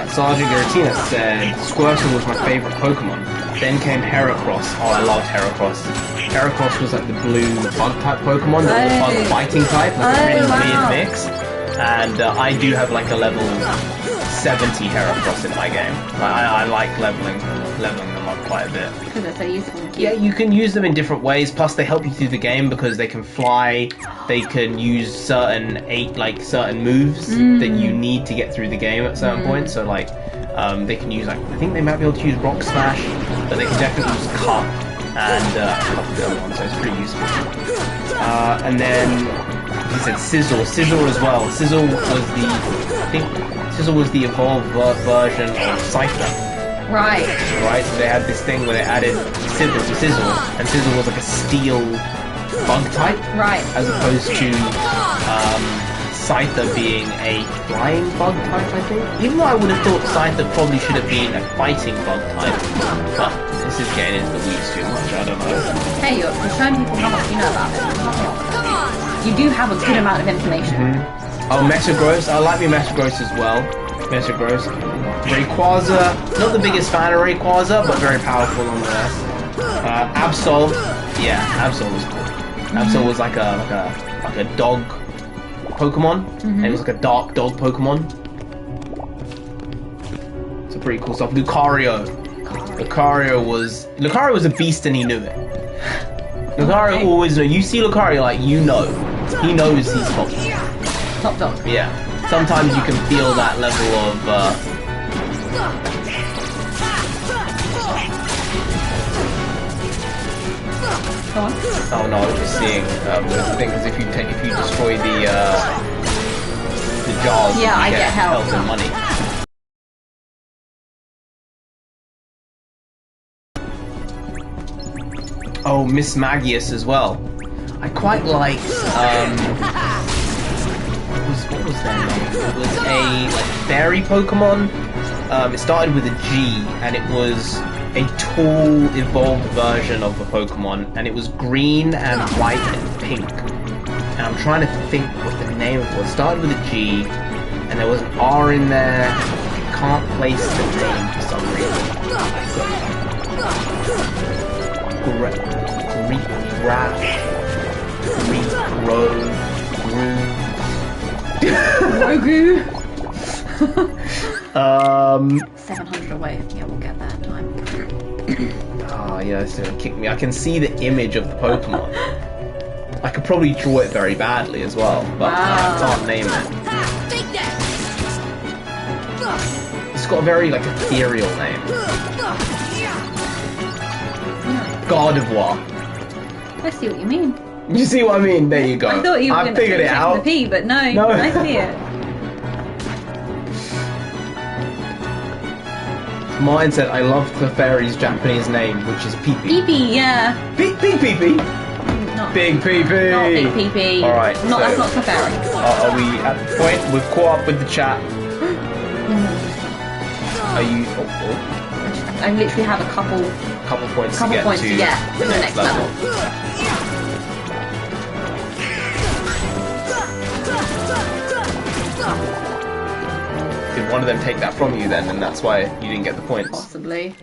Speaker 1: Sergeant Giratina said, Squirtle was my favourite Pokemon. Then came Heracross. Oh, I loved Heracross. Heracross was like the blue bug-type Pokemon, the bug fighting type, like a really weird mix. And I do have like a level 70 Heracross in my game. I like leveling them up quite a bit.
Speaker 2: Because they're so useful.
Speaker 1: Yeah, you can use them in different ways. Plus, they help you through the game because they can fly. They can use certain moves that you need to get through the game at certain points. So like, they can use I think they might be able to use Rock Smash, but they can definitely use Cut and the other one. So it's pretty useful. And then he said Sizzle as well. Sizzle was the evolved version of Scyther.
Speaker 2: Right.
Speaker 1: Right, so they had this thing where they added Sizzle to Sizzle, and Sizzle was like a steel bug type.
Speaker 2: Right.
Speaker 1: As opposed to Scyther being a flying bug type, I think. Even though I would have thought Scyther probably should have been a fighting bug type. But this is getting into the weeds too much, I don't know.
Speaker 2: Hey, you're showing people how much you know about it. You do have a good amount of information.
Speaker 1: Oh, Metagross. I like the Metagross as well. Metagross. Rayquaza. Not the biggest fan of Rayquaza, but very powerful nonetheless. Absol. Yeah, Absol was cool. Absol was like a dog Pokemon. And it was like a dark dog Pokemon. So pretty cool stuff. Lucario. Lucario was a beast and he knew it. Lucario always knows. You see Lucario, like, you know. He knows he's top.
Speaker 2: Top dog.
Speaker 1: Yeah. Sometimes you can feel that level of,
Speaker 2: Go on.
Speaker 1: Oh no, I was just seeing, the thing is if you destroy the jars,
Speaker 2: yeah,
Speaker 1: you
Speaker 2: I get health
Speaker 1: and money. Oh, Miss Magius as well. I quite liked, what was their name? It was a fairy Pokemon. It started with a G, and it was a tall, evolved version of a Pokemon, and it was green and white and pink. And I'm trying to think what the name of it was. It started with a G, and there was an R in there. I can't place the name for some reason.
Speaker 2: Rogu.
Speaker 1: 700
Speaker 2: away. Yeah, we'll get that in time.
Speaker 1: Oh yeah, it's gonna kick me. I can see the image of the Pokemon. I could probably draw it very badly as well, but I can't name it. It's got a very ethereal name. Gardevoir.
Speaker 2: I see what you mean.
Speaker 1: You see what I mean? There you go.
Speaker 2: I thought you were
Speaker 1: I figured it out.
Speaker 2: The P, but no, I see it.
Speaker 1: Mine said, I love Clefairy's Japanese name, which is Pee Pee.
Speaker 2: Pee Pee, yeah.
Speaker 1: Big Pee Pee? Big Pee Pee.
Speaker 2: Not Big Pee Pee.
Speaker 1: Alright.
Speaker 2: That's not Clefairy.
Speaker 1: Are we at the point? We've caught up with the chat. Are you...
Speaker 2: I literally have a couple
Speaker 1: points to get
Speaker 2: to the next level.
Speaker 1: Did one of them take that from you then, and that's why you didn't get the points?
Speaker 2: Possibly.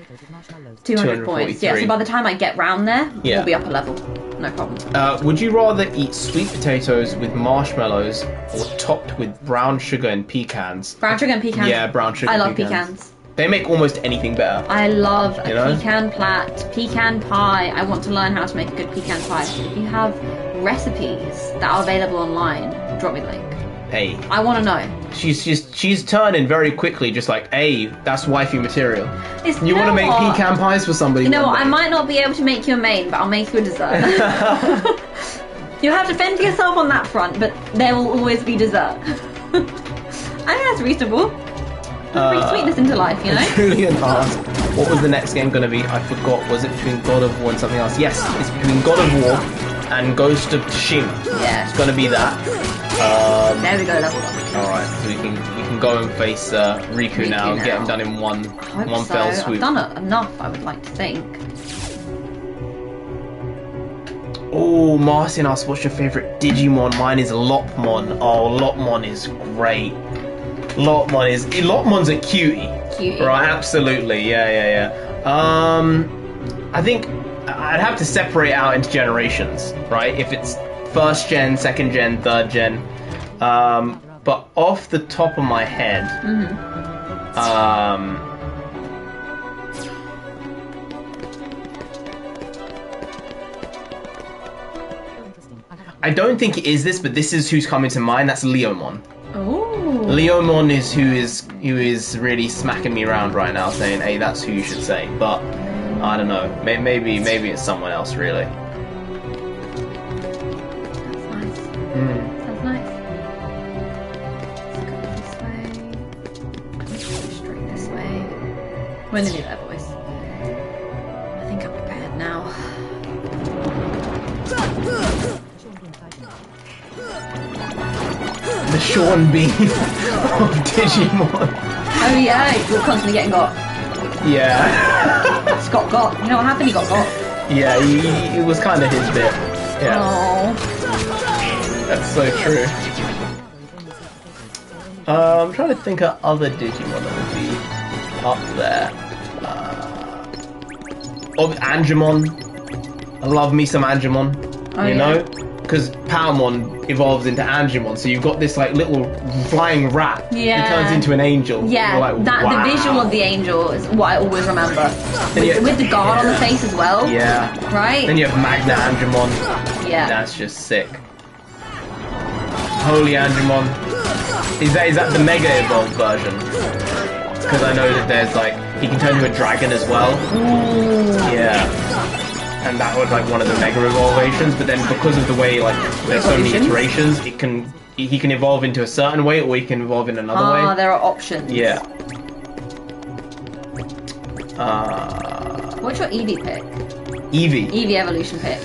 Speaker 2: 200 points. Yeah, so by the time I get round there, we'll be up a level. No problem.
Speaker 1: Would you rather eat sweet potatoes with marshmallows or topped with brown sugar and pecans?
Speaker 2: Brown sugar and pecans?
Speaker 1: Yeah, brown sugar and
Speaker 2: pecans. I love pecans.
Speaker 1: They make almost anything better.
Speaker 2: I love a pecan plat, pecan pie. I want to learn how to make a good pecan pie. If you have recipes that are available online, drop me the link.
Speaker 1: Hey.
Speaker 2: I want to know.
Speaker 1: She's turning very quickly, just like, hey, that's wifey material. You want to make pecan pies for somebody?
Speaker 2: You know what? I might not be able to make you a main, but I'll make you a dessert. You'll have to fend for yourself on that front, but there will always be dessert. I think that's reasonable. Bring sweetness into life, you know?
Speaker 1: Julian asked, what was the next game going to be? I forgot. Was it between God of War and something else? Yes, it's between God of War and Ghost of Tsushima.
Speaker 2: Yeah.
Speaker 1: It's going to be that.
Speaker 2: There we go, level up.
Speaker 1: Alright, so we can go and face Riku now and get him done in one fell swoop.
Speaker 2: I've done it enough, I would like to think.
Speaker 1: Oh, Marcin asked, what's your favourite Digimon? Mine is Lopmon. Oh, Lopmon is great. Lopmon's a cutie. Right, absolutely. Yeah. I think I'd have to separate out into generations, right? If it's first gen, second gen, third gen. But off the top of my head, I don't think it is this, but this is who's coming to mind. That's Leomon.
Speaker 2: Oh.
Speaker 1: Leomon is who is really smacking me around right now, saying, "Hey, that's who you should say." But I don't know. Maybe it's someone else, really.
Speaker 2: That's nice. That's nice. Let's go this way. Straight this way. We're nearly there, boys. I think I'm prepared now.
Speaker 1: The Sean Bean of Digimon.
Speaker 2: Oh yeah, you're constantly getting got.
Speaker 1: Yeah.
Speaker 2: Scott got. You know what happened? He got got.
Speaker 1: Yeah, it was kind of his bit. Yeah.
Speaker 2: Oh.
Speaker 1: That's so true. I'm trying to think of other Digimon that would be up there. Angemon. I love me some Angemon.
Speaker 2: Oh,
Speaker 1: you know? Because Palmon evolves into Angemon, so you've got this like little flying rat who turns into an angel.
Speaker 2: Yeah,
Speaker 1: like,
Speaker 2: wow. The visual of the angel is what I always remember. With the guard on the face as well.
Speaker 1: Yeah.
Speaker 2: Right?
Speaker 1: Then you have Magna Angemon.
Speaker 2: Yeah.
Speaker 1: That's just sick. Holy Angemon. Is that the Mega Evolved version? Because I know that there's like, he can turn into a dragon as well.
Speaker 2: Ooh.
Speaker 1: Yeah. And that was like one of the Mega Evolutions, but then because of the way like there's so many iterations, he can evolve into a certain way or he can evolve in another way.
Speaker 2: There are options.
Speaker 1: Yeah.
Speaker 2: What's your Eevee pick?
Speaker 1: Eevee
Speaker 2: evolution pick.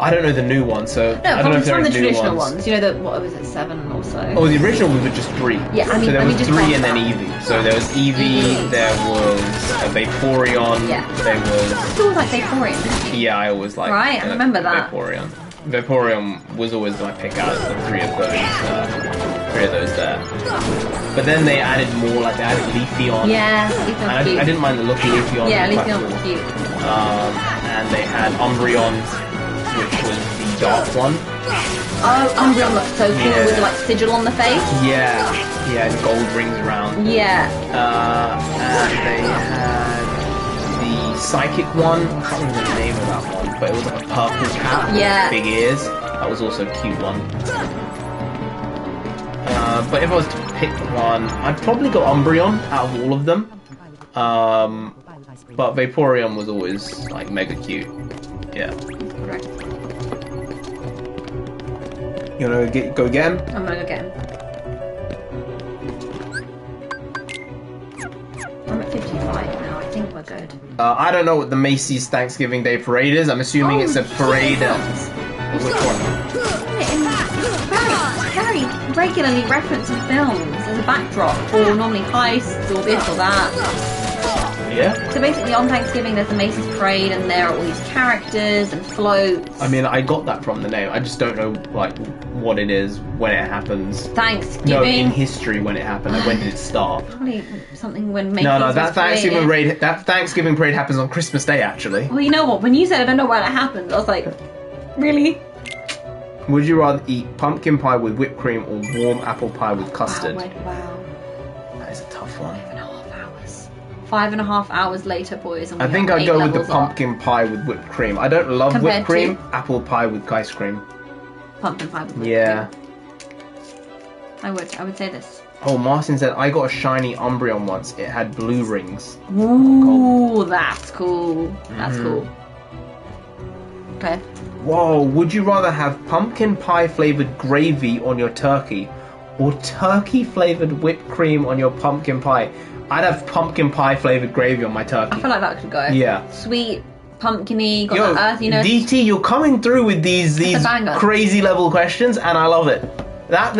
Speaker 1: I don't know the new one, so
Speaker 2: no,
Speaker 1: I don't know if there are
Speaker 2: the
Speaker 1: new
Speaker 2: traditional
Speaker 1: ones.
Speaker 2: You know what was it, 7 or so?
Speaker 1: Oh, the original ones were just 3.
Speaker 2: Yeah, I mean,
Speaker 1: so there was 3 and then
Speaker 2: that.
Speaker 1: Eevee. So there was Eevee, there was a Vaporeon, there was...
Speaker 2: It was like Vaporeon, didn't you?
Speaker 1: Yeah, I always liked
Speaker 2: Right, I remember that.
Speaker 1: Vaporeon was always my pick out of the 3 of those there. But then they added more, like they added Leafeon.
Speaker 2: Yeah, Leafeon's cute.
Speaker 1: I didn't mind the look of Leafeon.
Speaker 2: Yeah, Leafeon was cute.
Speaker 1: And they had Umbreon, which was the dark one.
Speaker 2: Oh, Umbreon looks so cool with the like sigil on the face.
Speaker 1: Yeah, and gold rings around.
Speaker 2: Yeah.
Speaker 1: And they had the psychic one. I can't remember the name of that one, but it was like a purple cat with big ears. That was also a cute one. But if I was to pick one, I'd probably go Umbreon out of all of them. But Vaporeon was always like mega cute. Yeah.
Speaker 2: Correct.
Speaker 1: You wanna go again?
Speaker 2: I'm gonna go again. I'm at 55 now. I think we're good.
Speaker 1: I don't know what the Macy's Thanksgiving Day Parade is. I'm assuming it's a parade. Which one?
Speaker 2: Very regularly referencing films as a backdrop for normally heists or this or that.
Speaker 1: Yeah.
Speaker 2: So basically on Thanksgiving there's the Macy's Parade and there are all these characters and floats.
Speaker 1: I mean, I got that from the name. I just don't know like what it is, when it happens.
Speaker 2: Thanksgiving.
Speaker 1: No, in history when it happened. Like, when did it start?
Speaker 2: Probably something when Macy's
Speaker 1: No, that Thanksgiving
Speaker 2: parade.
Speaker 1: That Thanksgiving parade happens on Christmas Day, actually.
Speaker 2: Well, you know what? When you said I don't know where it happened, I was like, really?
Speaker 1: Would you rather eat pumpkin pie with whipped cream or warm apple pie with custard?
Speaker 2: Wow.
Speaker 1: That is a tough one.
Speaker 2: 5.5 hours later, boys. And
Speaker 1: I think I'd go with the pumpkin pie with whipped cream. I don't love whipped cream. Apple pie with ice cream.
Speaker 2: Pumpkin pie with whipped cream. I would say this.
Speaker 1: Oh, Martin said, I got a shiny Umbreon once. It had blue rings.
Speaker 2: Ooh, that's cool. That's cool. Okay.
Speaker 1: Whoa, would you rather have pumpkin pie flavoured gravy on your turkey or turkey flavored whipped cream on your pumpkin pie. I'd have pumpkin pie flavored gravy on my turkey.
Speaker 2: I feel like that could go.
Speaker 1: Yeah.
Speaker 2: Sweet, pumpkin-y, got that earthiness.
Speaker 1: DT, you're coming through with these crazy level questions, and I love it. That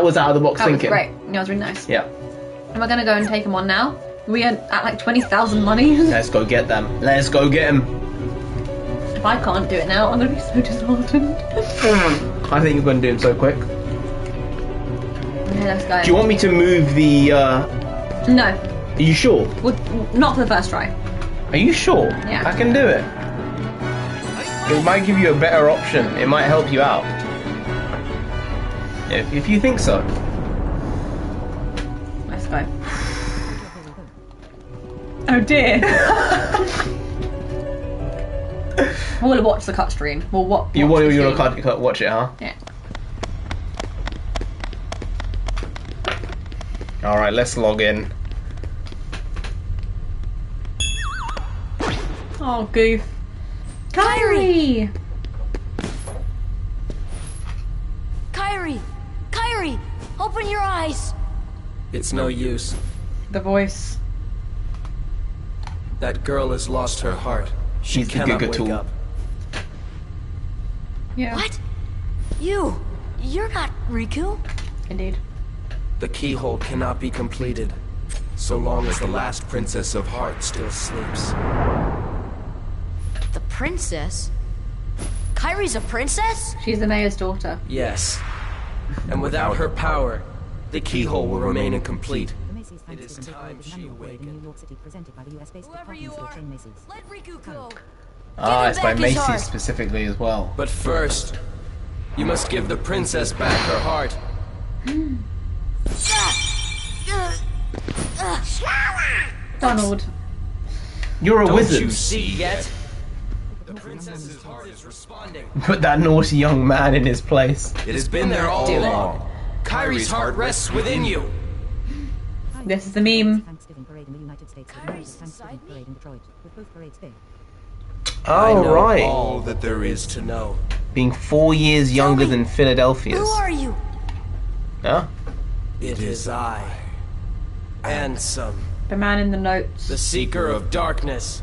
Speaker 1: was out of the box thinking.
Speaker 2: That was great. That was really nice.
Speaker 1: Yeah.
Speaker 2: And we're going to go and take them on now. We are at like 20,000 money.
Speaker 1: Let's go get them. Let's go get them.
Speaker 2: If I can't do it now, I'm going to be so disheartened.
Speaker 1: I think you're going to do them so quick.
Speaker 2: Okay, let's go.
Speaker 1: Do you want me to move the...
Speaker 2: No.
Speaker 1: Are you sure?
Speaker 2: Well, not for the first try.
Speaker 1: Are you sure?
Speaker 2: Yeah.
Speaker 1: I can do it. It might give you a better option. It might help you out. If you think so.
Speaker 2: Let's go. Oh dear. We'll watch the cut stream. We'll watch
Speaker 1: you want to watch it, huh?
Speaker 2: Yeah.
Speaker 1: Alright, let's log in.
Speaker 2: Oh, goof. Kyrie!
Speaker 3: Kyrie! Open your eyes!
Speaker 4: It's no use.
Speaker 2: The voice.
Speaker 4: That girl has lost her heart. She
Speaker 1: She's the
Speaker 4: cannot
Speaker 1: Giga
Speaker 4: wake
Speaker 1: tool.
Speaker 4: up.
Speaker 2: Yeah.
Speaker 3: What? You're not Riku?
Speaker 2: Indeed.
Speaker 4: The keyhole cannot be completed so long as the last Princess of Heart still sleeps.
Speaker 3: The princess? Kyrie's a princess?
Speaker 2: She's the mayor's daughter.
Speaker 4: Yes. And without her power, the keyhole will remain incomplete. It is time she awakened.
Speaker 3: Whoever you are, let Riku go.
Speaker 1: Ah, it's by
Speaker 3: back his
Speaker 1: Macy's
Speaker 3: heart.
Speaker 1: specifically as well.
Speaker 4: But first, you must give the princess back her heart.
Speaker 2: Donald.
Speaker 1: You're a
Speaker 4: Don't
Speaker 1: wizard.
Speaker 4: you see yet? The princess's heart is responding.
Speaker 1: Put that naughty young man in his place.
Speaker 4: It has been there all along. Kyrie's heart rests within you.
Speaker 2: This is the meme.
Speaker 3: Kyrie's inside me?
Speaker 4: I
Speaker 1: Oh,
Speaker 4: know
Speaker 1: right.
Speaker 4: all that there is to know.
Speaker 1: Being 4 years younger
Speaker 3: me,
Speaker 1: than Philadelphia's.
Speaker 3: Who are you?
Speaker 1: Huh?
Speaker 4: It is I, Ansem,
Speaker 2: The man in the notes.
Speaker 4: the Seeker of Darkness.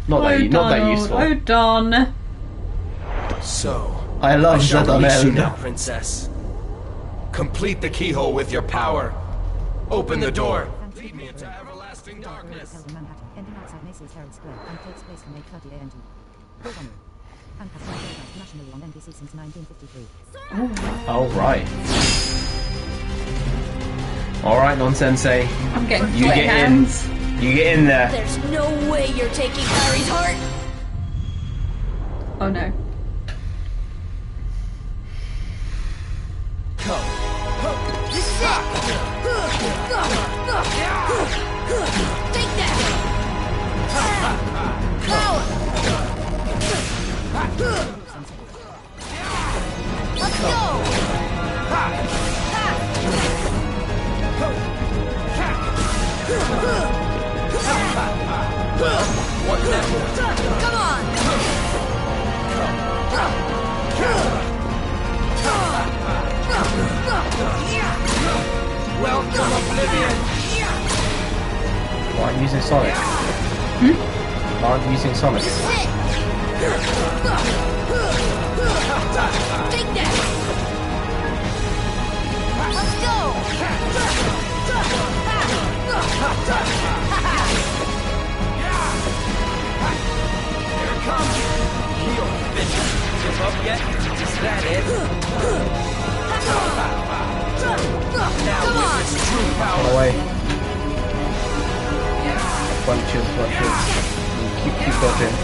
Speaker 1: Not that
Speaker 2: Donald.
Speaker 1: useful.
Speaker 2: Oh, Don.
Speaker 4: So,
Speaker 1: I
Speaker 4: I
Speaker 1: love
Speaker 4: shall release you now,
Speaker 1: Donald.
Speaker 4: princess. Complete the keyhole with your power. Open the door. Lead me into everlasting darkness.
Speaker 1: Oh, right. Alright, non-sensei.
Speaker 2: I'm getting
Speaker 1: You
Speaker 2: sweat
Speaker 1: get
Speaker 2: hands.
Speaker 1: in. You get in there.
Speaker 3: There's no way you're taking Kyrie's heart.
Speaker 2: Oh no.
Speaker 3: This is it. Take that. Power. Let's go.
Speaker 4: What now?
Speaker 3: Come on.
Speaker 4: Welcome, Oblivion.
Speaker 1: Why aren't you using Sonic? Why aren't you using Sonic?
Speaker 3: This is it. Take that. Let's go.
Speaker 4: Here it comes. Heal, bitch. Give up yet? Is that it? Now
Speaker 3: Come on.
Speaker 4: witness true power.
Speaker 1: Run away. Bunches. Keep dodging.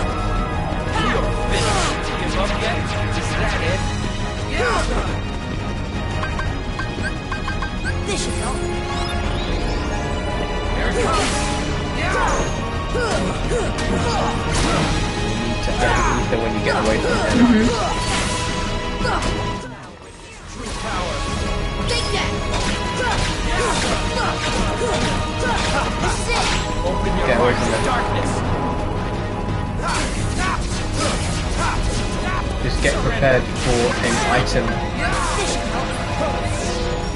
Speaker 4: Heal, bitch. Give up yet? Is that it?
Speaker 3: This should help.
Speaker 4: Here it comes.
Speaker 1: To get the ether when you get away from it.
Speaker 4: True power.
Speaker 1: away from them. Just get prepared for an item.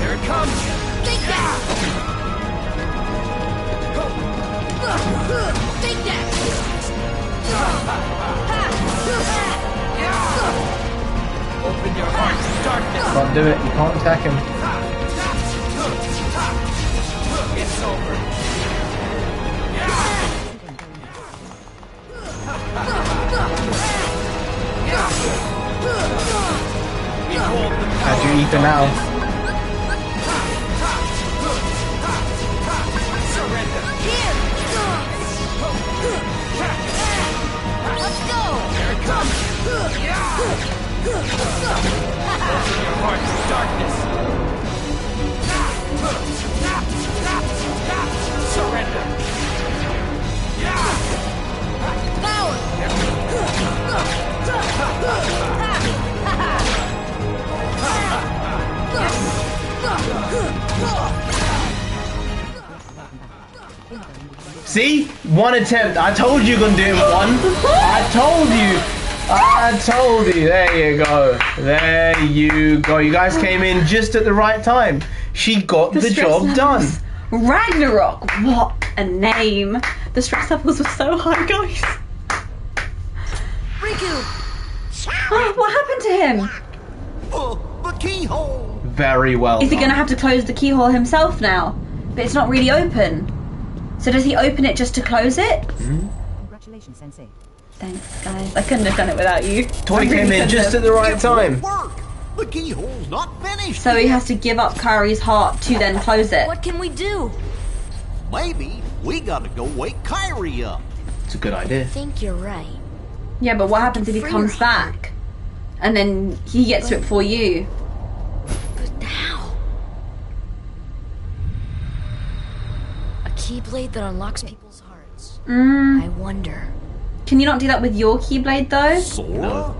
Speaker 4: Here it comes.
Speaker 5: Take that! Take that!
Speaker 4: Open your heart to darkness.
Speaker 1: Can't do it. You can't attack him.
Speaker 4: It's over. Behold the
Speaker 1: How'd you eat them now?
Speaker 4: surrender.
Speaker 5: Here! Let's go!
Speaker 4: Here it comes. Open your heart to darkness. Surrender.
Speaker 5: Power!
Speaker 1: See? One attempt. I told you gonna do it in one. I told you. I told you. There you go. There you go. You guys came in just at the right time. She got the job done.
Speaker 2: Ragnarok. What a name. The stress levels were so high, guys.
Speaker 5: Riku!
Speaker 2: Oh, what happened to him?
Speaker 6: The keyhole!
Speaker 1: Very well.
Speaker 2: Is he
Speaker 1: done.
Speaker 2: going to have to close the keyhole himself now? But it's not really open. So does he open it just to close it?
Speaker 3: Congratulations, Sensei.
Speaker 2: Thanks, guys. I couldn't have done it without you.
Speaker 1: Tori came in just at the right time.
Speaker 6: Work! The keyhole's not finished.
Speaker 2: So he has to give up Kyrie's heart to then close it.
Speaker 5: What can we do?
Speaker 6: Maybe we gotta go wake Kyrie up.
Speaker 1: It's a good idea.
Speaker 5: I think you're right.
Speaker 2: Yeah, but what happens if he
Speaker 5: Free
Speaker 2: comes
Speaker 5: your
Speaker 2: back? And then he gets to it before you?
Speaker 5: But how? A keyblade that unlocks people's hearts. I wonder.
Speaker 2: Can you not do that with your Keyblade though?
Speaker 6: Sora?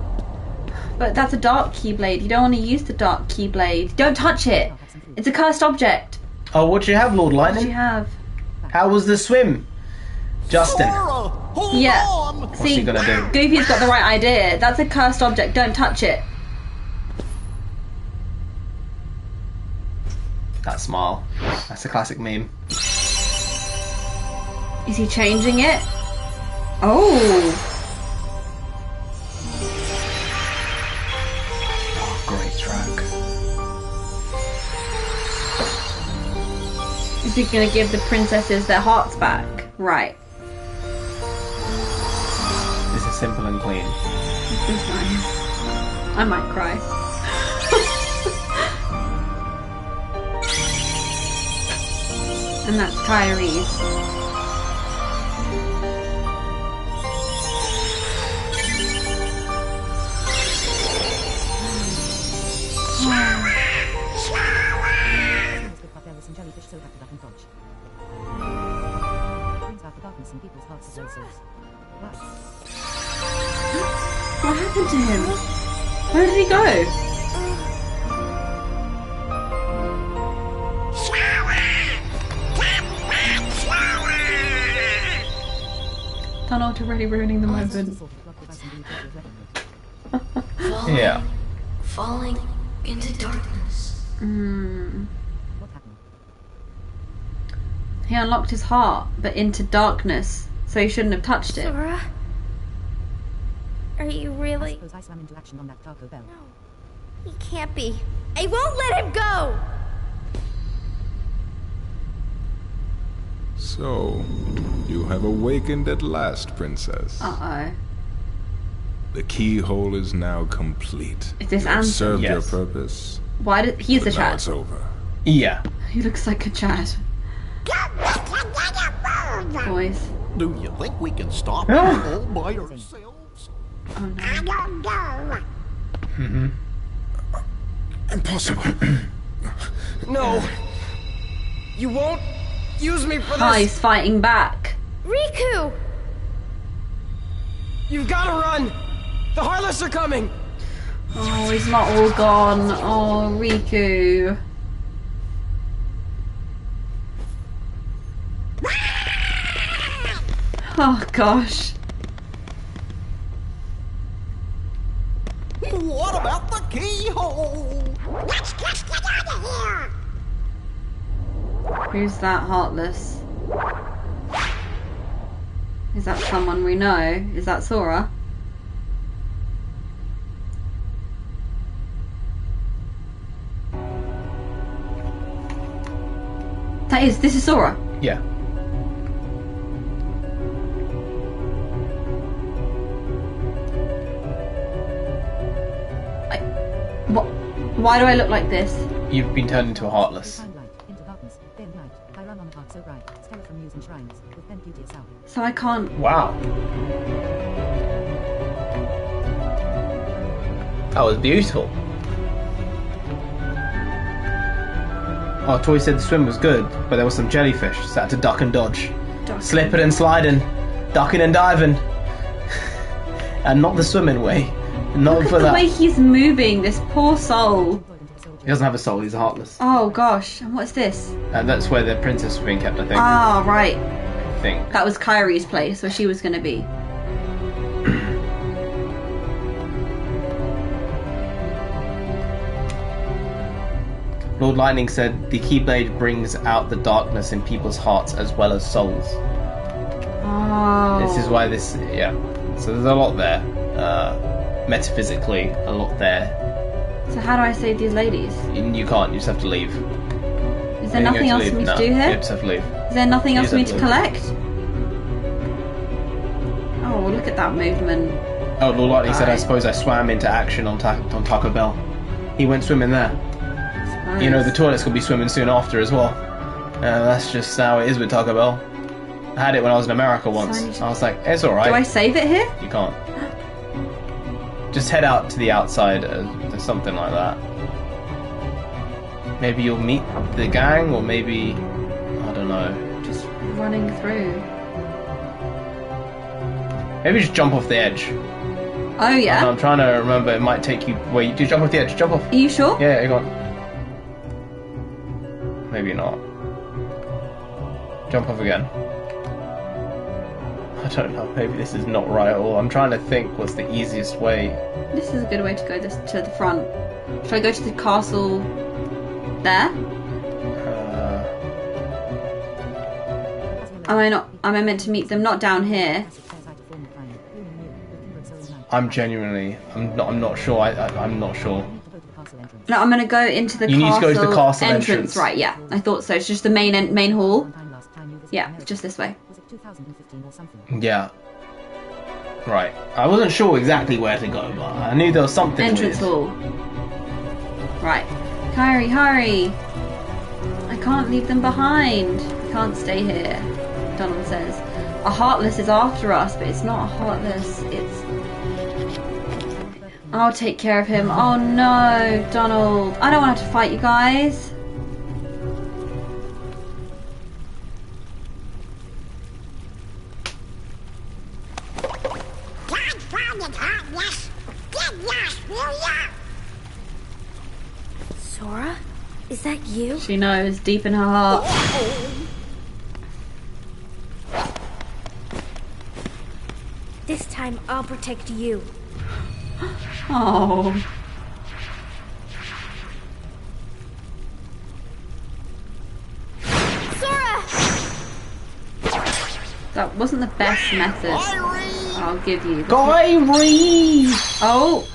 Speaker 2: But that's a dark Keyblade. You don't want to use the dark Keyblade. Don't touch it. It's a cursed object.
Speaker 1: Oh, what do you have, Lord
Speaker 2: What do you
Speaker 1: Lightning?
Speaker 2: have?
Speaker 1: How was the swim? Justin.
Speaker 6: Sora! Hold
Speaker 2: Yeah.
Speaker 6: on!
Speaker 1: What's he gonna do?
Speaker 2: Goofy's got the right idea. That's a cursed object. Don't touch it.
Speaker 1: That smile. That's a classic meme.
Speaker 2: Is he changing it? Oh.
Speaker 1: Great track.
Speaker 2: Is he going to give the princesses their hearts back? Right.
Speaker 1: This is simple and clean.
Speaker 2: This is nice. I might cry. And that's Kyrie's.
Speaker 3: But there were some jellyfish so active up in Dodge. Brings back the darkness in people's hearts as souls. Right.
Speaker 2: What happened to him? Where did he go? Tunnel to really ruining the moment.
Speaker 3: Sort of blood device and being with weaponry.
Speaker 1: Yeah.
Speaker 5: Falling into darkness.
Speaker 3: What happened?
Speaker 2: He unlocked his heart, but into darkness, so he shouldn't have touched it.
Speaker 7: Sora? Are you
Speaker 3: I
Speaker 7: really?
Speaker 3: suppose I swam into action on that Taco Bell.
Speaker 7: He can't be. I won't let him go!
Speaker 8: So, you have awakened at last, Princess.
Speaker 2: Uh-oh.
Speaker 8: The keyhole is now complete.
Speaker 2: Is this
Speaker 8: You have
Speaker 2: Ansem?
Speaker 8: served your
Speaker 1: Yes.
Speaker 8: purpose.
Speaker 2: Why did he's the
Speaker 8: But now
Speaker 2: Chad?
Speaker 8: it's over.
Speaker 1: Yeah.
Speaker 2: He looks like a Chad. Boys.
Speaker 6: Do you think we can stop
Speaker 1: Yeah.
Speaker 6: it all by ourselves?
Speaker 2: Oh no.
Speaker 8: Impossible.
Speaker 4: No. You won't use me for
Speaker 2: Oh,
Speaker 4: this.
Speaker 2: he's fighting back.
Speaker 7: Riku!
Speaker 4: You've got to run. The Heartless are coming.
Speaker 2: Oh, he's not all gone. Oh, Riku. Oh gosh.
Speaker 6: What about the keyhole?
Speaker 7: Let's just get out of here!
Speaker 2: Who's that heartless? Is that someone we know? Is that Sora? This is Sora.
Speaker 1: Yeah.
Speaker 2: What? Why do I look like this?
Speaker 1: You've been turned into a heartless.
Speaker 2: So I can't.
Speaker 1: Wow. That was beautiful. Oh, Toy said the swim was good, but there was some jellyfish, so I had to duck and dodge. Slipping and sliding, ducking and diving. And not the swimming way. Not
Speaker 2: Look
Speaker 1: for
Speaker 2: at the
Speaker 1: that.
Speaker 2: way he's moving, this poor soul.
Speaker 1: He doesn't have a soul, he's a heartless.
Speaker 2: Oh gosh, and what's this?
Speaker 1: And that's where the princess was being kept, I think.
Speaker 2: Ah, right.
Speaker 1: I think.
Speaker 2: That was Kyrie's place, where she was going to be.
Speaker 1: Lord Lightning said the Keyblade brings out the darkness in people's hearts as well as souls.
Speaker 2: Oh.
Speaker 1: This is why this, yeah. So there's a lot there. Metaphysically, a lot there.
Speaker 2: So how do I save these ladies?
Speaker 1: You can't, you just have to leave.
Speaker 2: Is there nothing else for me to do here?
Speaker 1: You just have to leave.
Speaker 2: Is there nothing else for me to collect? Oh, look at that movement.
Speaker 1: Oh, Lord Lightning said, I suppose I swam into action on Taco Bell. He went swimming there. You know, the toilet's going to be swimming soon after as well. That's just how it is with Taco Bell. I had it when I was in America once. I was like, it's alright.
Speaker 2: Do I save it here?
Speaker 1: You can't. Just head out to the outside to something like that. Maybe you'll meet the gang, or maybe... I don't know.
Speaker 2: Just running through.
Speaker 1: Maybe just jump off the edge.
Speaker 2: Oh, yeah?
Speaker 1: I'm trying to remember, it might take you... Wait, do jump off the edge, jump off.
Speaker 2: Are you sure?
Speaker 1: Yeah, you go on. Maybe not. Jump off again. I don't know, maybe this is not right at all. I'm trying to think what's the easiest way. This
Speaker 2: is a good way to go to the front. Should I go to the castle there? Am I not? Am I meant to meet them? Not down here.
Speaker 1: I'm genuinely, I'm not sure. I'm not sure.
Speaker 2: No, I'm gonna go into the castle.
Speaker 1: You need to go to the castle entrance.
Speaker 2: Right? Yeah, I thought so. It's just the main hall. Yeah, it's just this way.
Speaker 1: Yeah. Right. I wasn't sure exactly where to go, but I knew there was something.
Speaker 2: Entrance hall. Right. Kyrie, hurry! I can't leave them behind. I can't stay here. Donald says. A heartless is after us, but it's not a heartless. It's. I'll take care of him. Oh no, Donald. I don't want to have to fight you guys.
Speaker 7: Sora? Is that you?
Speaker 2: She knows deep in her heart.
Speaker 7: This time I'll protect you.
Speaker 2: Oh.
Speaker 7: Sora!
Speaker 2: That wasn't the best method. I'll give you.
Speaker 1: Kyrie!
Speaker 2: Oh.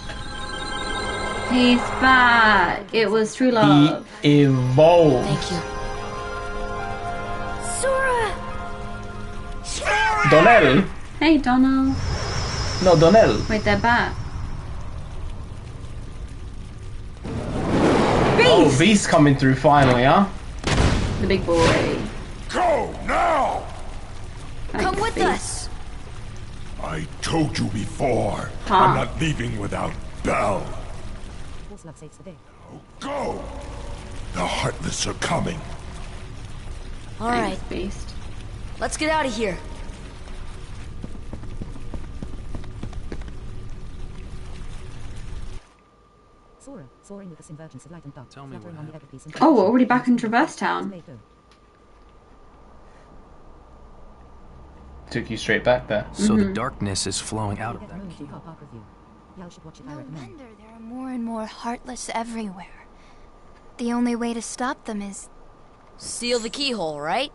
Speaker 2: He's back. It was true love.
Speaker 1: He evolved.
Speaker 5: Thank you.
Speaker 7: Sora!
Speaker 1: Donnell?
Speaker 2: Hey, Donald.
Speaker 1: No, Donnell.
Speaker 2: Wait, they're back.
Speaker 1: Oh, Beast coming through finally, huh?
Speaker 2: The big boy.
Speaker 4: Go now!
Speaker 2: Thanks,
Speaker 7: Come with
Speaker 2: Beast.
Speaker 7: us.
Speaker 4: I told you before.
Speaker 2: Huh.
Speaker 4: I'm not leaving without Belle. Go! The Heartless are coming.
Speaker 5: All right,
Speaker 2: Thanks, Beast.
Speaker 5: let's get out of here.
Speaker 2: Oh, we're already back in Traverse Town.
Speaker 1: took you straight back there.
Speaker 9: So the darkness is flowing out of that.
Speaker 3: No
Speaker 7: wonder there are more and more heartless everywhere. The only way to stop them is...
Speaker 5: Seal the keyhole, right?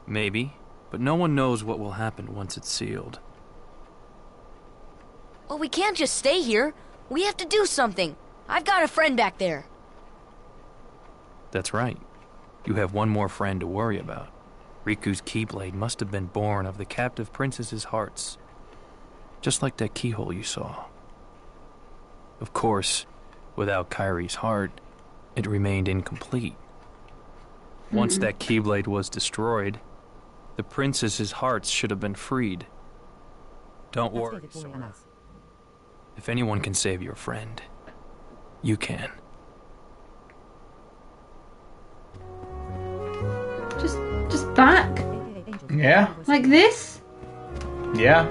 Speaker 9: Maybe, but no one knows what will happen once it's sealed.
Speaker 5: Well, we can't just stay here. We have to do something. I've got a friend back there.
Speaker 9: That's right. You have one more friend to worry about. Riku's Keyblade must have been born of the captive princess's hearts. Just like that keyhole you saw. Of course, without Kairi's heart, it remained incomplete. Once that Keyblade was destroyed, the princess's hearts should have been freed. Don't worry, Sora. If anyone can save your friend, you can.
Speaker 2: Just back?
Speaker 1: Yeah.
Speaker 2: Like this?
Speaker 1: Yeah.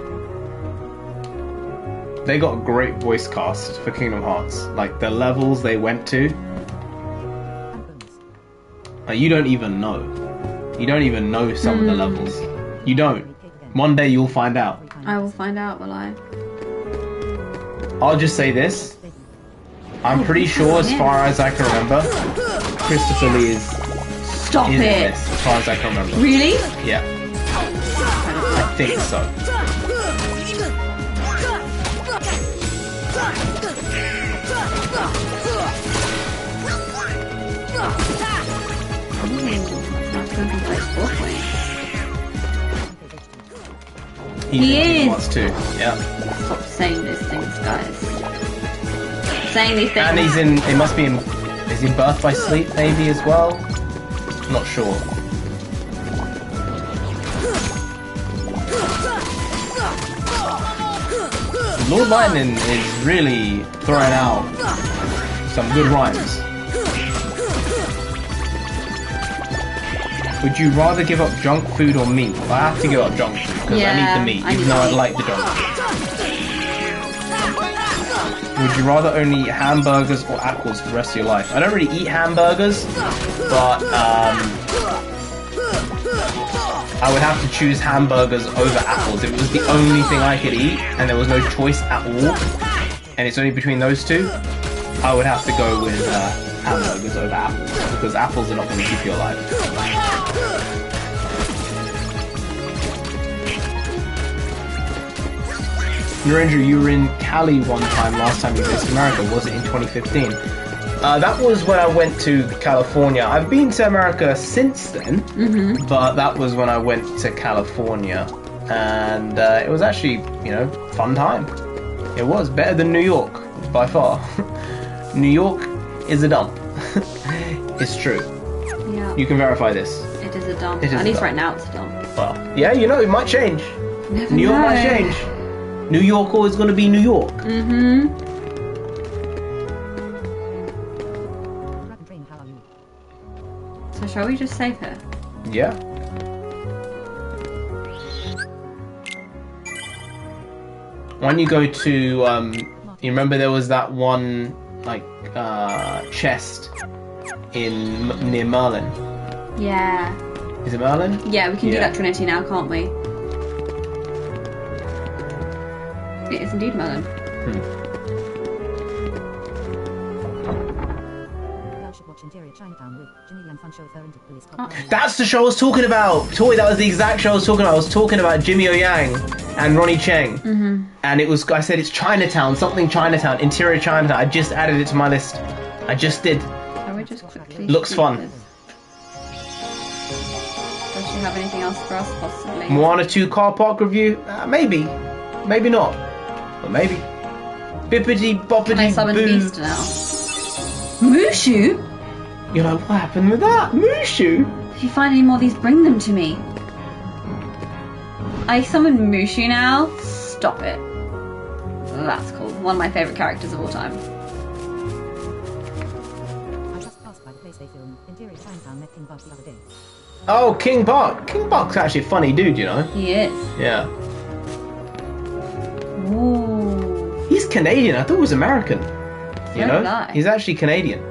Speaker 1: They got a great voice cast for Kingdom Hearts. Like, the levels they went to. Like, you don't even know. You don't even know some of the levels. You don't. One day you'll find out.
Speaker 2: I will find out, will I?
Speaker 1: I'll just say this. I'm pretty sure, as far as I can remember, Christopher Lee is
Speaker 2: Stop
Speaker 1: in
Speaker 2: it!
Speaker 1: this, as far as I can remember.
Speaker 2: Really?
Speaker 1: Yeah. I think so. He wants to. Yeah.
Speaker 2: Stop saying these things, guys. Saying these things.
Speaker 1: And he's in. He must be in. Is he Birth by Sleep maybe as well? Not sure. Lord Lightning is really throwing out some good rhymes. Would you rather give up junk food or meat? Well, I have to give up junk food because I need the meat, even though I like the junk food. Would you rather only eat hamburgers or apples for the rest of your life? I don't really eat hamburgers, but I would have to choose hamburgers over apples. If it was the only thing I could eat and there was no choice at all, and it's only between those two, I would have to go with hamburgers over apples, because apples are not going to keep you alive. Narendra, you were in Cali one time last time you visited America. Was it in 2015? That was when I went to California. I've been to America since then, but that was when I went to California. And it was actually, you know, fun time. It was better than New York, by far. New York is a dump. It's true.
Speaker 2: Yeah.
Speaker 1: You can verify this.
Speaker 2: It is a dump.
Speaker 1: It is
Speaker 2: At
Speaker 1: a
Speaker 2: least
Speaker 1: dump.
Speaker 2: right now it's a dump.
Speaker 1: Well, yeah, you know, it might change.
Speaker 2: Never
Speaker 1: New York
Speaker 2: know.
Speaker 1: might change. New York always going to be New York.
Speaker 2: So shall we just save her?
Speaker 1: Yeah. When you go to, you remember there was that one, like, chest near Merlin?
Speaker 2: Yeah.
Speaker 1: Is it Merlin?
Speaker 2: Yeah, we can do
Speaker 1: Yeah.
Speaker 2: that Trinity now, can't we? It is indeed Merlin.
Speaker 1: That's the show I was talking about! Toy, that was the exact show I was talking about. I was talking about Jimmy O Yang and Ronnie Cheng. And it was, I said it's Chinatown, something Chinatown, interior Chinatown. I just added it to my list. I just did.
Speaker 2: Shall we just quickly
Speaker 1: Looks
Speaker 2: shoot
Speaker 1: fun.
Speaker 2: this? Does she have anything else for us, possibly?
Speaker 1: Moana 2 car park review? Maybe. Maybe not. But maybe. Bippity boppity
Speaker 2: Can I summon
Speaker 1: boo.
Speaker 2: Beast now? Mushu?
Speaker 1: You're like, what happened with that? Mushu?
Speaker 2: If you find any more of these, bring them to me. I summon Mushu now? Stop it. That's cool. One of my favourite characters of all time.
Speaker 1: Oh, King Buck. King Buck's actually a funny dude, you know?
Speaker 2: He is.
Speaker 1: Yeah.
Speaker 2: Ooh.
Speaker 1: He's Canadian. I thought he was American. You
Speaker 2: So
Speaker 1: know?
Speaker 2: did I.
Speaker 1: He's actually Canadian.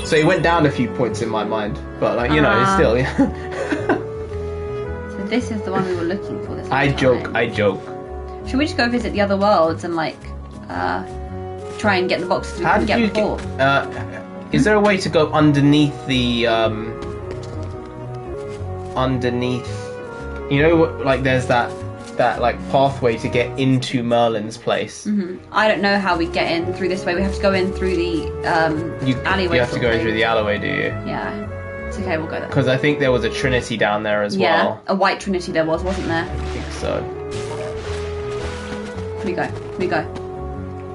Speaker 1: So he went down a few points in my mind. But, like, you know, it's still... Yeah.
Speaker 2: So this is the one we were looking for. This
Speaker 1: I
Speaker 2: whole time.
Speaker 1: joke.
Speaker 2: Should we just go visit the other worlds and like try and get the boxes we
Speaker 1: How
Speaker 2: couldn't
Speaker 1: did
Speaker 2: get
Speaker 1: you
Speaker 2: before?
Speaker 1: is there a way to go underneath the you know, like there's that like pathway to get into Merlin's place?
Speaker 2: I don't know how we get in through this way. We have to go in through the alleyway.
Speaker 1: You have to go in through the alleyway, do you?
Speaker 2: Yeah. It's okay, we'll go there.
Speaker 1: Because I think there was a Trinity down there as well.
Speaker 2: A white Trinity there was, wasn't there?
Speaker 1: I think so.
Speaker 2: We go.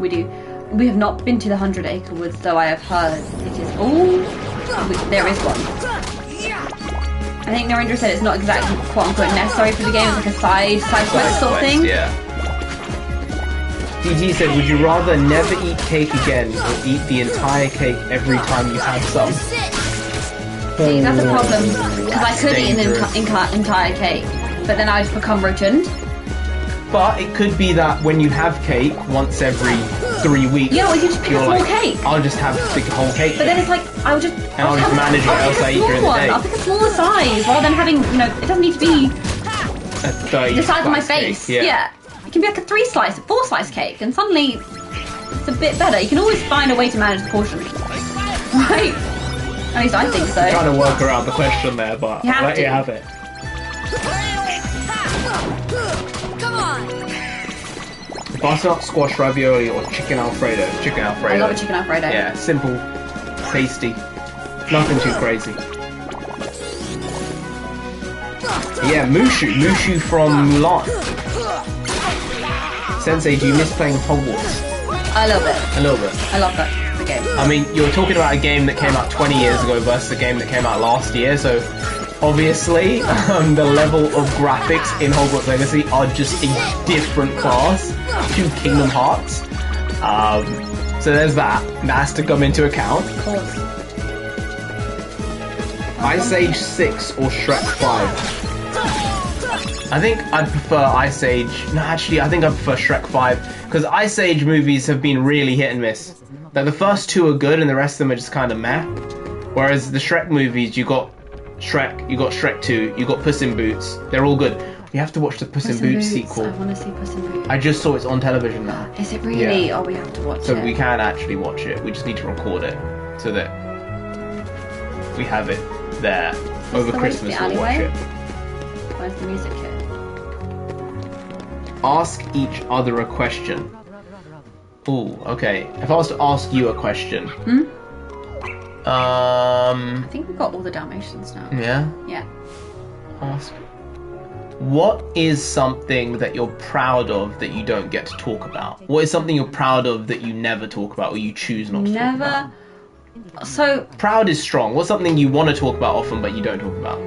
Speaker 2: We do. We have not been to the 100 Acre Woods, though I have heard it is... there is one. I think Narendra said it's not exactly quote-unquote necessary for the game, it's like a side quest sort of thing.
Speaker 1: Yeah. DT said, would you rather never eat cake again or eat the entire cake every time you have some?
Speaker 2: See, that's a problem, because I could eat an entire cake, but then I'd become rotund.
Speaker 1: But it could be that when you have cake once every 3 weeks,
Speaker 2: yeah, well, you just pick a small cake.
Speaker 1: I'll just have the whole cake.
Speaker 2: But then it's like I'll just
Speaker 1: manage what else I eat during the day.
Speaker 2: I'll pick a smaller size rather than having, you know, it doesn't need to be the size of my face. Yeah. It can be like a 4 slice cake, and suddenly it's a bit better. You can always find a way to manage the portion, right? At least I think so.
Speaker 1: I'm trying to work around the question there, but I'll let you have it. Butternut squash ravioli or chicken Alfredo? Chicken Alfredo.
Speaker 2: I love a chicken Alfredo.
Speaker 1: Yeah, simple, tasty, nothing too crazy. Yeah, Mushu from Mulan. Sensei, do you miss playing Hogwarts?
Speaker 2: A little bit.
Speaker 1: A little bit.
Speaker 2: I love that game.
Speaker 1: I mean, you're talking about a game that came out 20 years ago versus a game that came out last year, so obviously the level of graphics in Hogwarts Legacy are just a different class to Kingdom Hearts. So there's that. That has to come into account.
Speaker 2: Of course.
Speaker 1: Ice Age 6 or Shrek 5? I think I'd prefer Ice Age. No, actually, I think I prefer Shrek 5 because Ice Age movies have been really hit and miss. Like the first 2 are good and the rest of them are just kind of meh. Whereas the Shrek movies, you got Shrek, you got Shrek 2, you got Puss in Boots. They're all good. You have to watch the Puss in Boots sequel.
Speaker 2: I want to see Puss in Boots.
Speaker 1: I just saw it's on television now.
Speaker 2: Is it really?
Speaker 1: Yeah.
Speaker 2: Oh, we have to watch it.
Speaker 1: So we can actually watch it. We just need to record it so that we have it there over Christmas. We'll watch it.
Speaker 2: Where's the music kit?
Speaker 1: Ask each other a question. Ooh, okay. If I was to ask you a question.
Speaker 2: I think we've got all the Dalmatians now.
Speaker 1: Yeah?
Speaker 2: Yeah.
Speaker 1: Ask. What is something that you're proud of that you don't get to talk about? What is something you're proud of that you never talk about or you choose not to talk about?
Speaker 2: So...
Speaker 1: Proud is strong. What's something you want to talk about often but you don't talk about?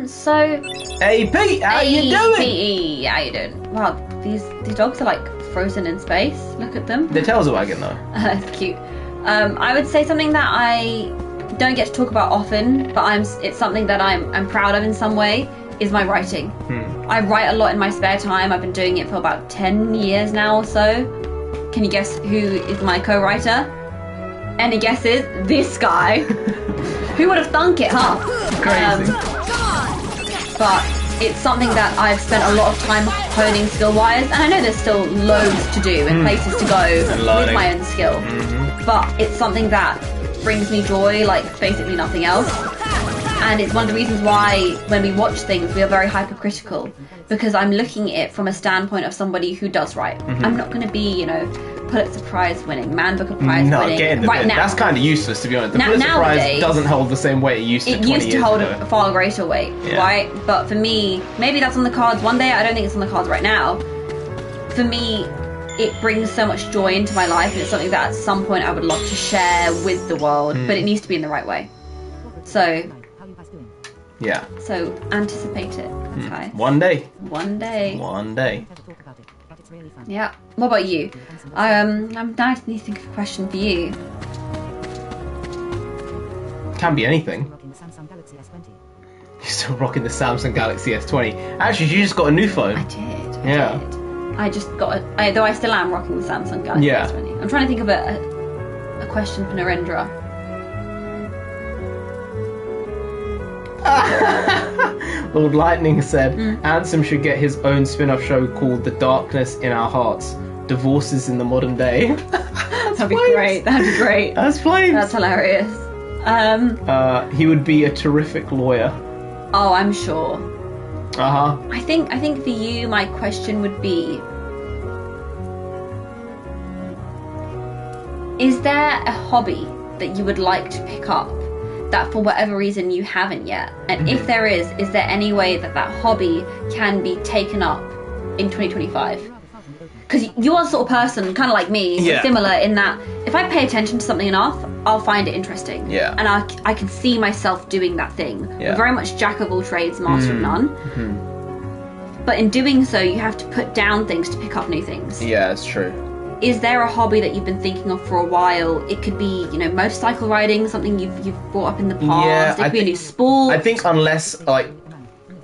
Speaker 2: So...
Speaker 1: Hey, Pete! How you doing?
Speaker 2: Pete, how you doing? Wow, these dogs are like frozen in space. Look at them.
Speaker 1: Their tails are wagging though.
Speaker 2: That's cute. I would say something that I don't get to talk about often, but it's something that I'm proud of in some way, is my writing. I write a lot in my spare time. I've been doing it for about 10 years now or so. Can you guess who is my co-writer? Any guesses? This guy. Who would have thunk it, huh?
Speaker 1: Crazy.
Speaker 2: But it's something that I've spent a lot of time honing skill-wise, and I know there's still loads to do and places to go with my own skill. But it's something that brings me joy like basically nothing else. And it's one of the reasons why when we watch things we are very hypercritical, because I'm looking at it from a standpoint of somebody who does write. I'm not going to be, you know, Pulitzer Prize winning, Man Booker Prize winning right now.
Speaker 1: That's kind of useless, to be honest. The Pulitzer Prize doesn't hold the same weight it used to 20 years ago. It used to hold a far greater weight, right? But for me, maybe that's on the cards one day. I don't think it's on the cards right now. For me, it brings so much joy into my life, and it's something that at some point I would love to share with the world, but it needs to be in the right way. So, yeah. So anticipate it, okay? One day. One day. One day. Yeah. What about you? I'm now need to think of a question for you. Can be anything. You're still rocking the Samsung Galaxy S20. Actually, you just got a new phone. I did. Yeah. I just got though I still am rocking the Samsung Galaxy S20. I'm trying to think of a question for Narendra. Lord Lightning said, Ansem should get his own spin-off show called The Darkness in Our Hearts. Divorces in the Modern Day.
Speaker 2: That'd be great. That'd be great.
Speaker 1: That's flames.
Speaker 2: That's hilarious.
Speaker 1: He would be a terrific lawyer.
Speaker 2: Oh, I'm sure.
Speaker 1: Uh-huh.
Speaker 2: I think for you, my question would be, is there a hobby that you would like to pick up that for whatever reason you haven't yet? And if there is there any way that that hobby can be taken up in 2025? Because you are the sort of person, kind of like me, similar in that if I pay attention to something enough, I'll find it interesting.
Speaker 1: Yeah.
Speaker 2: And I can see myself doing that thing.
Speaker 1: Yeah.
Speaker 2: I'm very much jack of all trades, master of none. But in doing so, you have to put down things to pick up new things.
Speaker 1: Yeah, it's true.
Speaker 2: Is there a hobby that you've been thinking of for a while? It could be, motorcycle riding, something you've brought up in the past.
Speaker 1: Yeah,
Speaker 2: it could be a new sport.
Speaker 1: I think unless, like,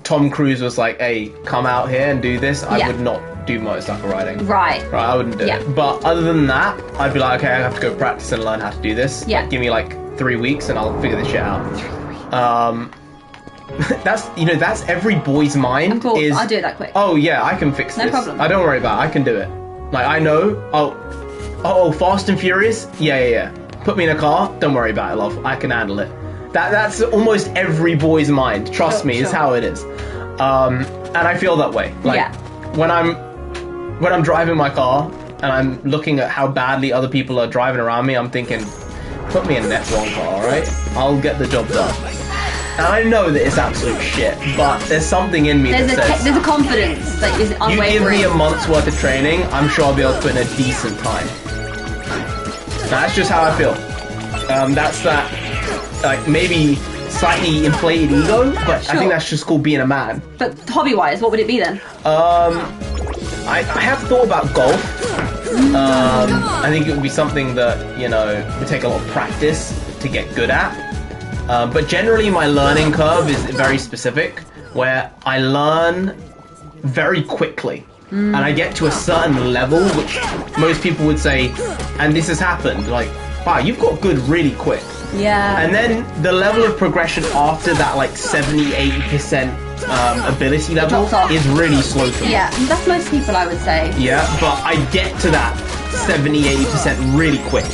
Speaker 1: Tom Cruise was like, hey, come out here and do this, I would not do motorcycle riding.
Speaker 2: Right.
Speaker 1: I wouldn't do it. But other than that, I'd be like, okay, I have to go practice and learn how to do this.
Speaker 2: Yeah.
Speaker 1: Give me like 3 weeks and I'll figure this shit out. That's every boy's mind.
Speaker 2: Of course, I'll do it that quick.
Speaker 1: Oh yeah, I can fix this.
Speaker 2: No problem.
Speaker 1: I don't worry about it. I can do it. Like, I know. Oh, Fast and Furious? Yeah. Put me in a car. Don't worry about it, love. I can handle it. That's almost every boy's mind. Trust me, it's how it is. And I feel that way. Like, when I'm driving my car and I'm looking at how badly other people are driving around me, I'm thinking, put me in an F1 car, alright? I'll get the job done. And I know that it's absolute shit, but there's something in me that says...
Speaker 2: There's a confidence that is unwavering.
Speaker 1: You give me a month's worth of training, I'm sure I'll be able to put in a decent time. That's just how I feel. That's that, like, maybe slightly inflated ego, but I think that's just called being a man.
Speaker 2: But hobby-wise, what would it be then?
Speaker 1: I have thought about golf. I think it would be something that, would take a lot of practice to get good at. But generally my learning curve is very specific, where I learn very quickly. And I get to a certain level, which most people would say, and this has happened, like, wow, you've got good really quick.
Speaker 2: Yeah.
Speaker 1: And then the level of progression after that, like 70-80% ability level is really slow for me.
Speaker 2: Yeah, that's most people, I would say.
Speaker 1: Yeah, but I get to that 70-80% really quick.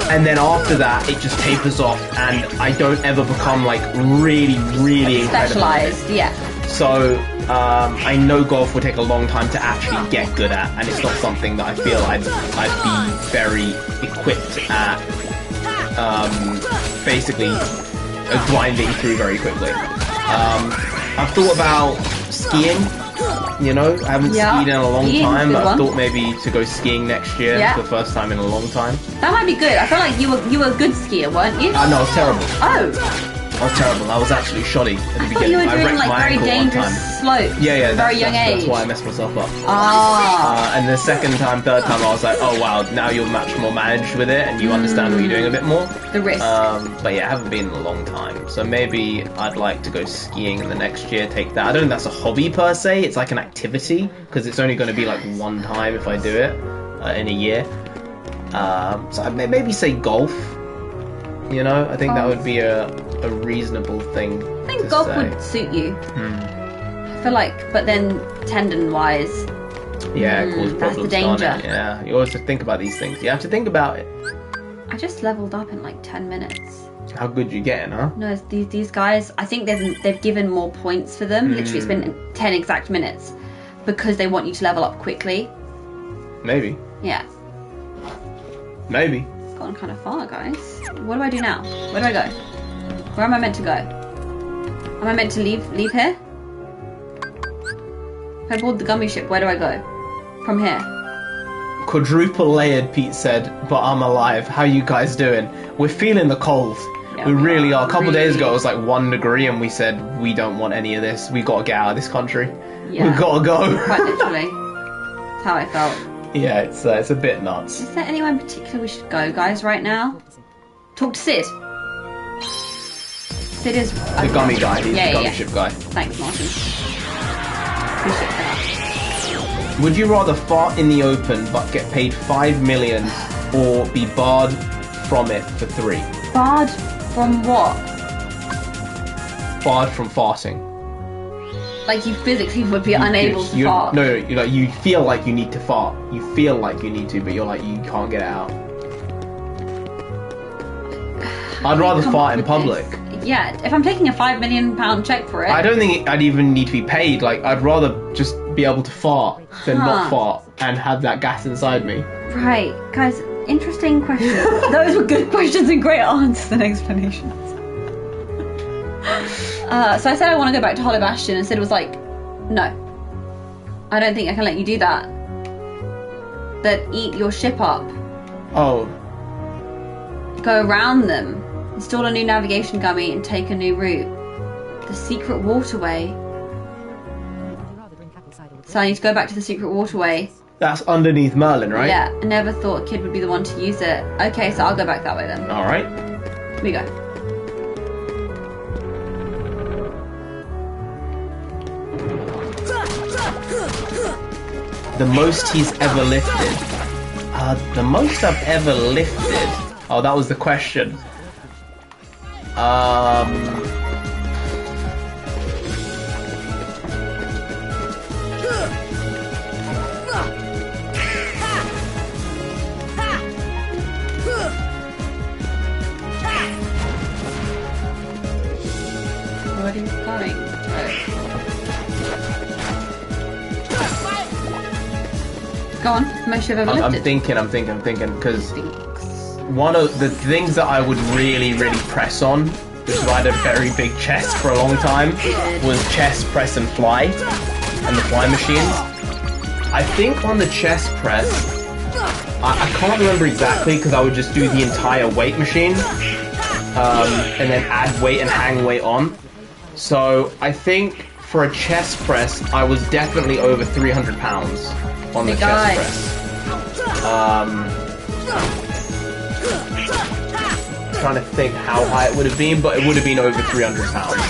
Speaker 1: And then after that, it just tapers off, and I don't ever become like really incredible.
Speaker 2: Specialized, yeah.
Speaker 1: So I know golf would take a long time to actually get good at, and it's not something that I feel I'd be very equipped at. Basically grinding through very quickly. I've thought about skiing. I haven't skied in a long time, but I thought maybe to go skiing next year for the first time in a long time.
Speaker 2: That might be good. I feel like you were a good skier, weren't you?
Speaker 1: No, I was terrible.
Speaker 2: Oh.
Speaker 1: I was terrible. I was actually shoddy at the beginning.
Speaker 2: You were
Speaker 1: I
Speaker 2: doing
Speaker 1: wrecked
Speaker 2: like
Speaker 1: my
Speaker 2: very
Speaker 1: ankle
Speaker 2: dangerous
Speaker 1: one time.
Speaker 2: slopes.
Speaker 1: Yeah,
Speaker 2: very young age.
Speaker 1: That's why I messed myself up.
Speaker 2: Ah.
Speaker 1: And the third time, I was like, oh wow, now you're much more managed with it, and you understand what you're doing a bit more.
Speaker 2: The risk.
Speaker 1: But yeah, I haven't been in a long time, so maybe I'd like to go skiing in the next year. Take that. I don't think that's a hobby per se. It's like an activity because it's only going to be like one time if I do it in a year. So I'd maybe say golf. I think that would be a reasonable thing.
Speaker 2: I think golf would suit you. I feel like, but then tendon-wise,
Speaker 1: yeah, it causes
Speaker 2: that's
Speaker 1: problems.
Speaker 2: the danger.
Speaker 1: Yeah, you always have to think about these things. You have to think about it.
Speaker 2: I just leveled up in like 10 minutes.
Speaker 1: How good you getting, huh?
Speaker 2: No, these guys, I think they've given more points for them. Literally, it's been 10 exact minutes because they want you to level up quickly.
Speaker 1: Maybe.
Speaker 2: Yeah.
Speaker 1: Maybe.
Speaker 2: Gone kind of far, guys. What do I do now? Where do I go? Where am I meant to go? Am I meant to leave here? If I board the gummy ship, where do I go? From here.
Speaker 1: Quadruple layered, Pete said, but I'm alive. How you guys doing? We're feeling the cold. Yeah, we really are. A couple days ago it was like 1 degree and we said we don't want any of this. We gotta get out of this country. Yeah. We gotta go.
Speaker 2: Quite literally. That's how I felt.
Speaker 1: Yeah, it's a bit nuts.
Speaker 2: Is there anywhere in particular we should go, guys, right now? Talk to Sid. Sid is...
Speaker 1: The gummy guy. He's the gummy ship guy.
Speaker 2: Thanks, Martin. Appreciate that.
Speaker 1: Would you rather fart in the open but get paid 5 million or be barred from it for 3?
Speaker 2: Barred from what?
Speaker 1: Barred from farting.
Speaker 2: Like you physically would be unable to fart.
Speaker 1: No, you feel like you need to fart. You feel like you need to, but you're like, you can't get it out. I'd rather fart in public.
Speaker 2: Yeah, if I'm taking a £5 million check for it.
Speaker 1: I don't think I'd even need to be paid. Like, I'd rather just be able to fart than not fart and have that gas inside me.
Speaker 2: Right, guys, interesting questions. Those were good questions and great answers and explanations. So I said I want to go back to Hollow Bastion, and Sid was like, no. I don't think I can let you do that. That eat your ship up.
Speaker 1: Oh.
Speaker 2: Go around them. Install a new navigation gummy and take a new route. The secret waterway. So I need to go back to the secret waterway.
Speaker 1: That's underneath Merlin, right?
Speaker 2: Yeah, I never thought Kid would be the one to use it. Okay, so I'll go back that way then.
Speaker 1: Alright.
Speaker 2: Here we go.
Speaker 1: The most he's ever lifted. The most I've ever lifted. Oh, that was the question.
Speaker 2: What is going? Go on, most you've ever lifted.
Speaker 1: I'm thinking, because one of the things that I would really press on, because I had a very big chest for a long time, was chest press and fly, and the fly machines. I think on the chest press, I can't remember exactly, because I would just do the entire weight machine, and then add weight and hang weight on. So I think for a chest press, I was definitely over 300 pounds on the chest press. Trying to think how high it would have been, but it would have been over 300 pounds.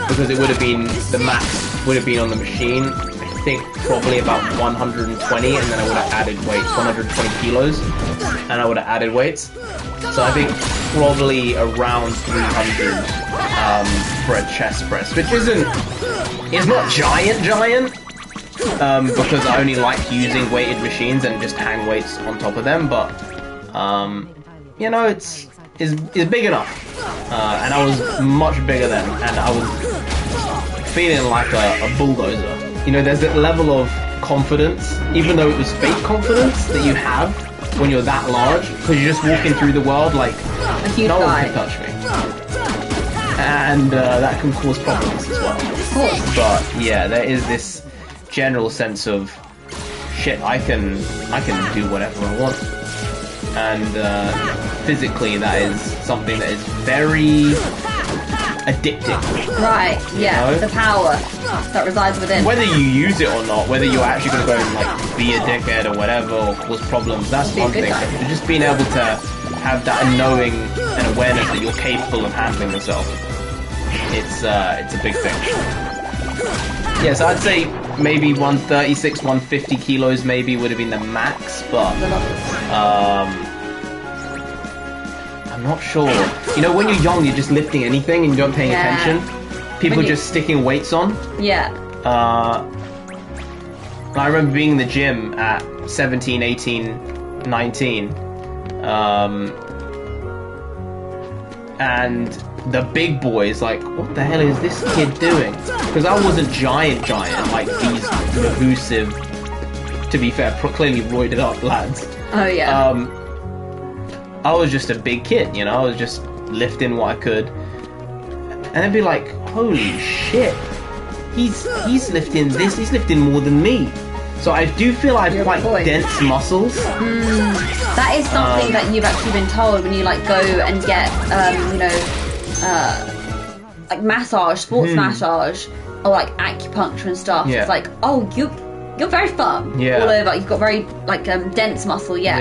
Speaker 1: Because it would have been, the max would have been on the machine, I think probably about 120, and then I would have added weights, 120 kilos, and I would have added weights. So I think probably around 300 for a chest press, which it's not giant, because I only like using weighted machines and just hang weights on top of them, but you know, it's big enough, and I was much bigger then, and I was feeling like a bulldozer. You know, there's that level of confidence, even though it was fake confidence that you have when you're that large, because you're just walking through the world like no one can touch me, and that can cause problems as well. But yeah, there is this general sense of shit. I can do whatever I want, and physically that is something that is very addicting.
Speaker 2: Right, yeah, you know? The power that resides within.
Speaker 1: Whether you use it or not, whether you're actually going to go and like be a dickhead or whatever, or cause problems, that's one thing. But just being able to have that knowing and awareness that you're capable of handling yourself, it's a big thing. Yeah, so I'd say maybe 136, 150 kilos maybe would have been the max, but I'm not sure. You know, when you're young, you're just lifting anything and you don't pay attention. People are just sticking weights on.
Speaker 2: Yeah.
Speaker 1: I remember being in the gym at 17, 18, 19. And the big boys, like, what the hell is this kid doing? Because I wasn't giant, like these elusive, to be fair, clearly roided up lads.
Speaker 2: Oh, yeah.
Speaker 1: I was just a big kid, you know, I was just lifting what I could. And they'd be like, holy shit, he's lifting this, he's lifting more than me. So I do feel I have quite dense muscles.
Speaker 2: That is something that you've actually been told when you like go and get, you know, like massage, sports massage, or like acupuncture and stuff.
Speaker 1: Yeah.
Speaker 2: It's like, oh, you're very firm all over. You've got very like dense muscle. Yeah.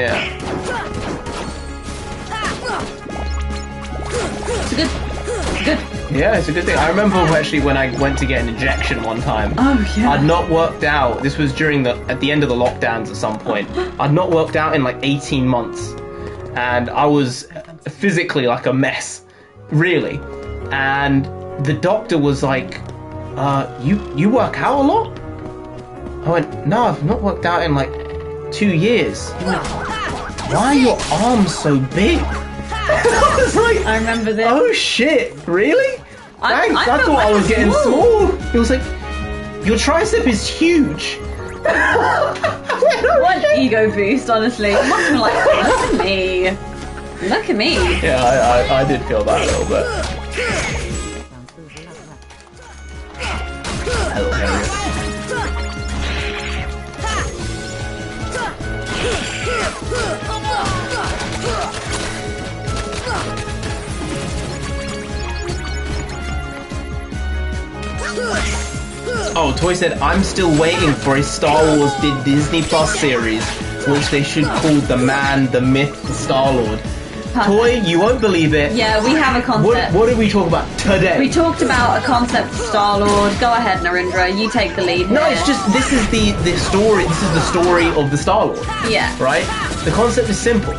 Speaker 2: It's good.
Speaker 1: Yeah, it's a good thing. I remember actually when I went to get an injection one time.
Speaker 2: Oh yeah.
Speaker 1: I'd not worked out. This was at the end of the lockdowns at some point. I'd not worked out in like 18 months, and I was physically like a mess, really. And the doctor was like, you work out a lot? I went, no, I've not worked out in like 2 years. He went, why are your arms so big? I was like,
Speaker 2: I remember this.
Speaker 1: Oh shit, really? Thanks, I thought I was getting small. He was like, your tricep is huge.
Speaker 2: What ego boost, honestly. I must have been like, look at me. Look at me.
Speaker 1: Yeah, I did feel that a little bit. Hello, Harriet. Oh, Toy said, I'm still waiting for a Star Wars Disney Plus series, which they should call The Man, the Myth, the Star-Lord. Toy, you won't believe it.
Speaker 2: Yeah, we have a concept.
Speaker 1: What did we talk about today?
Speaker 2: We talked about a concept of Star-Lord. Go ahead, Narendra, you take the lead.
Speaker 1: No, it's just, this is the story, this is the story of the Star-Lord.
Speaker 2: Yeah.
Speaker 1: Right? The concept is simple.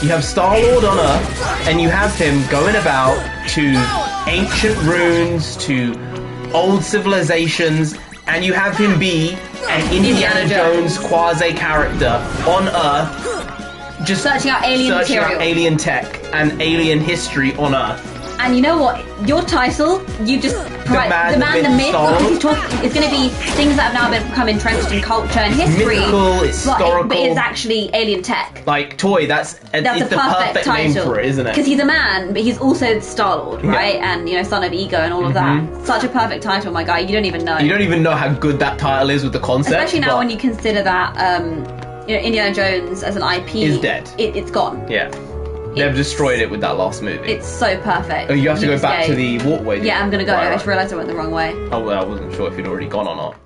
Speaker 1: You have Star-Lord on Earth, and you have him going about to ancient ruins, to old civilizations, and you have him be an Indiana Jones quasi-character on Earth, just
Speaker 2: searching out alien material,
Speaker 1: alien tech, and alien history on Earth.
Speaker 2: And you know what? Your title, you just provide the man, the myth. It's going to be things that have now become entrenched in culture and history.
Speaker 1: Mythical, historical,
Speaker 2: but it's actually alien tech.
Speaker 1: Like Toy, that's the perfect name for it, isn't it?
Speaker 2: Because he's a man, but he's also Star-Lord, right? Yeah. And son of Ego and all of that. Such a perfect title, my guy. You don't even know. You
Speaker 1: don't even know how good that title is with the concept.
Speaker 2: Especially now when you consider that Indiana Jones as an IP
Speaker 1: is dead.
Speaker 2: It's gone.
Speaker 1: Yeah. They've destroyed it with that last movie.
Speaker 2: It's so perfect.
Speaker 1: Oh, you have to go back to the walkway.
Speaker 2: Yeah, I'm gonna go. Right. I just realised I went the wrong way.
Speaker 1: Oh, well, I wasn't sure if you'd already gone or not.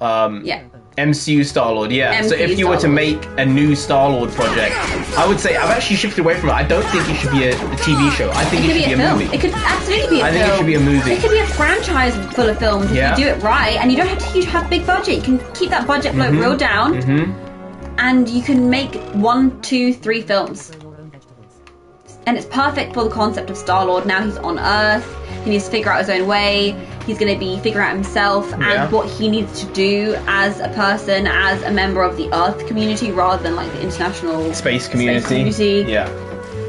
Speaker 2: Yeah.
Speaker 1: MCU Star-Lord, yeah.
Speaker 2: MCU
Speaker 1: so if you were to make a new Star-Lord project, I would say, I've actually shifted away from it. I don't think it should be a TV show. I think it should be a movie.
Speaker 2: It could absolutely be a film.
Speaker 1: I think it should be a movie.
Speaker 2: It could be a franchise full of films if you do it right, and you don't have to have big budget. You can keep that budget float real down, and you can make 1, 2, 3 films. And it's perfect for the concept of Star-Lord. Now he's on Earth. He needs to figure out his own way. He's going to be figuring out himself and what he needs to do as a person, as a member of the Earth community, rather than like the international
Speaker 1: space community. Yeah.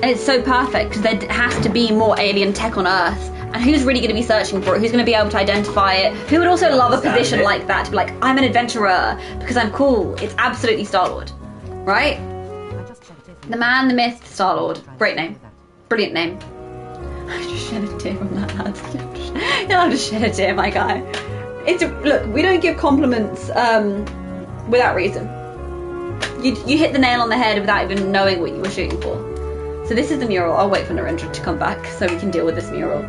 Speaker 2: And it's so perfect because there has to be more alien tech on Earth. And who's really going to be searching for it? Who's going to be able to identify it? Who would also love a position like that? To be like, I'm an adventurer because I'm cool. It's absolutely Star-Lord. Right? The Man, the Myth, Star-Lord. Great name. Brilliant name. I just shed a tear from that, lad. I'll just shed a tear, my guy. Look, we don't give compliments without reason. You hit the nail on the head without even knowing what you were shooting for. So this is the mural. I'll wait for Narendra to come back so we can deal with this mural.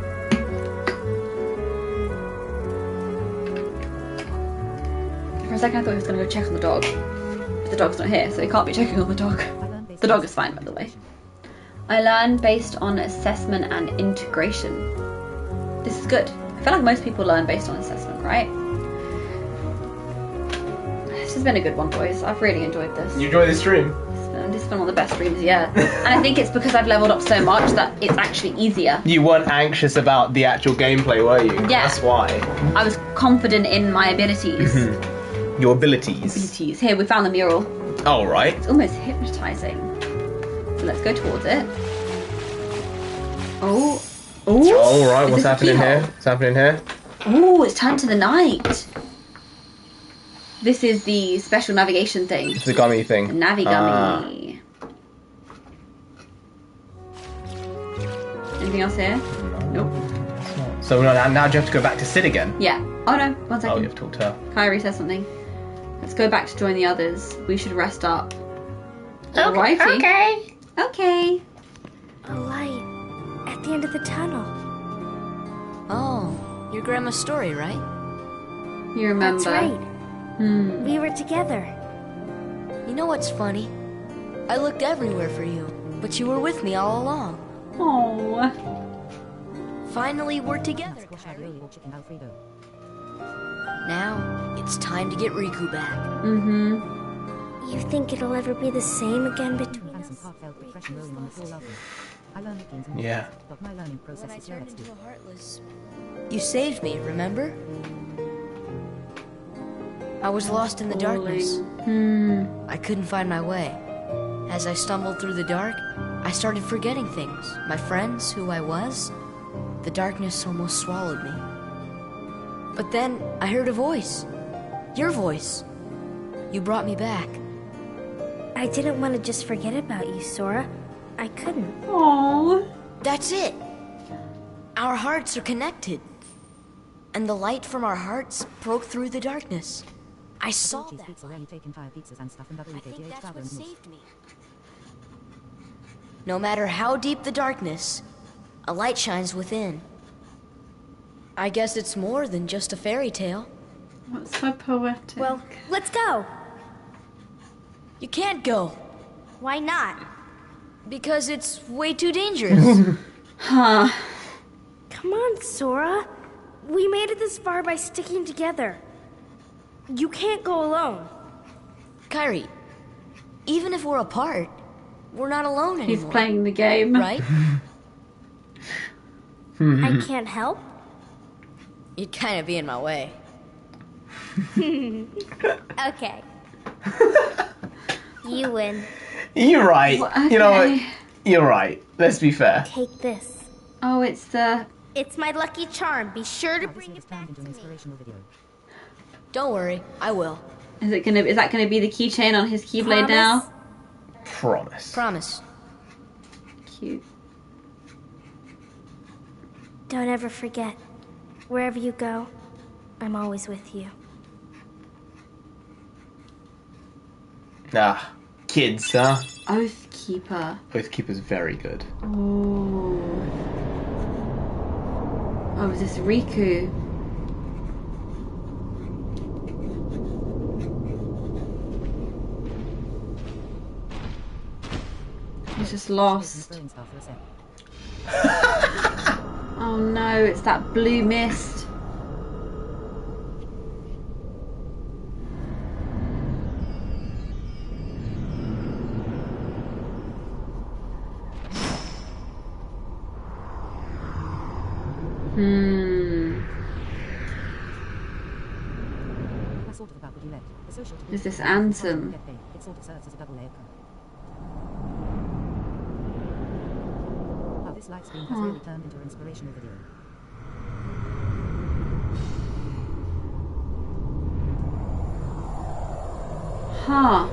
Speaker 2: For a second I thought he was going to go check on the dog. But the dog's not here, so he can't be checking on the dog. The dog is fine, by the way. I learn based on assessment and integration. This is good. I feel like most people learn based on assessment, right? This has been a good one, boys. I've really enjoyed this.
Speaker 1: You enjoy this stream?
Speaker 2: This has been one of the best streams, yeah. And I think it's because I've leveled up so much that it's actually easier.
Speaker 1: You weren't anxious about the actual gameplay, were you?
Speaker 2: Yeah.
Speaker 1: That's why.
Speaker 2: I was confident in my abilities.
Speaker 1: Your abilities.
Speaker 2: Here, we found the mural.
Speaker 1: Oh, right.
Speaker 2: It's almost hypnotising. So let's go towards it. Oh.
Speaker 1: All right. What's happening here? What's happening here?
Speaker 2: Oh, it's turned to the night. This is the special navigation thing.
Speaker 1: It's the gummy thing.
Speaker 2: The Navigummy. Anything else here? Nope.
Speaker 1: So now do you have to go back to Sid again?
Speaker 2: Yeah. Oh no, 1 second.
Speaker 1: Oh, you have to talk to her.
Speaker 2: Kyrie says something. Let's go back to join the others. We should rest up.
Speaker 5: Okay.
Speaker 2: Alrighty. Okay.
Speaker 5: A light at the end of the tunnel. Oh, your grandma's story, right?
Speaker 2: You remember?
Speaker 5: That's right. We were together. You know what's funny? I looked everywhere for you, but you were with me all along.
Speaker 2: Oh.
Speaker 5: Finally, we're together. Now, it's time to get Riku back. You think it'll ever be the same again between us?
Speaker 1: Yeah.
Speaker 5: When I turned into a Heartless, you saved me, remember? I was lost in the darkness. I couldn't find my way. As I stumbled through the dark, I started forgetting things. My friends, who I was. The darkness almost swallowed me. But then I heard a voice. Your voice. You brought me back.
Speaker 10: I didn't want to just forget about you, Sora. I couldn't.
Speaker 2: Aww.
Speaker 5: That's it. Our hearts are connected. And the light from our hearts broke through the darkness. I saw that. I think that's what saved me. No matter how deep the darkness, a light shines within. I guess it's more than just a fairy tale.
Speaker 2: That's so poetic.
Speaker 10: Well, let's go.
Speaker 5: You can't go.
Speaker 10: Why not?
Speaker 5: Because it's way too dangerous.
Speaker 2: Huh.
Speaker 10: Come on, Sora. We made it this far by sticking together. You can't go alone.
Speaker 5: Kairi, even if we're apart, we're not alone anymore.
Speaker 2: He's playing the game.
Speaker 5: Right?
Speaker 10: I can't help.
Speaker 5: You'd kind of be in my way.
Speaker 10: Okay. You win.
Speaker 1: You're right.
Speaker 2: Okay.
Speaker 1: You know what? You're right. Let's be fair.
Speaker 10: Take this.
Speaker 2: Oh, it's the...
Speaker 10: It's my lucky charm. Be sure to bring it back to me.
Speaker 5: Don't worry, I will.
Speaker 2: Is that gonna be the keychain on his keyblade
Speaker 10: Promise?
Speaker 2: now?
Speaker 1: Promise.
Speaker 5: Promise.
Speaker 2: Cute.
Speaker 10: Don't ever forget. Wherever you go, I'm always with you.
Speaker 1: Ah, kids, huh?
Speaker 2: Oathkeeper.
Speaker 1: Oathkeeper's very good.
Speaker 2: Oh. Oh, is this Riku? He's just lost. Oh no, it's that blue mist. Is this Ansem?
Speaker 3: It sort of serves as a double layer coat. This live stream has really turned into an inspirational video.
Speaker 2: Huh.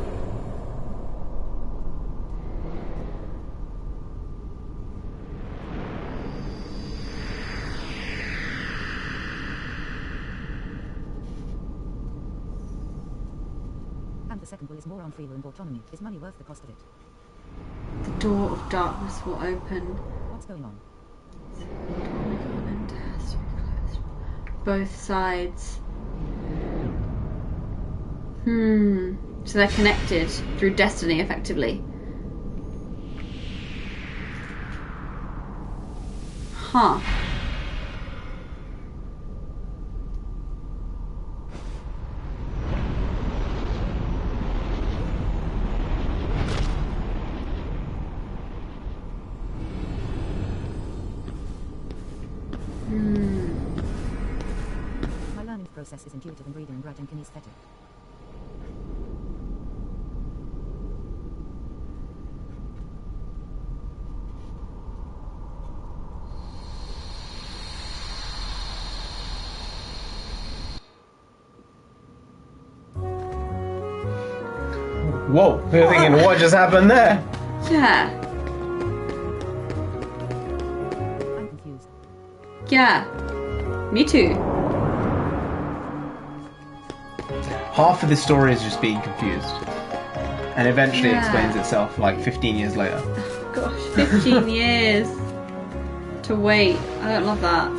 Speaker 3: And the second will is more on free will and autonomy. Is money worth the cost of it?
Speaker 2: The door of darkness will open.
Speaker 3: What's going on?
Speaker 2: Both sides. So they're connected through destiny, effectively. Huh.
Speaker 3: My learning process is intuitive and reading and writing kinesthetic.
Speaker 1: Whoa, you're thinking, what just happened there?
Speaker 2: Yeah.
Speaker 3: I'm confused.
Speaker 2: Yeah. Me too.
Speaker 1: Half of this story is just being confused. And eventually it
Speaker 2: Yeah.
Speaker 1: explains itself like 15 years later.
Speaker 2: Gosh, 15 years to wait. I don't love that.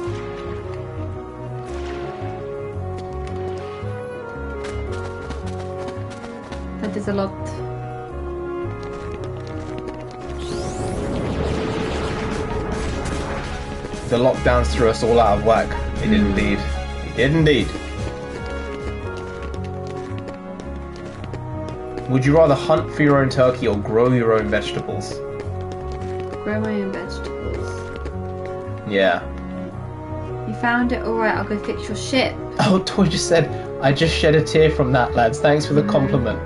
Speaker 2: That is a lot.
Speaker 1: The lockdowns threw us all out of whack. It did indeed. It did indeed. Would you rather hunt for your own turkey or grow your own vegetables?
Speaker 2: Grow my own vegetables.
Speaker 1: Yeah.
Speaker 2: You You found it? Alright, I'll go fix your ship.
Speaker 1: Oh, Toy just said, I just shed a tear from that, lads. Thanks for the compliment.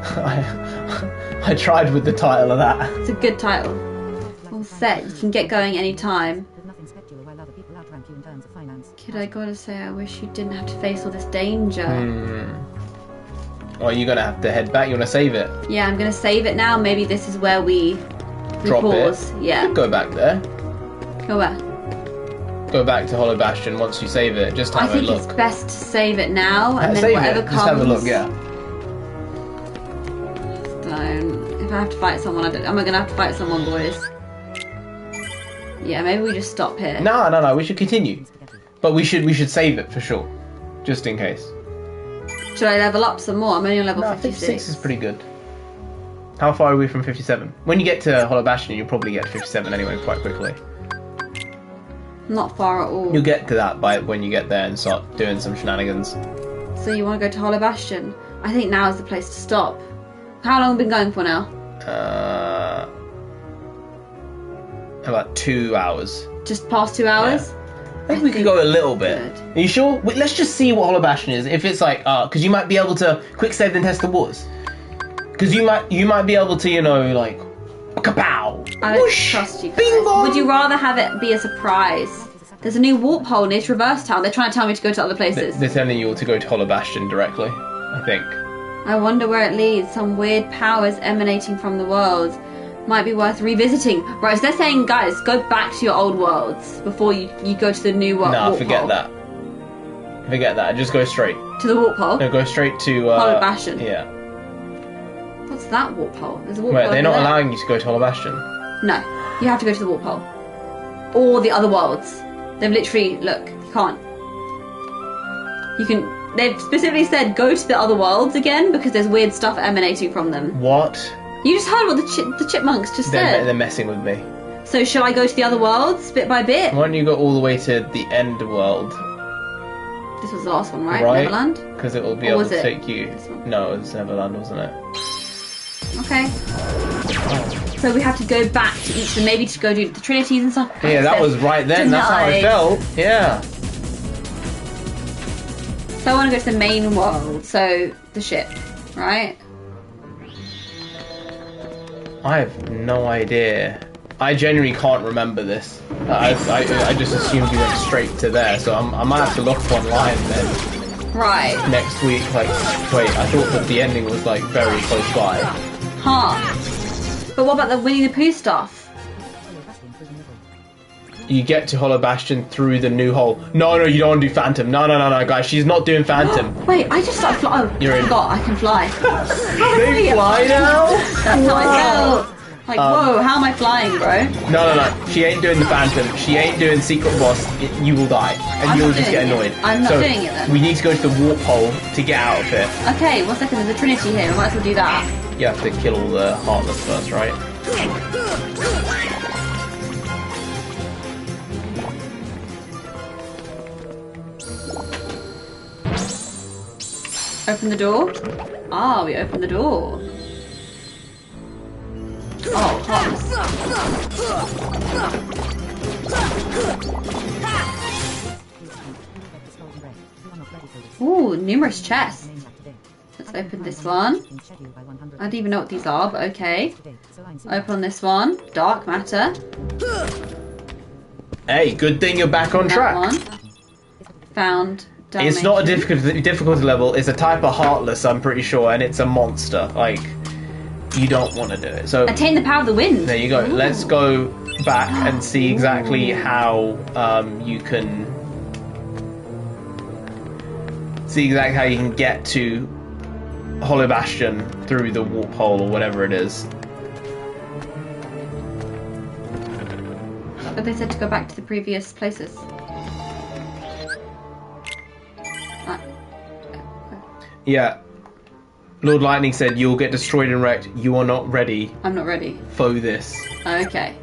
Speaker 1: I tried with the title of that.
Speaker 2: It's a good title. All set. You can get going anytime. Kid, I gotta say, I wish you didn't have to face all this danger.
Speaker 1: Well, you're gonna have to head back. You wanna save it?
Speaker 2: Yeah, I'm gonna save it now. Maybe this is where we
Speaker 1: Drop
Speaker 2: pause.
Speaker 1: it.
Speaker 2: Yeah.
Speaker 1: Go back there.
Speaker 2: Go where?
Speaker 1: Go back to Hollow Bastion once you save it. Just have a look.
Speaker 2: I think it's best to save it now, and then
Speaker 1: save
Speaker 2: whatever
Speaker 1: it.
Speaker 2: comes.
Speaker 1: Just have a look, yeah.
Speaker 2: Don't. If I have to fight someone, I'm gonna have to fight someone, boys. Yeah, maybe we just stop here.
Speaker 1: No. We should continue, but we should save it for sure, just in case.
Speaker 2: Should I level up some more? I'm only on level
Speaker 1: 56
Speaker 2: 56.
Speaker 1: is pretty good. How far are we from 57? When you get to Hollow Bastion, you'll probably get to 57 anyway, quite quickly.
Speaker 2: Not far at all.
Speaker 1: You'll get to that by when you get there and start doing some shenanigans.
Speaker 2: So you want to go to Hollow Bastion? I think now is the place to stop. How long have we been going for now?
Speaker 1: About 2 hours.
Speaker 2: Just past 2 hours?
Speaker 1: Yeah. Maybe we could go a little bit.
Speaker 2: Good.
Speaker 1: Are you sure? Wait, let's just see what Hollow Bastion is. If it's like, because you might be able to quick save then test the waters. Because you might be able to, you know, like, kapow!
Speaker 2: I don't
Speaker 1: whoosh,
Speaker 2: trust you guys.
Speaker 1: Bing bong.
Speaker 2: Would you rather have it be a surprise? There's a new warp hole near Traverse Town. They're trying to tell me to go to other places.
Speaker 1: They're telling you to go to Hollow Bastion directly, I think.
Speaker 2: I wonder where it leads. Some weird powers emanating from the world. Might be worth revisiting. Right, so they're saying, guys, go back to your old worlds before you go to the new warp hole.
Speaker 1: Nah, forget that. Forget that. Just go straight.
Speaker 2: To the warp hole?
Speaker 1: No, go straight to...
Speaker 2: Hollow Bastion.
Speaker 1: Yeah.
Speaker 2: What's that warp hole? There's a warp
Speaker 1: Wait,
Speaker 2: hole
Speaker 1: they're
Speaker 2: over
Speaker 1: not
Speaker 2: there.
Speaker 1: allowing you to go to Hollow Bastion?
Speaker 2: No, you have to go to the warp hole. Or the other worlds. They've literally, look, you can't. You can, they've specifically said go to the other worlds again because there's weird stuff emanating from them.
Speaker 1: What?
Speaker 2: You just heard what the chipmunks just said.
Speaker 1: They're messing with me.
Speaker 2: So shall I go to the other worlds bit by bit?
Speaker 1: Why don't you go all the way to the end world?
Speaker 2: This was the last one, right?
Speaker 1: Right?
Speaker 2: Neverland?
Speaker 1: Because it will be
Speaker 2: Or
Speaker 1: able
Speaker 2: was
Speaker 1: to
Speaker 2: it
Speaker 1: take you...
Speaker 2: this one?
Speaker 1: No, it was Neverland, wasn't it?
Speaker 2: Okay. So we have to go back to each of them, maybe to go do the Trinities and stuff.
Speaker 1: Yeah, that was right then. That's how I felt. Yeah.
Speaker 2: So I want to go to the main world, so the ship, right?
Speaker 1: I have no idea. I genuinely can't remember this. I just assumed you went straight to there, so I might have to look online then.
Speaker 2: Right.
Speaker 1: Next week, like, wait, I thought that the ending was like very close by.
Speaker 2: Huh. But what about the Winnie the Pooh stuff?
Speaker 1: You get to Hollow Bastion through the new hole. No, you don't want to do Phantom. No, guys, she's not doing Phantom.
Speaker 2: Wait, I just started flying. Oh,
Speaker 1: You're in.
Speaker 2: I forgot, I can fly.
Speaker 1: They fly now?
Speaker 2: That's how I felt. Like, whoa, how am I flying, bro?
Speaker 1: No. She ain't doing the Phantom. She ain't doing Secret Boss. You will die. And you'll just get annoyed.
Speaker 2: I'm not doing it then.
Speaker 1: We need to go to the warp hole to get out of it.
Speaker 2: Okay, 1 second, there's a Trinity here. I might as well do that.
Speaker 1: You have to kill all the Heartless first, right?
Speaker 2: Open the door. Ah, we open the door. Oh, Heartless. Ooh, numerous chests. Let's open this one. I don't even know what these are, but okay. Open this one. Dark matter.
Speaker 1: Hey, good thing you're back on track.
Speaker 2: That one. Found.
Speaker 1: It's not a difficulty level. It's a type of Heartless, I'm pretty sure, and it's a monster. Like, you don't want to do it. So
Speaker 2: attain the power of the wind.
Speaker 1: There you go.
Speaker 2: Ooh.
Speaker 1: Let's go back and see exactly how you can get to Hollow Bastion through the warp hole or whatever it is.
Speaker 2: But they said to go back to the previous places.
Speaker 1: Yeah. Lord Lightning said you'll get destroyed and wrecked. You are not ready
Speaker 2: I'm not ready.
Speaker 1: for this.
Speaker 2: Okay.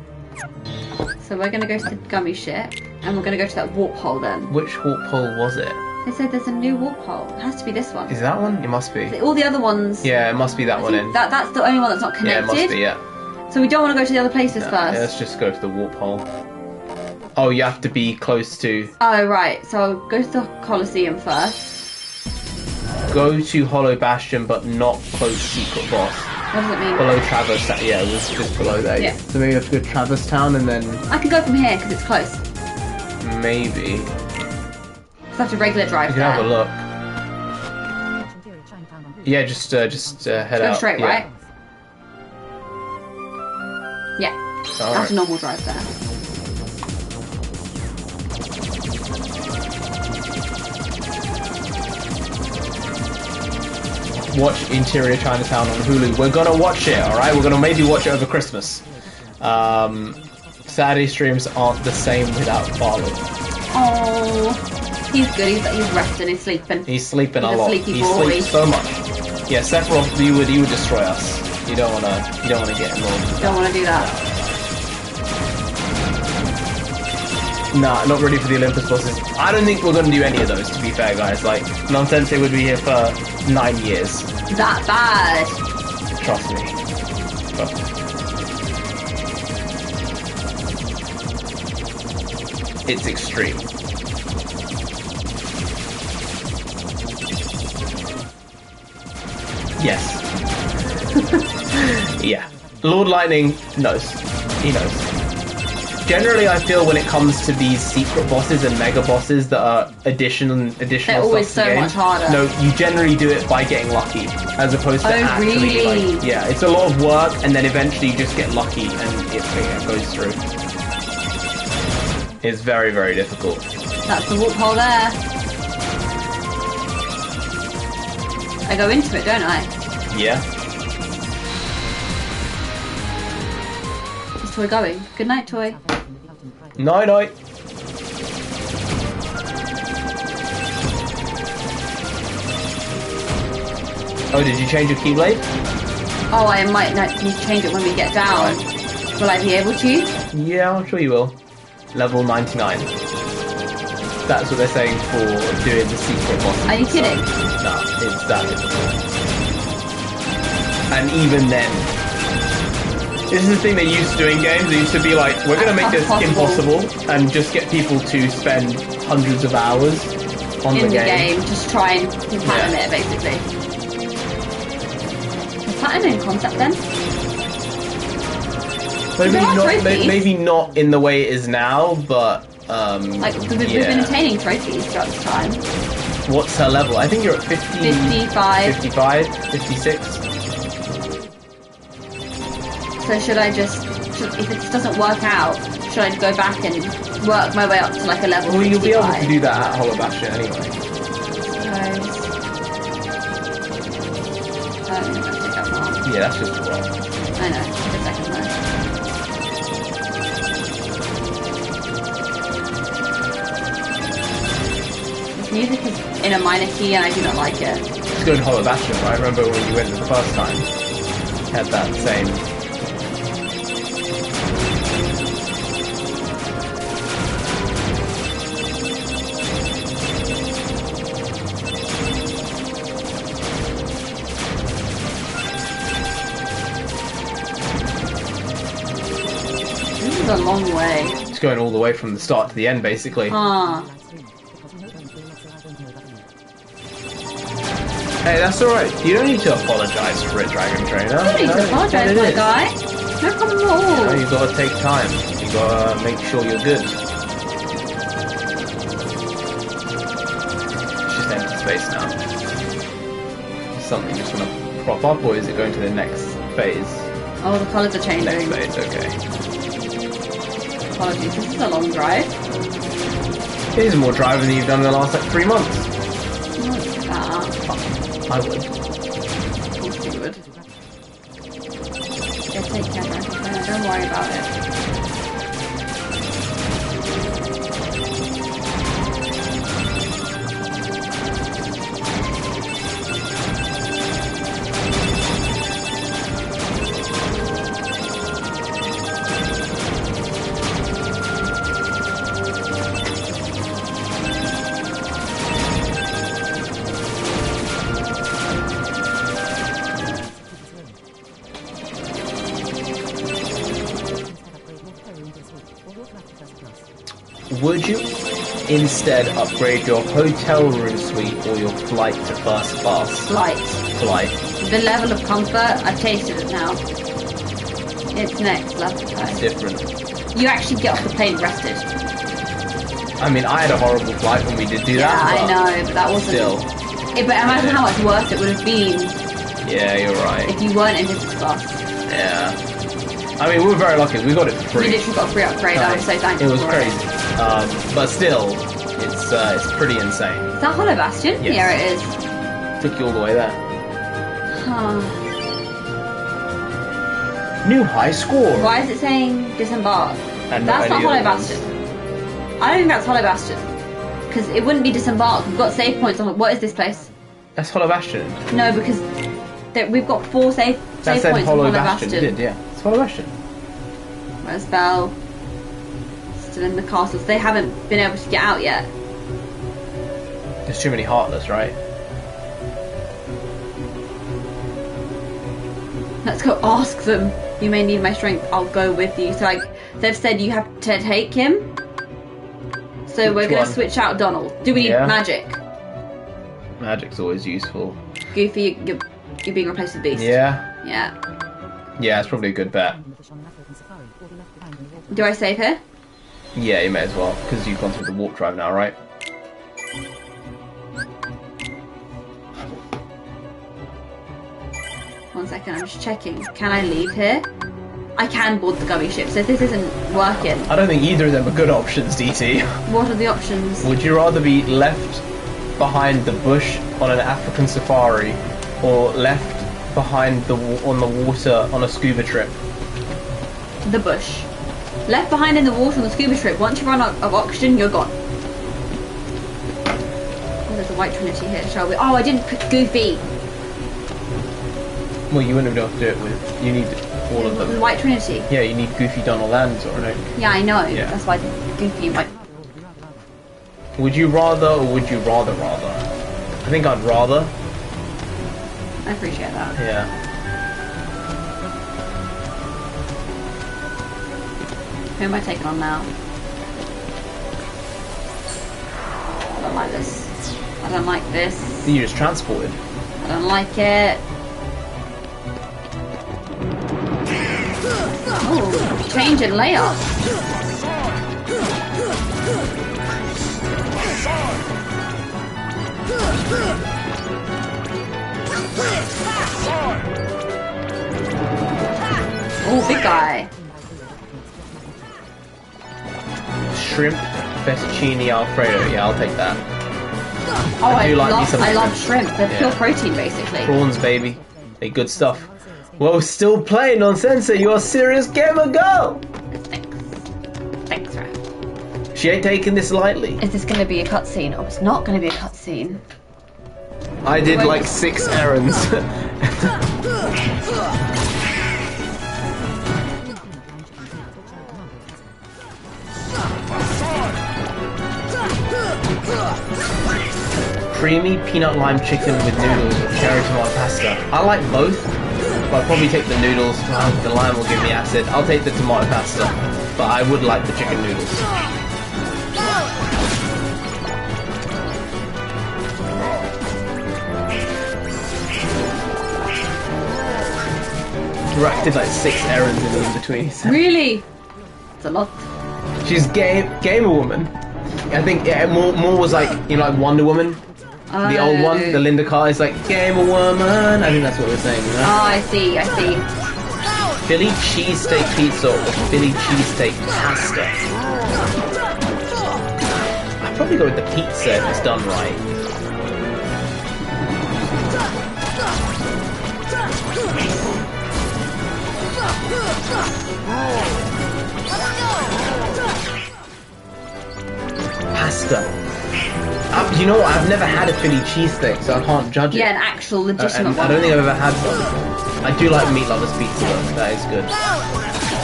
Speaker 2: So we're going to go to the gummy ship, and we're going to go to that warp hole then.
Speaker 1: Which warp hole was it?
Speaker 2: They said there's a new warp hole. It has to be this one.
Speaker 1: Is that one? It must be.
Speaker 2: All the other ones...
Speaker 1: Yeah, it must be that one in.
Speaker 2: That's the only one that's not connected.
Speaker 1: Yeah, it must be, yeah.
Speaker 2: So we don't want to go to the other places first.
Speaker 1: Yeah, let's just go to the warp hole. Oh, you have to be close to...
Speaker 2: Oh, right. So I'll go to the Colosseum first.
Speaker 1: Go to Hollow Bastion, but not close secret boss.
Speaker 2: What does it mean?
Speaker 1: Below Traverse Town. Yeah, it was just below there.
Speaker 2: Yeah.
Speaker 1: So maybe you have to go to Traverse Town and then...
Speaker 2: I can go from here because it's close.
Speaker 1: Maybe.
Speaker 2: It's like a regular drive
Speaker 1: You can
Speaker 2: there.
Speaker 1: have a look. Yeah, just head
Speaker 2: Go
Speaker 1: out.
Speaker 2: straight,
Speaker 1: Yeah.
Speaker 2: right? Yeah.
Speaker 1: All
Speaker 2: That's
Speaker 1: right.
Speaker 2: a normal drive there.
Speaker 1: Watch Interior Chinatown on Hulu. We're gonna watch it, alright? We're gonna maybe watch it over Christmas. Saturday streams aren't the same without Barley.
Speaker 2: Oh, he's good. He's resting. He's sleeping.
Speaker 1: He's sleeping
Speaker 2: He's
Speaker 1: a lot.
Speaker 2: sleepy
Speaker 1: He
Speaker 2: boy.
Speaker 1: sleeps so much. Yeah, Sephiroth, he would destroy us. You don't wanna get involved.
Speaker 2: Don't want to do that.
Speaker 1: Nah, not ready for the Olympus bosses. I don't think we're gonna do any of those, to be fair, guys. Like, Nonsensei would be here for 9 years.
Speaker 2: That bad.
Speaker 1: Trust me. But it's extreme. Yes. Yeah. Lord Lightning knows. He knows. Generally, I feel when it comes to these secret bosses and mega bosses that are additional
Speaker 2: They're always
Speaker 1: stuff to
Speaker 2: so
Speaker 1: gain,
Speaker 2: much harder.
Speaker 1: no, you generally do it by getting lucky, as opposed to
Speaker 2: Oh,
Speaker 1: actually
Speaker 2: really?
Speaker 1: like, yeah, it's a lot of work, and then eventually you just get lucky and it goes through. It's very, very difficult.
Speaker 2: That's the warp hole there. I go into it, don't I?
Speaker 1: Yeah.
Speaker 2: Is Toy going? Good night, Toy.
Speaker 1: Night night. Oh, did you change your keyblade?
Speaker 2: Oh, I might need to change it when we get down. Will I be able to?
Speaker 1: Yeah, I'm sure you will. Level 99. That's what they're saying for doing the secret boss.
Speaker 2: Are you kidding?
Speaker 1: No, it's that difficult. And even then, this is the thing they used to do in games. They used to be like, we're going to make this impossible and just get people to spend hundreds of hours on
Speaker 2: In
Speaker 1: the game.
Speaker 2: just try and platinum it, basically. Is platinum in concept then?
Speaker 1: Maybe not in the way it is now, but
Speaker 2: Like, we've been attaining trophies throughout this time.
Speaker 1: What's her level? I think you're at 50...
Speaker 2: 55.
Speaker 1: 55? 56?
Speaker 2: So should I just, if it doesn't work out, should I go back and work my way up to like a level 65?
Speaker 1: Well, you'll be able to do that at Hollow Bastion anyway. Yeah, that's just wrong.
Speaker 2: I know, take a second though. This music is in a minor key and I do not like it.
Speaker 1: It's good Hollow Bastion, right? I remember when you went the first time. Had that same...
Speaker 2: This is a long way.
Speaker 1: It's going all the way from the start to the end, basically.
Speaker 2: Huh.
Speaker 1: Hey, that's alright. You don't need to apologise for it, Dragon Trainer.
Speaker 2: You don't need to apologise, my guy. No problem at all.
Speaker 1: No, you've got to take time. You've got to make sure you're good. It's just empty space now. Is something just going to prop up, or is it going to the next phase?
Speaker 2: Oh, the colours are changing.
Speaker 1: Next phase, okay.
Speaker 2: Apologies, this is a long drive.
Speaker 1: It is more driving than you've done in the last, like, 3 months. I would.
Speaker 2: Of course you would. Yeah, take care, Dragon. Don't worry about it.
Speaker 1: would you instead upgrade your hotel room suite or your flight to first class?
Speaker 2: Flight. The level of comfort, I've tasted it now. It's next level.
Speaker 1: It's different.
Speaker 2: You actually get off the plane rested.
Speaker 1: I mean, I had a horrible flight when we did do that.
Speaker 2: Yeah, I know, but that wasn't...
Speaker 1: Still.
Speaker 2: But imagine how much worse it would have been.
Speaker 1: Yeah, you're right.
Speaker 2: If you weren't in business class.
Speaker 1: Yeah. I mean, we were very lucky. We got it for free.
Speaker 2: We literally got a free upgrade. I was so thankful.
Speaker 1: It was
Speaker 2: for
Speaker 1: crazy. But still, it's pretty insane.
Speaker 2: Is that Hollow Bastion?
Speaker 1: Yes.
Speaker 2: Yeah, it is.
Speaker 1: Took you all the way there.
Speaker 2: Huh.
Speaker 1: New high score.
Speaker 2: Why is it saying disembark?
Speaker 1: And
Speaker 2: that's not Hollow
Speaker 1: ones.
Speaker 2: Bastion. I don't think that's Hollow Bastion. Because it wouldn't be disembark. We've got save points on it. What is this place?
Speaker 1: That's Hollow Bastion.
Speaker 2: No, because we've got 4 save
Speaker 1: That said
Speaker 2: points
Speaker 1: Hollow
Speaker 2: on Hollow
Speaker 1: Bastion.
Speaker 2: Bastion.
Speaker 1: It did, yeah. It's Hollow Bastion.
Speaker 2: Where's Belle? Still in the castles. They haven't been able to get out yet.
Speaker 1: There's too many Heartless, right?
Speaker 2: Let's go ask them. You may need my strength. I'll go with you. So like they've said you have to take him. So we're gonna switch out Donald. Do we need magic?
Speaker 1: Magic's always useful.
Speaker 2: Goofy, you're being replaced with Beast.
Speaker 1: Yeah.
Speaker 2: Yeah.
Speaker 1: Yeah, it's probably a good bet.
Speaker 2: Do I save here?
Speaker 1: Yeah, you may as well, because you've gone through the warp drive now, right?
Speaker 2: One second, I'm just checking. Can I leave here? I can board the gummy ship, so if this isn't working...
Speaker 1: I don't think either of them are good options, DT.
Speaker 2: What are the options?
Speaker 1: Would you rather be left behind the bush on an African safari, or left behind on the water on a scuba trip?
Speaker 2: The bush. Left behind in the water on the scuba trip. Once you run out of oxygen, you're gone. Oh, there's a white trinity here, shall we? Oh, I didn't pick Goofy.
Speaker 1: Well, you wouldn't have been able to do it with... You need all of them.
Speaker 2: The white trinity.
Speaker 1: Yeah, you need Goofy, Donald, and Zora.
Speaker 2: Yeah, I know.
Speaker 1: Yeah.
Speaker 2: That's why I did Goofy white.
Speaker 1: Would you rather, or would you rather? I think I'd rather.
Speaker 2: I appreciate that.
Speaker 1: Yeah.
Speaker 2: Who am I taking on now? I don't like this. I don't like this.
Speaker 1: You just transported.
Speaker 2: I don't like it. Oh, change in layout. Oh, big guy.
Speaker 1: Shrimp fettuccine alfredo. Yeah, I'll take that.
Speaker 2: Oh, I love
Speaker 1: shrimp.
Speaker 2: shrimp. They're pure protein, basically.
Speaker 1: Prawns, baby. They good stuff. Whoa, still playing on Sensei. You're a serious gamer, go!
Speaker 2: Thanks, Raph.
Speaker 1: She ain't taking this lightly.
Speaker 2: Is this going to be a cutscene? Oh, it's not going to be a cutscene.
Speaker 1: I did like 6 errands. Creamy peanut lime chicken with noodles or cherry tomato pasta. I like both, but I'll probably take the noodles. The lime will give me acid. I'll take the tomato pasta, but I would like the chicken noodles. Rack did like 6 errands in between.
Speaker 2: Really? It's a lot.
Speaker 1: She's gamer woman. I think more was like, you know, like Wonder Woman. The old one, the Linda Carter, is like gamer woman. I think that's what we're saying. You know?
Speaker 2: Oh, I see.
Speaker 1: Philly cheesesteak pizza or Philly cheesesteak pasta. I'd probably go with the pizza if it's done right. Pasta. You know what? I've never had a Philly cheesesteak, so I can't judge it.
Speaker 2: Yeah, an actual legitimate one.
Speaker 1: I don't think I've ever had one. I do like Meat Lover's pizza though. That is good.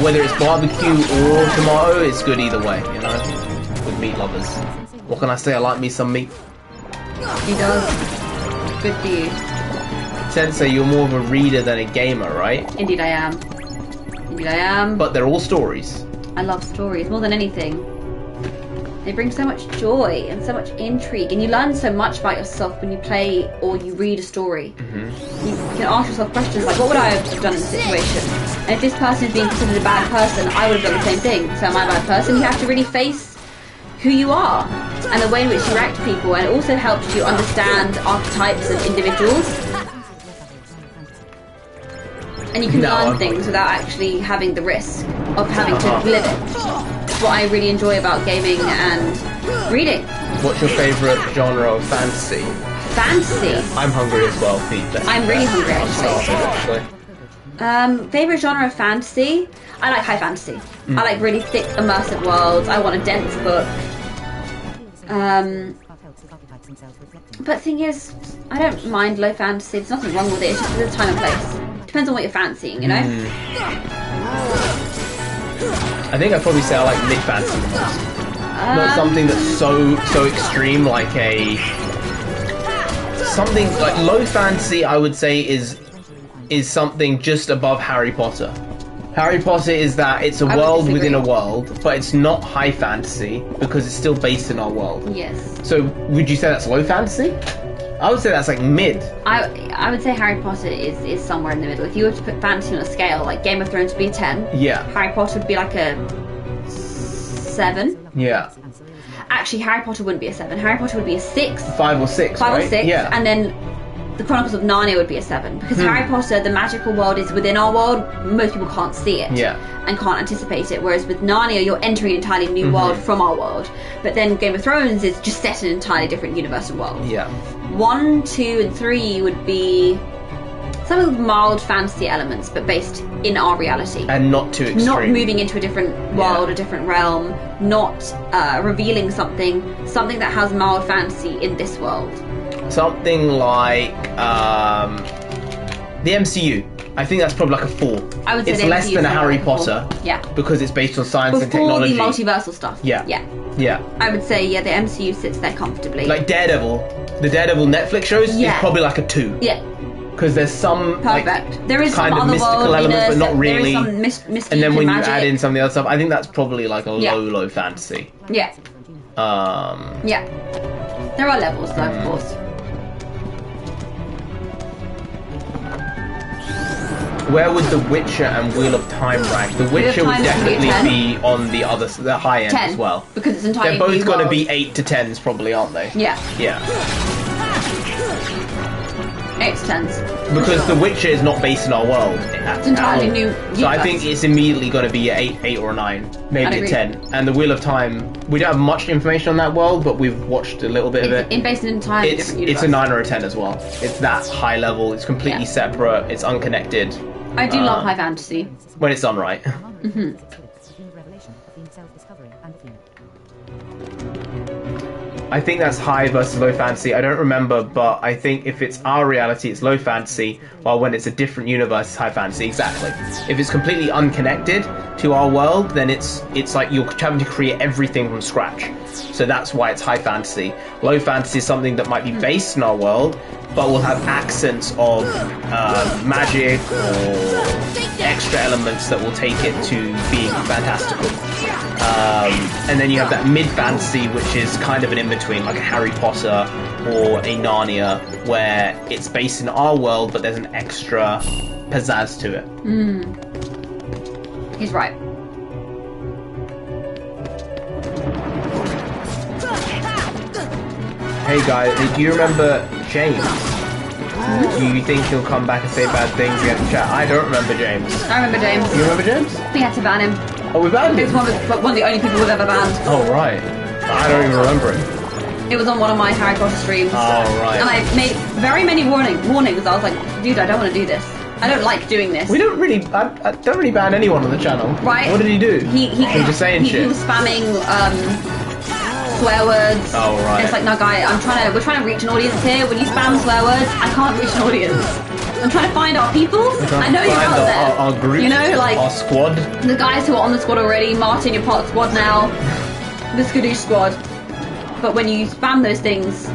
Speaker 1: Whether it's barbecue or tomato, it's good either way, you know? With Meat Lovers. What can I say? I like me some meat.
Speaker 2: He does. Good for you.
Speaker 1: Sensei, you're more of a reader than a gamer, right?
Speaker 2: Indeed I am. Indeed I am.
Speaker 1: But they're all stories.
Speaker 2: I love stories more than anything. They bring so much joy and so much intrigue, and you learn so much about yourself when you play or you read a story. You can ask yourself questions like, what would I have done in this situation? And if this person is being considered a bad person, I would have done the same thing. So am I a bad person? You have to really face who you are and the way in which you react to people, and it also helps you understand archetypes of individuals. And you can learn things without actually having the risk of having to live it. That's what I really enjoy about gaming and reading.
Speaker 1: What's your favourite genre of fantasy?
Speaker 2: Fantasy?
Speaker 1: I'm hungry as well, Pete.
Speaker 2: I'm really hungry, actually. Favourite genre of fantasy? I like high fantasy. I like really thick, immersive worlds. I want a dense book. But the thing is, I don't mind low fantasy. There's nothing wrong with it. It's just the time and place. Depends on what you're fancying, you know?
Speaker 1: I think I'd probably say I like mid fantasy the most. Not something that's so extreme, like something like low fantasy. I would say is something just above Harry Potter. Harry Potter is that it's a world within a world, but it's not high fantasy because it's still based in our world.
Speaker 2: Yes.
Speaker 1: So would you say that's low fantasy? I would say that's like mid.
Speaker 2: I would say Harry Potter is somewhere in the middle. If you were to put fantasy on a scale, like Game of Thrones would be a 10.
Speaker 1: Yeah.
Speaker 2: Harry Potter would be like a 7.
Speaker 1: Yeah.
Speaker 2: Actually, Harry Potter wouldn't be a 7. Harry Potter would be a 6.
Speaker 1: 5 or 6,
Speaker 2: 5
Speaker 1: right?
Speaker 2: or 6.
Speaker 1: Yeah.
Speaker 2: And then the Chronicles of Narnia would be a 7. Because Harry Potter, the magical world is within our world. Most people can't see it.
Speaker 1: Yeah.
Speaker 2: And can't anticipate it. Whereas with Narnia, you're entering an entirely new world from our world. But then Game of Thrones is just set in an entirely different universe and world.
Speaker 1: Yeah.
Speaker 2: 1, 2, and 3 would be some of the mild fantasy elements, but based in our reality.
Speaker 1: And not too extreme.
Speaker 2: Not moving into a different world, a different realm, not revealing something that has mild fantasy in this world.
Speaker 1: Something like the MCU. I think that's probably like a 4.
Speaker 2: I would say
Speaker 1: it's less than a Harry Potter.
Speaker 2: Yeah.
Speaker 1: Because it's based on science and
Speaker 2: Before
Speaker 1: technology.
Speaker 2: the multiversal stuff.
Speaker 1: Yeah.
Speaker 2: Yeah.
Speaker 1: Yeah.
Speaker 2: I would say, the MCU sits there comfortably.
Speaker 1: Like Daredevil. The Daredevil Netflix shows is probably like a 2.
Speaker 2: Yeah.
Speaker 1: Because there's some
Speaker 2: like, there is
Speaker 1: kind
Speaker 2: some
Speaker 1: of mystical elements, but not really.
Speaker 2: There is some mystique
Speaker 1: and then when
Speaker 2: magic.
Speaker 1: you add in some of the other stuff, I think that's probably like a low fantasy.
Speaker 2: Yeah. Yeah. There are levels, though, of course.
Speaker 1: Where would The Witcher and Wheel of Time rank? The Witcher would definitely be on the high end
Speaker 2: 10,
Speaker 1: as well.
Speaker 2: Because it's entirely
Speaker 1: They're both
Speaker 2: new
Speaker 1: going to
Speaker 2: world.
Speaker 1: be 8 to 10s, probably, aren't they?
Speaker 2: Yeah.
Speaker 1: Yeah.
Speaker 2: 8 to 10s.
Speaker 1: Because The Witcher is not based in our world.
Speaker 2: It's entirely new universe.
Speaker 1: So I think it's immediately going to be an 8 or a 9, maybe a 10. And The Wheel of Time, we don't have much information on that world, but we've watched a little bit of it.
Speaker 2: It's based in an entirely different universe.
Speaker 1: It's a 9 or a 10 as well. It's that high level. It's completely separate. It's unconnected.
Speaker 2: I do love high fantasy.
Speaker 1: When it's done right. I think that's high versus low fantasy. I don't remember, but I think if it's our reality, it's low fantasy, while when it's a different universe, it's high fantasy. Exactly. If it's completely unconnected to our world, then it's like you're having to create everything from scratch. So that's why it's high fantasy. Low fantasy is something that might be based in our world, but will have accents of magic or extra elements that will take it to being fantastical. And then you have that mid-fantasy, which is kind of an in-between, like a Harry Potter or a Narnia, where it's based in our world, but there's an extra pizzazz to it.
Speaker 2: He's right.
Speaker 1: Hey guys, do you remember James? Do you think he'll come back and say bad things against the chat? I don't remember James.
Speaker 2: I remember James.
Speaker 1: You remember James?
Speaker 2: We had to ban him.
Speaker 1: Oh, we banned him?
Speaker 2: It's one of the only people we've ever banned.
Speaker 1: Oh, right. I don't even remember it.
Speaker 2: It was on one of my Harry Potter streams.
Speaker 1: Oh, right.
Speaker 2: And I made very many warnings. I was like, dude, I don't want to do this. I don't like doing this.
Speaker 1: We don't really, I don't really ban anyone on the channel.
Speaker 2: Right.
Speaker 1: What did he do?
Speaker 2: He
Speaker 1: was just saying shit.
Speaker 2: He was spamming swear words.
Speaker 1: Oh, right.
Speaker 2: And it's like, no, guy, we're trying to reach an audience here. When you spam swear words, I can't reach an audience. I'm trying to find our people. I know you're out there.
Speaker 1: Our group.
Speaker 2: You know, like
Speaker 1: our squad.
Speaker 2: The guys who are on the squad already. Martin, you're part of the squad now. The Skadoosh squad. But when you spam those things,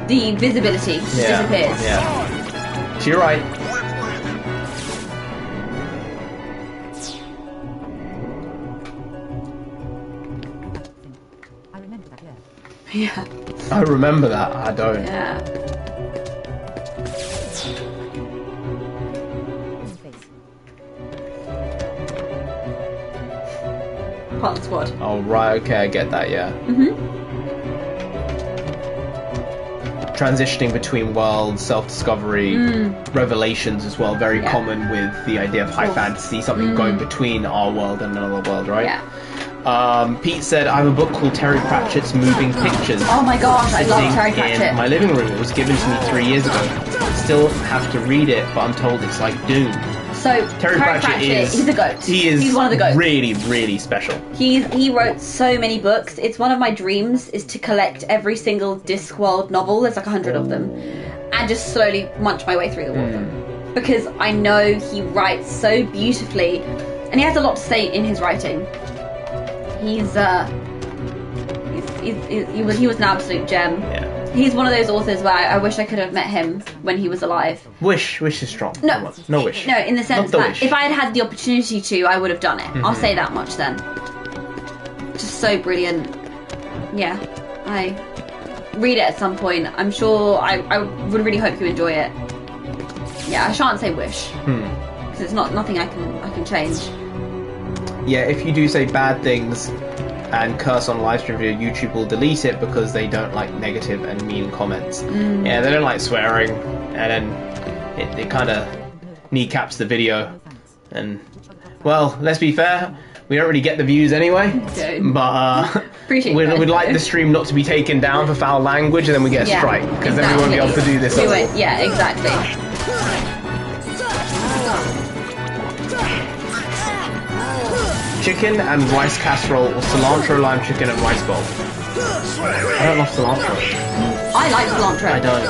Speaker 2: the visibility disappears.
Speaker 1: Yeah. So you're right.
Speaker 2: Yeah.
Speaker 1: I remember that. I don't.
Speaker 2: Yeah. Part of the squad.
Speaker 1: Oh, right, okay, I get that, yeah. Transitioning between worlds, self-discovery, revelations as well, very common with the idea of high fantasy, something going between our world and another world, right?
Speaker 2: Yeah.
Speaker 1: Pete said, I have a book called Terry Pratchett's Moving Pictures.
Speaker 2: Oh my gosh, I love Terry Pratchett.
Speaker 1: In my living room. It was given to me 3 years ago. Still have to read it, but I'm told it's like Dune.
Speaker 2: So Terry Pratchett is he's a goat. He's one of the goats.
Speaker 1: Really, really special.
Speaker 2: He wrote so many books. It's one of my dreams is to collect every single Discworld novel. There's like 100 of them, and just slowly munch my way through all of them. Because I know he writes so beautifully, and he has a lot to say in his writing. He was an absolute gem.
Speaker 1: Yeah.
Speaker 2: He's one of those authors where I wish I could have met him when he was alive.
Speaker 1: Wish is strong.
Speaker 2: No
Speaker 1: wish.
Speaker 2: No, in the sense
Speaker 1: the
Speaker 2: that
Speaker 1: wish.
Speaker 2: if I had had the opportunity to, I would have done it. I'll say that much then. Just so brilliant. Yeah, I read it at some point. I'm sure I would really hope you enjoy it. Yeah, I shan't say wish because it's nothing I can change.
Speaker 1: Yeah, if you do say bad things and curse on Livestream video, YouTube will delete it because they don't like negative and mean comments. Yeah, they don't like swearing, and then it kind of kneecaps the video. And, well, let's be fair, we don't really get the views anyway.
Speaker 2: Okay.
Speaker 1: But
Speaker 2: Appreciate
Speaker 1: we'd like the stream not to be taken down for foul language, and then we get a strike, because then we won't be able to do this.
Speaker 2: Yeah, exactly.
Speaker 1: Chicken and rice casserole, or cilantro lime chicken and rice bowl. I don't love cilantro.
Speaker 2: I like cilantro.
Speaker 1: I don't.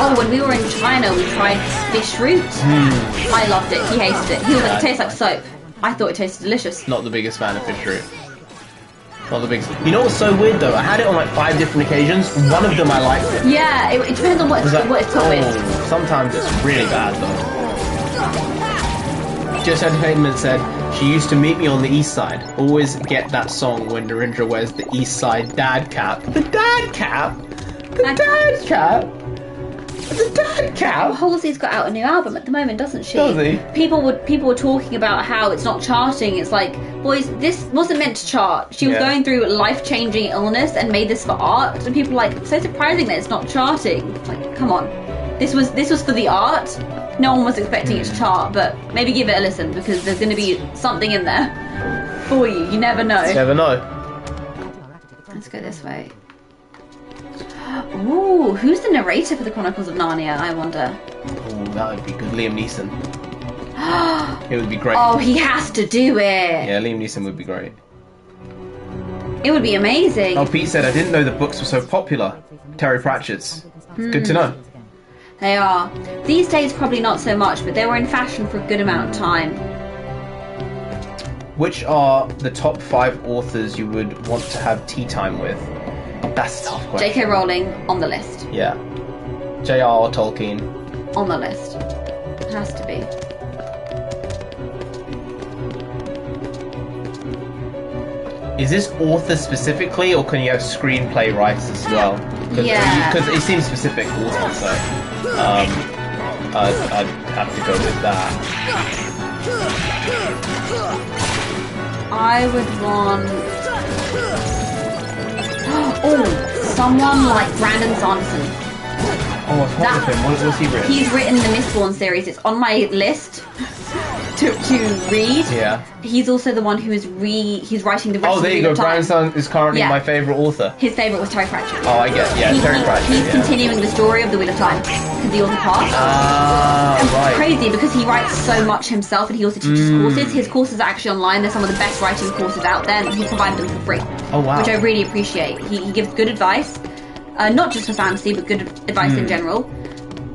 Speaker 2: Oh, when we were in China, we tried fish root. I loved it. He hated it. He was like, it tastes like soap. I thought it tasted delicious.
Speaker 1: Not the biggest fan of fish root. Not the biggest. You know what's so weird though? I had it on like 5 different occasions. One of them I liked it.
Speaker 2: Yeah, it depends on what it's put with.
Speaker 1: Sometimes it's really bad though. Just Entertainment said, she used to meet me on the east side. Always get that song when Narendra wears the east side dad cap. The dad cap? The dad cap? The dad cap?
Speaker 2: Halsey's got out a new album at the moment, doesn't she?
Speaker 1: Does he?
Speaker 2: People were talking about how it's not charting. It's like, boys, this wasn't meant to chart. She was going through life-changing illness and made this for art. And people are like, so surprising that it's not charting. It's like, come on. This was for the art. No one was expecting it to chart, but maybe give it a listen because there's going to be something in there for you. You never know.
Speaker 1: You never know.
Speaker 2: Let's go this way. Ooh, who's the narrator for the Chronicles of Narnia, I wonder?
Speaker 1: Ooh, that would be good. Liam Neeson. It would be great.
Speaker 2: Oh, he has to do it.
Speaker 1: Yeah, Liam Neeson would be great.
Speaker 2: It would be amazing.
Speaker 1: Oh, Pete said, I didn't know the books were so popular. Terry Pratchett's. Good to know.
Speaker 2: They are. These days, probably not so much, but they were in fashion for a good amount of time.
Speaker 1: Which are the top 5 authors you would want to have tea time with? That's a tough question.
Speaker 2: J.K. Rowling, on the list.
Speaker 1: Yeah. J.R. Tolkien.
Speaker 2: On the list. It has to be.
Speaker 1: Is this author specifically, or can you have screenplay writers as well? Because it seems specific author, so I'd have to go with that.
Speaker 2: I would want... Oh, someone like Brandon Sanderson.
Speaker 1: Oh, what's wrong with him? What's he written?
Speaker 2: He's written the Mistborn series. It's on my list to read.
Speaker 1: Yeah.
Speaker 2: He's also the one who is he's writing the rest
Speaker 1: Oh,
Speaker 2: of the
Speaker 1: there you go. Brandon Sanderson is currently my favourite author.
Speaker 2: His favourite was Terry Pratchett.
Speaker 1: Oh, I get Terry Pratchett.
Speaker 2: He's continuing the story of the Wheel of Time because the author passed.
Speaker 1: Right.
Speaker 2: Crazy because he writes so much himself and he also teaches courses. His courses are actually online. They're some of the best writing courses out there and he provided them for free.
Speaker 1: Oh, wow.
Speaker 2: Which I really appreciate. He gives good advice, not just for fantasy, but good advice in general.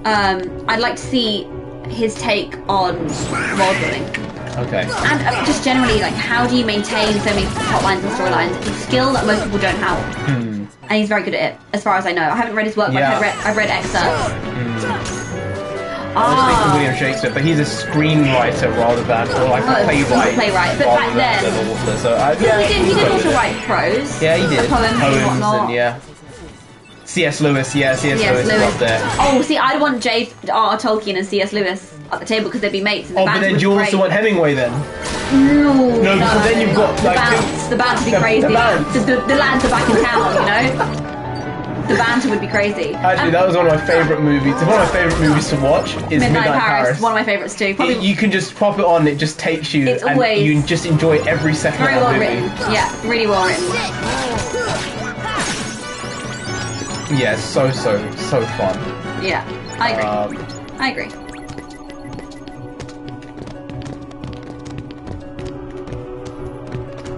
Speaker 2: I'd like to see his take on world building.
Speaker 1: Okay.
Speaker 2: And just generally, like, how do you maintain so many plot lines and storylines? It's a skill that most people don't have. And he's very good at it, as far as I know. I haven't read his work, but I've read excerpts.
Speaker 1: I was thinking William Shakespeare, but he's a screenwriter rather than, or like a playwright.
Speaker 2: He's a playwright, but back then...
Speaker 1: Author, so
Speaker 2: he did also write prose.
Speaker 1: Yeah, he did.
Speaker 2: Poems and whatnot.
Speaker 1: And, C.S. Lewis, yeah, C.S. Lewis is up there.
Speaker 2: Oh, see, I'd want J.R.R. Tolkien and C.S. Lewis at the table because they'd be mates. And the
Speaker 1: but then you also want Hemingway then?
Speaker 2: No,
Speaker 1: because then you've got like
Speaker 2: the bounce would be crazy. The lads are back in town, you know. The banter would be crazy.
Speaker 1: Actually, that was one of my favourite movies. One of my favourite movies to watch is Midnight Paris.
Speaker 2: One of my favourites too. Probably...
Speaker 1: You can just pop it on. It just takes you,
Speaker 2: it's
Speaker 1: and
Speaker 2: always
Speaker 1: you just enjoy every second
Speaker 2: very
Speaker 1: of
Speaker 2: well
Speaker 1: the movie.
Speaker 2: written. Yeah, really well written.
Speaker 1: Yeah, so fun.
Speaker 2: Yeah, I agree. I agree.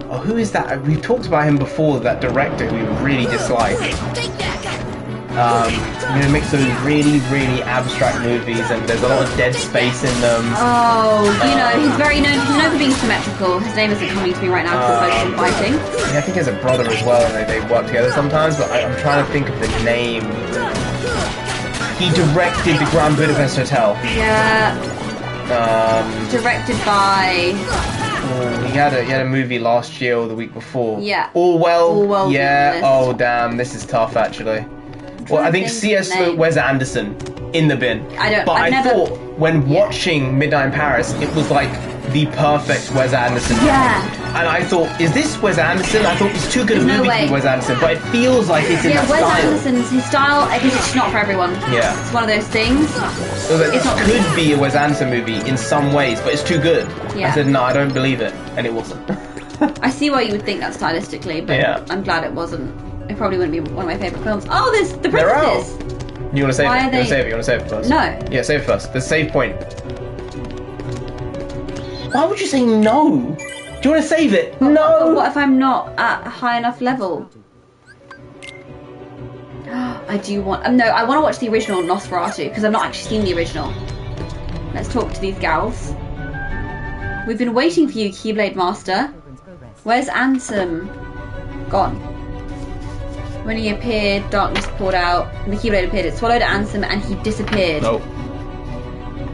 Speaker 1: Oh, who is that? We talked about him before. That director who we really dislike. Makes those really abstract movies, and there's a lot of dead space in them.
Speaker 2: Oh, he's very known for being symmetrical. His name isn't coming to me right now because he's focused on fighting.
Speaker 1: Yeah, I think he has a brother as well, and they work together sometimes. But I'm trying to think of the name. He directed the Grand Budapest Hotel.
Speaker 2: Yeah. Directed by.
Speaker 1: He had a movie last year or the week before.
Speaker 2: Yeah.
Speaker 1: Orwell. Yeah. Oh damn, this is tough actually. Well, I think C.S. Wes Anderson in the bin. I thought when watching Midnight in Paris, it was like the perfect Wes Anderson.
Speaker 2: Yeah.
Speaker 1: And I thought, is this Wes Anderson? I thought it's too good a movie to be Wes Anderson, but it feels like it's in that
Speaker 2: Wes
Speaker 1: style.
Speaker 2: Anderson's his style. I guess it's not for everyone.
Speaker 1: Yeah.
Speaker 2: It's one of those things.
Speaker 1: So it could be a Wes Anderson movie in some ways, but it's too good.
Speaker 2: Yeah.
Speaker 1: I said no, I don't believe it, and it wasn't.
Speaker 2: I see why you would think that stylistically, but I'm glad it wasn't. It probably wouldn't be one of my favourite films. Oh, there's the princesses!
Speaker 1: You want to save it? You want to save it first?
Speaker 2: No.
Speaker 1: Yeah, save it first. The save point. Why would you say no? Do you want to save it? No!
Speaker 2: What if I'm not at a high enough level? I do want... no, I want to watch the original Nosferatu, because I've not actually seen the original. Let's talk to these gals. We've been waiting for you, Keyblade Master. Where's Ansem? Gone. When he appeared, darkness poured out, and the Keyblade appeared. It swallowed Ansem, and he disappeared.
Speaker 1: No.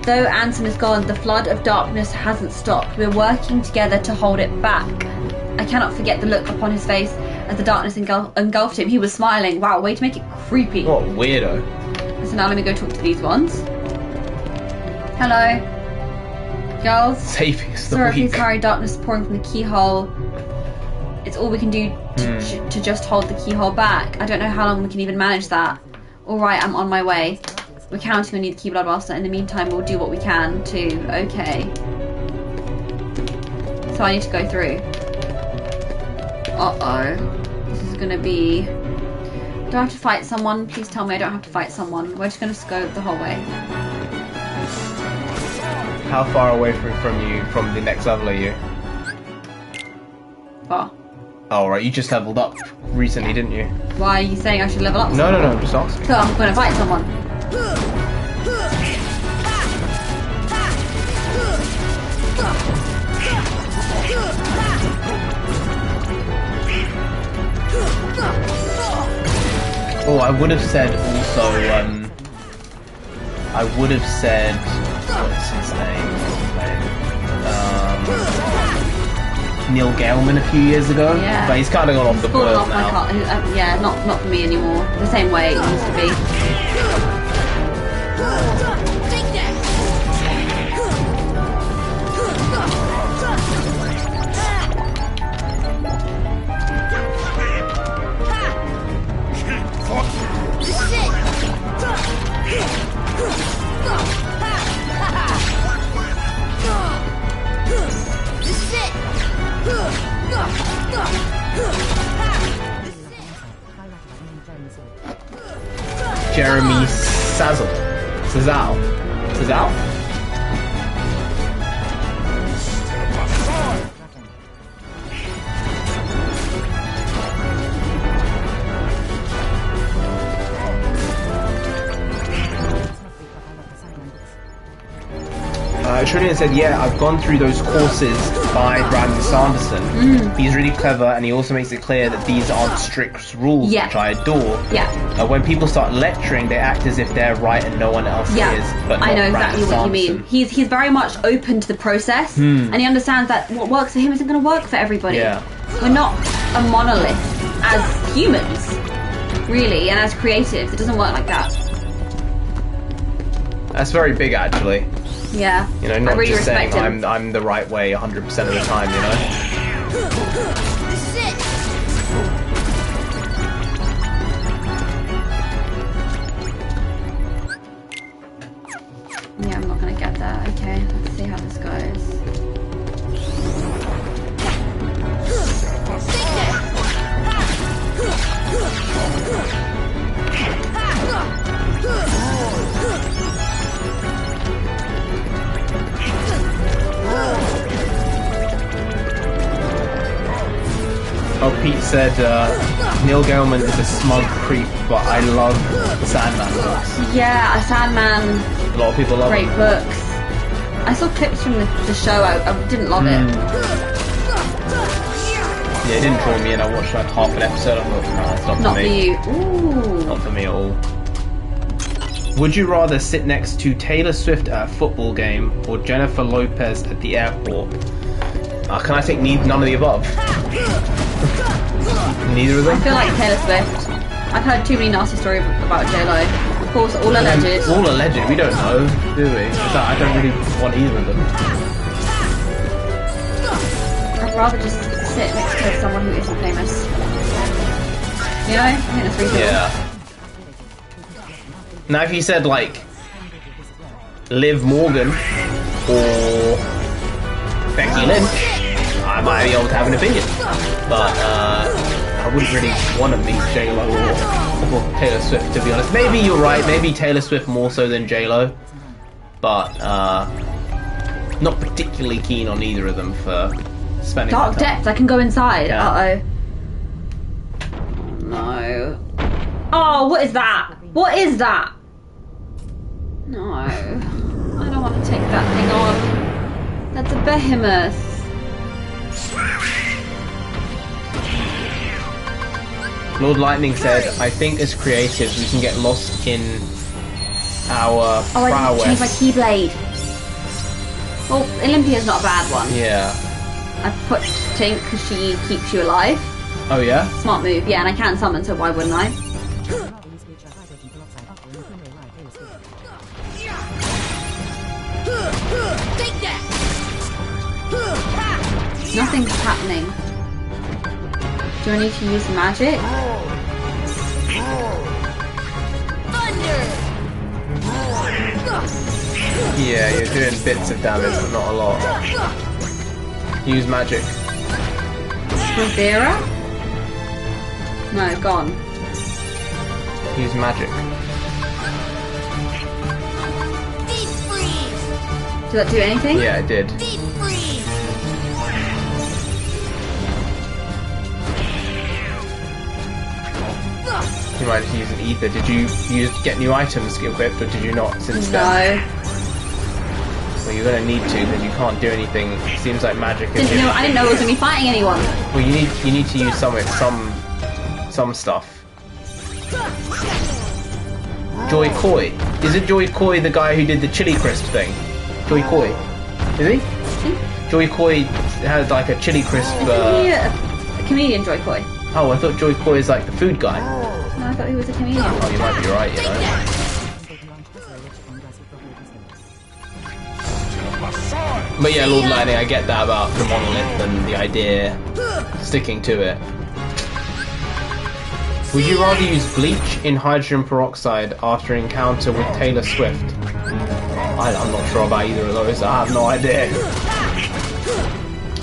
Speaker 2: Though Ansem is gone, the flood of darkness hasn't stopped. We're working together to hold it back. I cannot forget the look upon his face as the darkness engulfed him. He was smiling. Wow, way to make it creepy.
Speaker 1: What a weirdo.
Speaker 2: So now let me go talk to these ones. Hello. Girls.
Speaker 1: Saving us the
Speaker 2: Sorry,
Speaker 1: week.
Speaker 2: please hurry. Darkness pouring from the keyhole. It's all we can do to just hold the keyhole back. I don't know how long we can even manage that. Alright, I'm on my way. We're counting on you, the Keyblade Master. In the meantime, we'll do what we can to... Okay. So I need to go through. Uh-oh. This is gonna be... Do I have to fight someone? Please tell me I don't have to fight someone. We're just gonna go the whole way.
Speaker 1: How far away from the next level are you?
Speaker 2: Far.
Speaker 1: Oh, right, you just leveled up recently, didn't you?
Speaker 2: Why are you saying I should level up?
Speaker 1: No, I'm just asking.
Speaker 2: So I'm gonna fight someone.
Speaker 1: Oh, I would have said also, I would have said, what's his name? Neil Gaiman a few years ago, but he's kind of gone off the boil now.
Speaker 2: Yeah, not for me anymore. The same way it used to be.
Speaker 1: Jeremy Sazal. Trillian said, yeah, I've gone through those courses by Brandon Sanderson. He's really clever, and he also makes it clear that these aren't strict rules, which I adore. When people start lecturing, they act as if they're right and no one else is. But
Speaker 2: I know exactly what you mean. He's very much open to the process, and he understands that what works for him isn't going to work for everybody. We're not a monolith as humans. Really, and as creatives, it doesn't work like that.
Speaker 1: That's very big, actually.
Speaker 2: Yeah.
Speaker 1: You know, not
Speaker 2: I really
Speaker 1: just saying
Speaker 2: respect him.
Speaker 1: I'm the right way 100% of the time, you know?
Speaker 10: This is it.
Speaker 2: Yeah, I'm not gonna get that. Okay, let's see how this goes.
Speaker 1: Oh, Pete said Neil Gaiman is a smug creep, but I love the Sandman books.
Speaker 2: Yeah, a Sandman.
Speaker 1: A lot of people love
Speaker 2: Great
Speaker 1: it.
Speaker 2: books. I saw clips from the show. I didn't love it.
Speaker 1: Yeah, it didn't draw me in. I watched like half an episode. I thought, nah, it's not
Speaker 2: Not
Speaker 1: for
Speaker 2: for
Speaker 1: me.
Speaker 2: you. Ooh.
Speaker 1: Not for me at all. Would you rather sit next to Taylor Swift at a football game or Jennifer Lopez at the airport? Can I take none of the above? Neither of them?
Speaker 2: I feel like Taylor Swift. I've heard too many nasty stories about J-Lo. Of course, all alleged.
Speaker 1: All alleged. We don't know, do we? I don't really want either of them.
Speaker 2: I'd rather just sit next to someone who isn't famous. You know? I think that's reasonable.
Speaker 1: Yeah. Now, if you said like Liv Morgan or Becky Lynch, I might be able to have an opinion, but I wouldn't really want to meet J-Lo or Taylor Swift, to be honest. Maybe you're right, maybe Taylor Swift more so than J-Lo, but not particularly keen on either of them for spending
Speaker 2: Dark
Speaker 1: my time.
Speaker 2: depths, I can go inside.
Speaker 1: Yeah.
Speaker 2: Uh-oh. No. Oh, what is that? What is that? No. I don't want to take that thing on. That's a behemoth.
Speaker 1: Lord Lightning said, I think as creatives we can get lost in our
Speaker 2: Oh, I
Speaker 1: prowess.
Speaker 2: didn't change my Keyblade. Well, Olympia's not a bad one.
Speaker 1: Yeah.
Speaker 2: I put Tink because she keeps you alive.
Speaker 1: Oh yeah?
Speaker 2: Smart move, yeah, and I can summon, so why wouldn't I?
Speaker 10: Take that.
Speaker 2: Nothing's happening. Do I need to use magic?
Speaker 10: Thunder.
Speaker 1: Yeah, you're doing bits of damage, but not a lot. Use magic.
Speaker 2: Rivera? No, gone.
Speaker 1: Use magic.
Speaker 10: Deep freeze.
Speaker 2: Did that do anything?
Speaker 1: Yeah, it did.
Speaker 10: Deep freeze.
Speaker 1: You might just use an ether. Did you get new items equipped, or did you not since then?
Speaker 2: No.
Speaker 1: Well, you're gonna need to, because you can't do anything. It seems like magic is.
Speaker 2: I didn't know I was gonna be fighting anyone.
Speaker 1: Well, you need to use some stuff. Joy Coy. Is it Joy Coy the guy who did the chili crisp thing? Joy Coy. Is he? Joy Coy had like a chili crisp.
Speaker 2: A comedian, Joy Coy.
Speaker 1: Oh, I thought Joy Coy is like the food guy.
Speaker 2: No, I thought he was a comedian.
Speaker 1: Oh, you might be right, you know. But yeah, Lord Lightning, I get that about the monolith and the idea, sticking to it. Would you rather use bleach in hydrogen peroxide after an encounter with Taylor Swift? I'm not sure about either of those, I have no idea.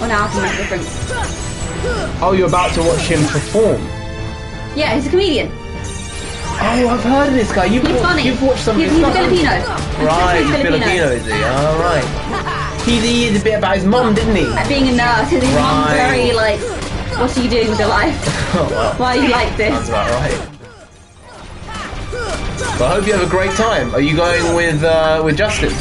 Speaker 2: Oh, now I can make a difference.
Speaker 1: Oh, you're about to watch him perform?
Speaker 2: Yeah, he's a comedian.
Speaker 1: Oh, I've heard of this guy. You've watched some of his
Speaker 2: He's
Speaker 1: stuff.
Speaker 2: Filipino.
Speaker 1: Right, he's Filipino, is he? Oh, right. He did a bit about his mum, didn't he?
Speaker 2: Being a nurse, his mum's very like, what are you doing with your life?
Speaker 1: Oh, well,
Speaker 2: Why are you like this?
Speaker 1: sounds about right. Well, I hope you have a great time. Are you going with Justin?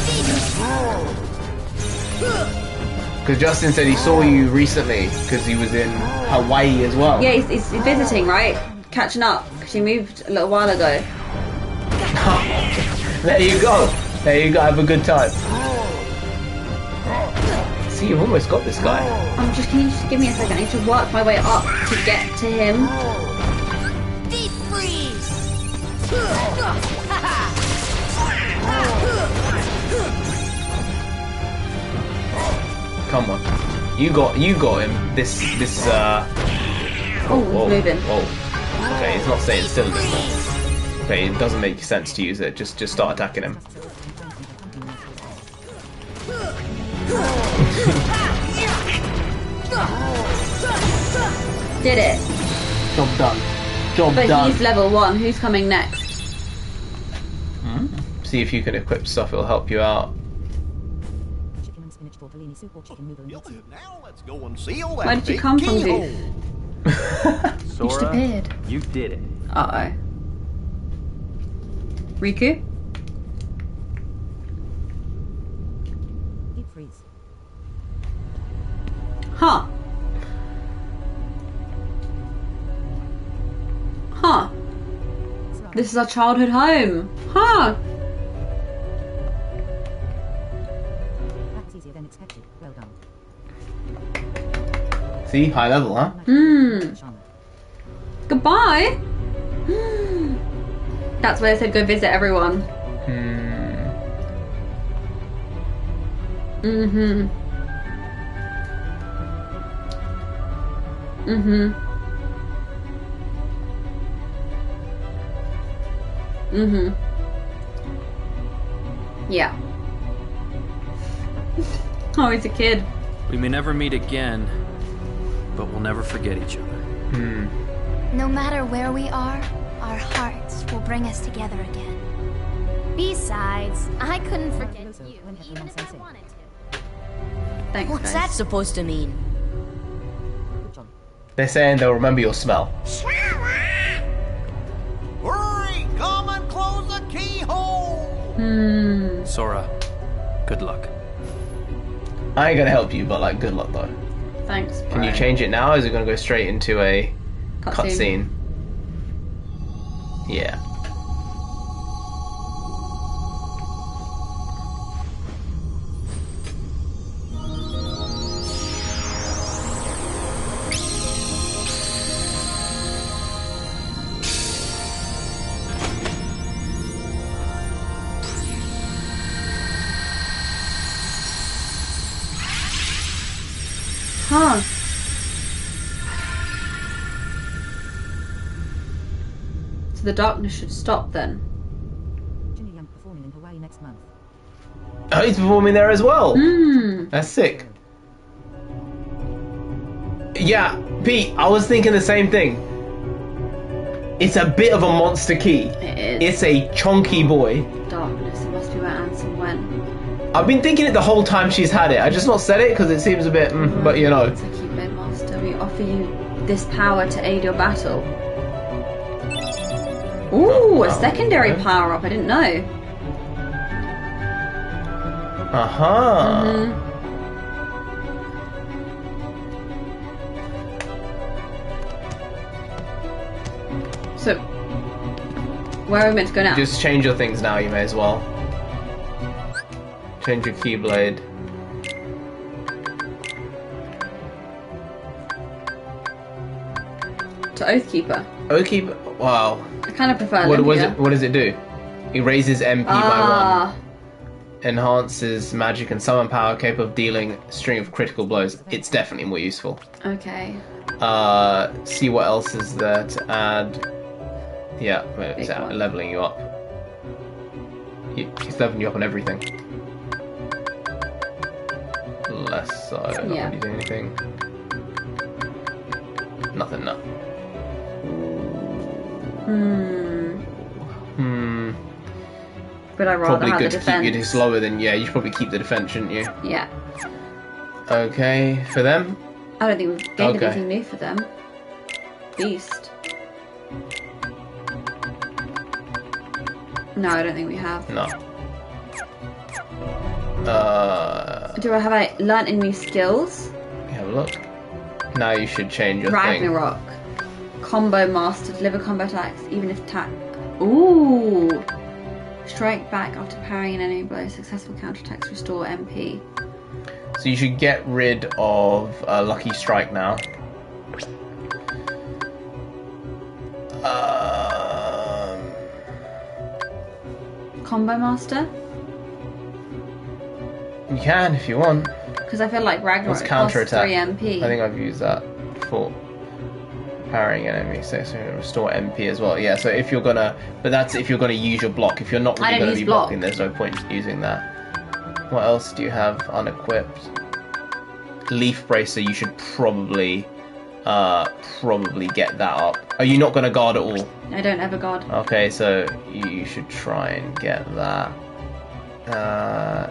Speaker 1: Because Justin said he saw you recently because he was in Hawaii as well.
Speaker 2: Yeah, he's visiting, right? Catching up, because he moved a little while ago.
Speaker 1: There you go. There you go. Have a good time. See, you've almost got this guy.
Speaker 2: Can you just give me a second? I need to work my way up to get to him.
Speaker 10: Deep freeze.
Speaker 1: Come on. You got him. This
Speaker 2: Oh, he's moving.
Speaker 1: Whoa. Okay, he's not staying still this time. Okay, it doesn't make sense to use it. Just start attacking him.
Speaker 2: Did it.
Speaker 1: Job done. Job
Speaker 2: But
Speaker 1: done.
Speaker 2: he's level 1. Who's coming next?
Speaker 1: See if you can equip stuff. It'll help you out.
Speaker 3: Chicken and spinach tortellini soup or chicken noodle and
Speaker 6: Now
Speaker 3: soup.
Speaker 6: let's go and seal that
Speaker 2: Where did you
Speaker 6: big
Speaker 2: come from,
Speaker 6: keyhole.
Speaker 2: Goose? You
Speaker 9: Sora,
Speaker 2: disappeared.
Speaker 9: you did it.
Speaker 2: Uh-oh. Riku?
Speaker 3: Deep freeze.
Speaker 2: Huh. Huh. This is our childhood home. Huh.
Speaker 3: That's easier than expected. Well done.
Speaker 1: See, high level, huh?
Speaker 2: Goodbye. That's where I said go visit everyone. Mm-hmm. Yeah. Oh, he's a kid.
Speaker 9: We may never meet again, but we'll never forget each other.
Speaker 7: No matter where we are, our hearts will bring us together again.
Speaker 11: Besides, I couldn't forget you, even if I wanted to.
Speaker 2: Thanks,
Speaker 5: What's
Speaker 2: guys.
Speaker 5: that supposed to mean?
Speaker 1: They're saying they'll remember your smell.
Speaker 6: Hurry! Come and close the keyhole!
Speaker 9: Sora, good luck.
Speaker 1: I ain't gonna help you, but like, good luck though.
Speaker 2: Thanks.
Speaker 1: Can you change it now? Or is it gonna go straight into a cutscene? Yeah.
Speaker 2: Huh. So the darkness should stop then.
Speaker 3: Junior Young performing in Hawaii next month.
Speaker 1: Oh, he's performing there as well.
Speaker 2: Hmm.
Speaker 1: That's sick. Yeah, Pete, I was thinking the same thing. It's a bit of a monster key.
Speaker 2: It is.
Speaker 1: It's a chonky boy.
Speaker 2: Darkness. It must be where Ansem went.
Speaker 1: I've been thinking it the whole time she's had it. I just not said it because it seems a bit, but you know.
Speaker 2: It's a Keyblade Master. We offer you this power to aid your battle. Ooh, a secondary power up. I didn't know.
Speaker 1: Uh-huh.
Speaker 2: So, where are we meant to go now?
Speaker 1: Just change your things now, you may as well. Change your Keyblade.
Speaker 2: To Oathkeeper.
Speaker 1: Oathkeeper? Wow.
Speaker 2: I kind of prefer
Speaker 1: What
Speaker 2: Olympia.
Speaker 1: does it do? It raises MP by 1. Enhances magic and summon power capable of dealing a string of critical blows. It's definitely more useful.
Speaker 2: Okay.
Speaker 1: See what else is there to add. Yeah, it's leveling you up. He's leveling you up on everything. Less so. Not really doing anything. Nothing, no.
Speaker 2: But I rather
Speaker 1: Probably
Speaker 2: have
Speaker 1: good
Speaker 2: the
Speaker 1: to
Speaker 2: defense.
Speaker 1: keep you slower than, yeah, you should probably keep the defense, shouldn't you?
Speaker 2: Yeah.
Speaker 1: Okay, for them?
Speaker 2: I don't think we've gained
Speaker 1: Okay.
Speaker 2: anything new for them. Beast. No, I don't think we have.
Speaker 1: No.
Speaker 2: Have I learnt any new skills?
Speaker 1: Have a look. Now you should change your
Speaker 2: Ragnarok. Combo master. Deliver combo attacks, even if attack. Ooh! Strike back after parrying an enemy blow. Successful counterattacks restore MP.
Speaker 1: thing. So you should get rid of Lucky Strike now.
Speaker 2: Combo Master?
Speaker 1: You can if you want.
Speaker 2: Because I feel like Ragnarok
Speaker 1: What's
Speaker 2: costs
Speaker 1: counter-attack?
Speaker 2: 3 MP.
Speaker 1: I think I've used that for parrying an enemy, so restore MP as well. Yeah, so if you're gonna, but that's if you're gonna use your block. If you're not really gonna be blocking, there's no point using that. What else do you have unequipped? Leaf Bracer. You should probably get that up. Are you not gonna guard at all?
Speaker 2: I don't ever guard.
Speaker 1: Okay, so you should try and get that.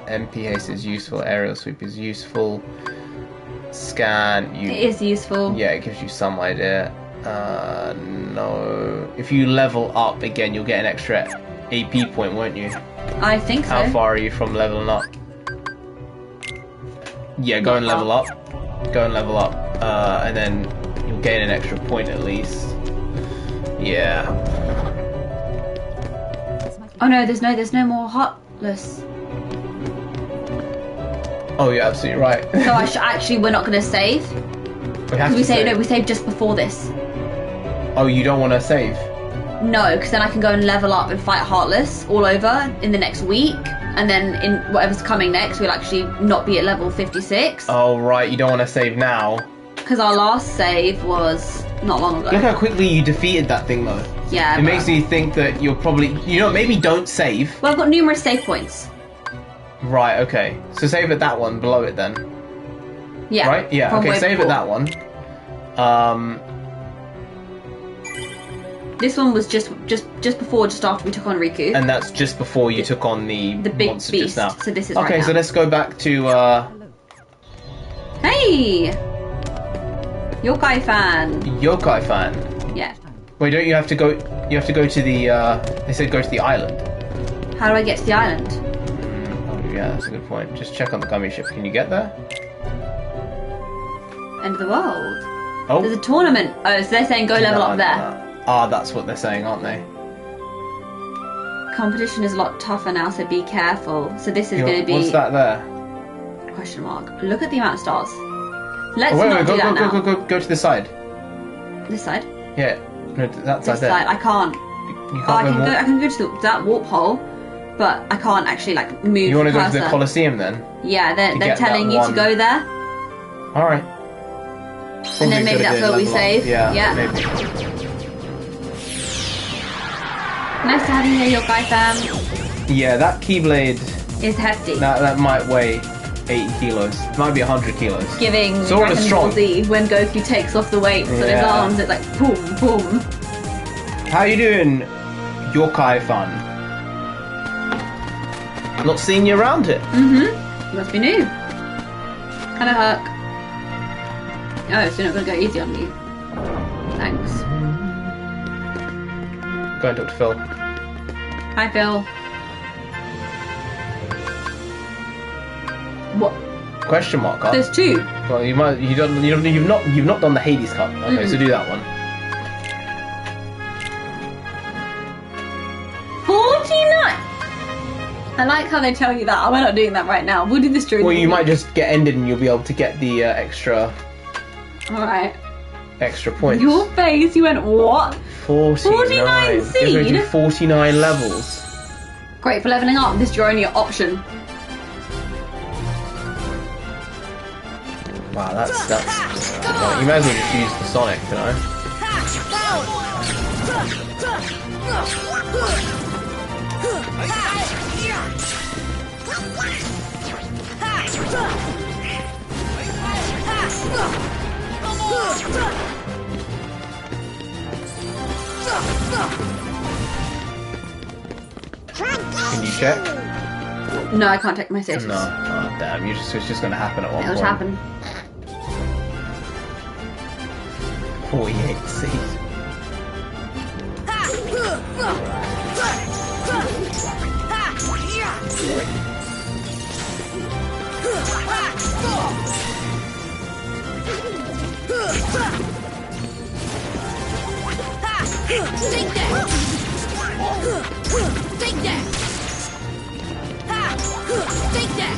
Speaker 1: MP haste is useful. Aerial sweep is useful. Scan.
Speaker 2: It is useful.
Speaker 1: Yeah, it gives you some idea. No. If you level up again, you'll get an extra AP point, won't you?
Speaker 2: I think so.
Speaker 1: How far are you from leveling up? Yeah, go and level up. Go and level up. And then you'll gain an extra point at least. Yeah.
Speaker 2: Oh no, there's no more Heartless.
Speaker 1: Oh, you're absolutely right.
Speaker 2: So actually, we're not going to save. We saved just before this.
Speaker 1: Oh, you don't want to save?
Speaker 2: No, because then I can go and level up and fight Heartless all over in the next week, and then in whatever's coming next, we'll actually not be at level 56.
Speaker 1: Oh right, you don't want to save now.
Speaker 2: Because our last save was not long ago.
Speaker 1: Look how quickly you defeated that thing, though.
Speaker 2: Yeah.
Speaker 1: It makes me think that you're probably, maybe don't save.
Speaker 2: Well, I've got numerous save points.
Speaker 1: Right, okay. So save at that one, below it then.
Speaker 2: Yeah.
Speaker 1: Right? Yeah, okay, save at that one.
Speaker 2: This one was just after we took on Riku.
Speaker 1: And that's just before you took on the
Speaker 2: big
Speaker 1: monster
Speaker 2: beast.
Speaker 1: just now.
Speaker 2: So this is
Speaker 1: okay,
Speaker 2: right
Speaker 1: so
Speaker 2: now.
Speaker 1: let's go back to
Speaker 2: Hey! Yokai fan.
Speaker 1: Yokai fan.
Speaker 2: Yeah.
Speaker 1: Wait, don't you have to go to the they said go to the island.
Speaker 2: How do I get to the island?
Speaker 1: Yeah, that's a good point. Just check on the gummy ship. Can you get there?
Speaker 2: End of the world.
Speaker 1: Oh.
Speaker 2: There's a tournament. Oh, so they're saying go level up there.
Speaker 1: Ah, that's what they're saying, aren't they?
Speaker 2: Competition is a lot tougher now, so be careful. So this is going to be...
Speaker 1: What's that there?
Speaker 2: Question mark. Look at the amount of stars. Let's
Speaker 1: wait,
Speaker 2: not do that now.
Speaker 1: Go to the side.
Speaker 2: This side?
Speaker 1: Yeah. No, that side
Speaker 2: this
Speaker 1: there.
Speaker 2: side. I can't.
Speaker 1: You can't
Speaker 2: I can go to that warp hole, but I can't actually like move.
Speaker 1: You want to go to the Colosseum then?
Speaker 2: Yeah, they're telling you to go there.
Speaker 1: All right.
Speaker 2: And then maybe that's where we save.
Speaker 1: Yeah. Maybe.
Speaker 2: Nice to have you here, Yokai fam.
Speaker 1: Yeah, that Keyblade
Speaker 2: is hefty.
Speaker 1: That might weigh 80 kilos. It might be 100 kilos.
Speaker 2: Giving Dragon Ball Z when Goku takes off the weights on his arms, it's like boom, boom.
Speaker 1: How you doing, Yokai fan? Not seeing you around here.
Speaker 2: You must be new. Hello, Herc. Oh, so you're not going to go easy on me. Thanks.
Speaker 1: Go and talk to Phil.
Speaker 2: Hi, Phil. What?
Speaker 1: Question mark. Huh?
Speaker 2: There's two.
Speaker 1: Well, you've not done the Hades Cup. Okay, so do that one.
Speaker 2: 49. I like how they tell you that. We're not doing that right now. We'll do this during.
Speaker 1: Well, you might just get ended, and you'll be able to get the extra.
Speaker 2: All right.
Speaker 1: Extra points.
Speaker 2: Your face. You went what?
Speaker 1: 49
Speaker 2: seed.
Speaker 1: You're going to do 49 levels.
Speaker 2: Great for leveling up. This is your only option.
Speaker 1: Wow, that's. You might as well just use the Sonic, you know. Can you check?
Speaker 2: No, I can't take my status.
Speaker 1: No. Oh, damn. It's just going to happen at one point.
Speaker 2: It'll happen.
Speaker 1: 48 seed.
Speaker 11: Take that! Take that! Take that!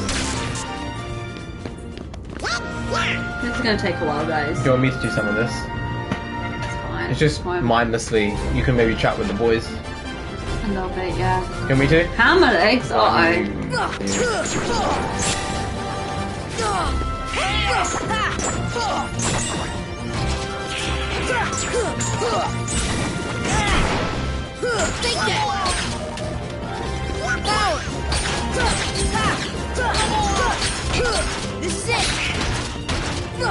Speaker 2: This is going to take a while, guys.
Speaker 1: Do you want me to do some of this?
Speaker 2: It's fine.
Speaker 1: It's just mindlessly. You can maybe chat with the boys.
Speaker 2: A little bit, yeah.
Speaker 1: Can we do?
Speaker 2: Hammer legs? Uh-oh.
Speaker 10: This is it. Come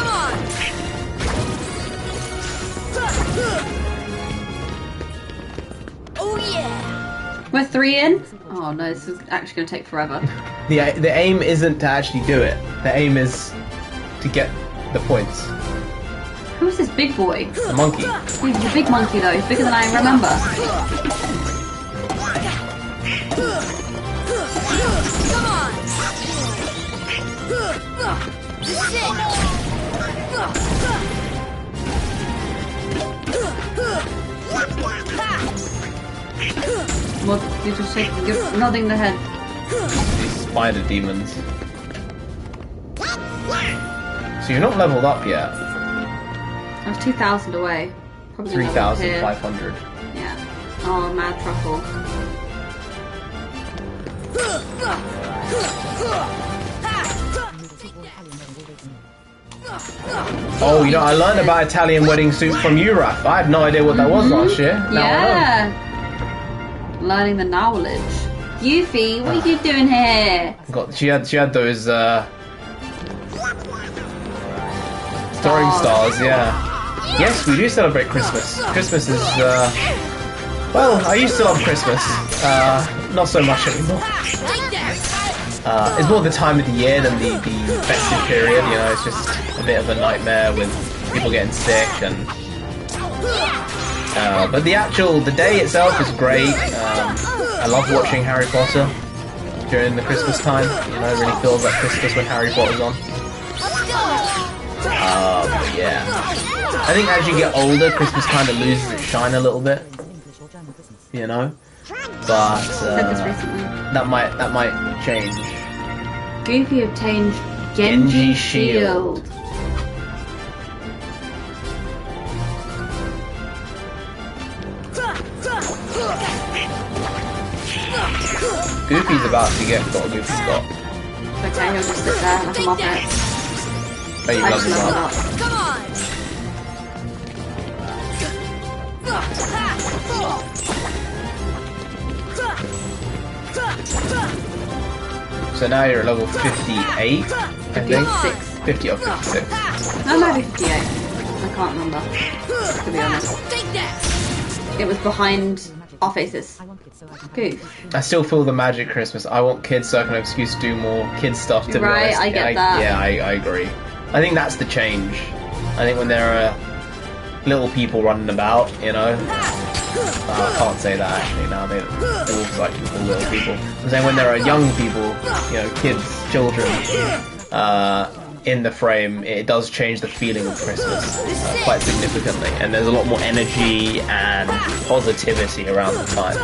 Speaker 10: on. Oh yeah.
Speaker 2: We're 3 in? Oh no, this is actually going to take forever.
Speaker 1: The aim isn't to actually do it. The aim is to get the points.
Speaker 2: Who is this big boy?
Speaker 1: The monkey.
Speaker 2: He's a big monkey though. He's bigger than I remember.
Speaker 10: Come on. This is it.
Speaker 2: What? You're just shaking. You're nodding the head.
Speaker 1: These spider demons. So you're not leveled up yet.
Speaker 2: I was 2,000 away. Probably
Speaker 1: 3,500.
Speaker 2: Yeah. Oh, mad truffle.
Speaker 1: Oh, you know, I learned about Italian wedding soup from you, Raph. I had no idea what that was last year. Now
Speaker 2: yeah. Learning the knowledge. Yuffie, what are you doing here?
Speaker 1: She had those throwing stars, yeah. Yes, we do celebrate Christmas. Christmas is well, I used to love Christmas. Not so much anymore. It's more the time of the year than the festive period, you know, it's just a bit of a nightmare with people getting sick and but the day itself is great. I love watching Harry Potter during the Christmas time, you know, it really feels like Christmas when Harry Potter's on. But yeah. I think as you get older, Christmas kind of loses its shine a little bit, you know, but that might change.
Speaker 2: Goofy obtained Genji Shield.
Speaker 1: Goofy's about to get what Goofy's got.
Speaker 2: Okay, he'll just sit there like a muppet.
Speaker 1: Oh, you love him up.
Speaker 10: Come on.
Speaker 1: So now you're at level 58, I think. 50 or 56.
Speaker 2: No, maybe 58. I can't remember, to be honest. It was behind our faces. Goof.
Speaker 1: I still feel the magic Christmas. I want kids so I can have an excuse to do more kids stuff, to be
Speaker 2: right,
Speaker 1: honest.
Speaker 2: I get that.
Speaker 1: Yeah, I agree. I think that's the change. I think when there are little people running about, you know. I can't say that actually now. They all like people, little people. I'm saying when there are young people, you know, kids, children, in the frame, it does change the feeling of Christmas quite significantly, and there's a lot more energy and positivity around the time.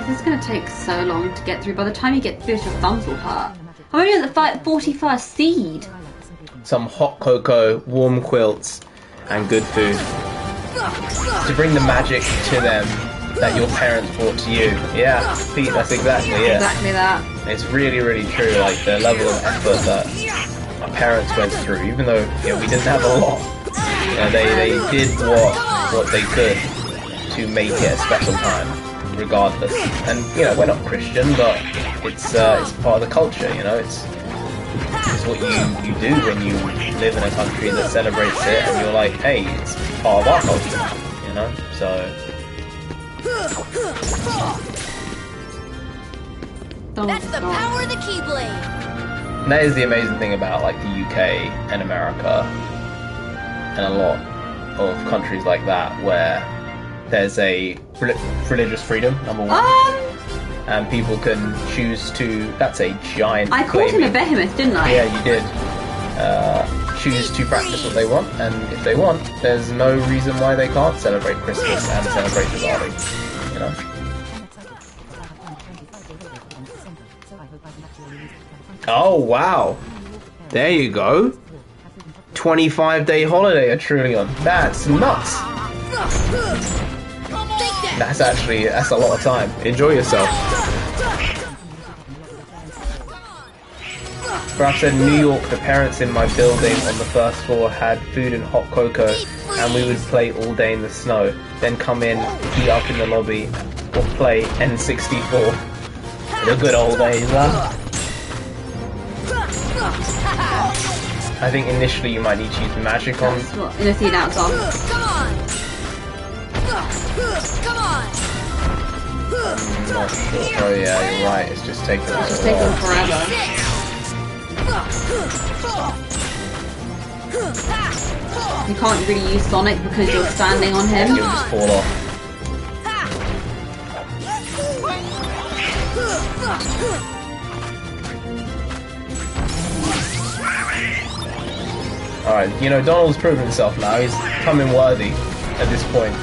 Speaker 2: This is going to take so long to get through. By the time you get through, your thumbs will hurt. I'm only at the 41st seed.
Speaker 1: Some hot cocoa, warm quilts, and good food. To bring the magic to them that your parents brought to you. Yeah, Pete, that's exactly it.
Speaker 2: Exactly that.
Speaker 1: It's really, really true, like the level of effort that our parents went through, even though, you know, we didn't have a lot. You know, they did what they could to make it a special time, regardless. And, you know, we're not Christian, but it's part of the culture, you know, it's what you do when you live in a country that celebrates it, and you're like, hey, it's part of our culture, you know, so...
Speaker 10: That's the power of the Keyblade.
Speaker 1: And that is the amazing thing about, like, the UK and America and a lot of countries like that, where there's a religious freedom, number one. and people can choose to. That's a giant.
Speaker 2: I called him a behemoth, didn't I?
Speaker 1: Yeah, you did. Choose to practice what they want, and if they want, there's no reason why they can't celebrate Christmas and celebrate Diwali. You know. Oh wow! There you go. 25-day holiday at Trillion. That's nuts. That's a lot of time. Enjoy yourself. Perhaps in New York, the parents in my building on the first floor had food and hot cocoa, and we would play all day in the snow. Then come in, heat up in the lobby, or play N64. The good old days, huh? I think initially you might need to use magic on.
Speaker 2: In a few doubts on.
Speaker 1: I'm not sure. Oh yeah, you're right. It's just taking a
Speaker 2: It's just taking forever. You can't really use Sonic because you're standing on him.
Speaker 1: You'll just fall off. Alright, you know, Donald's proven himself now. He's coming worthy at this point.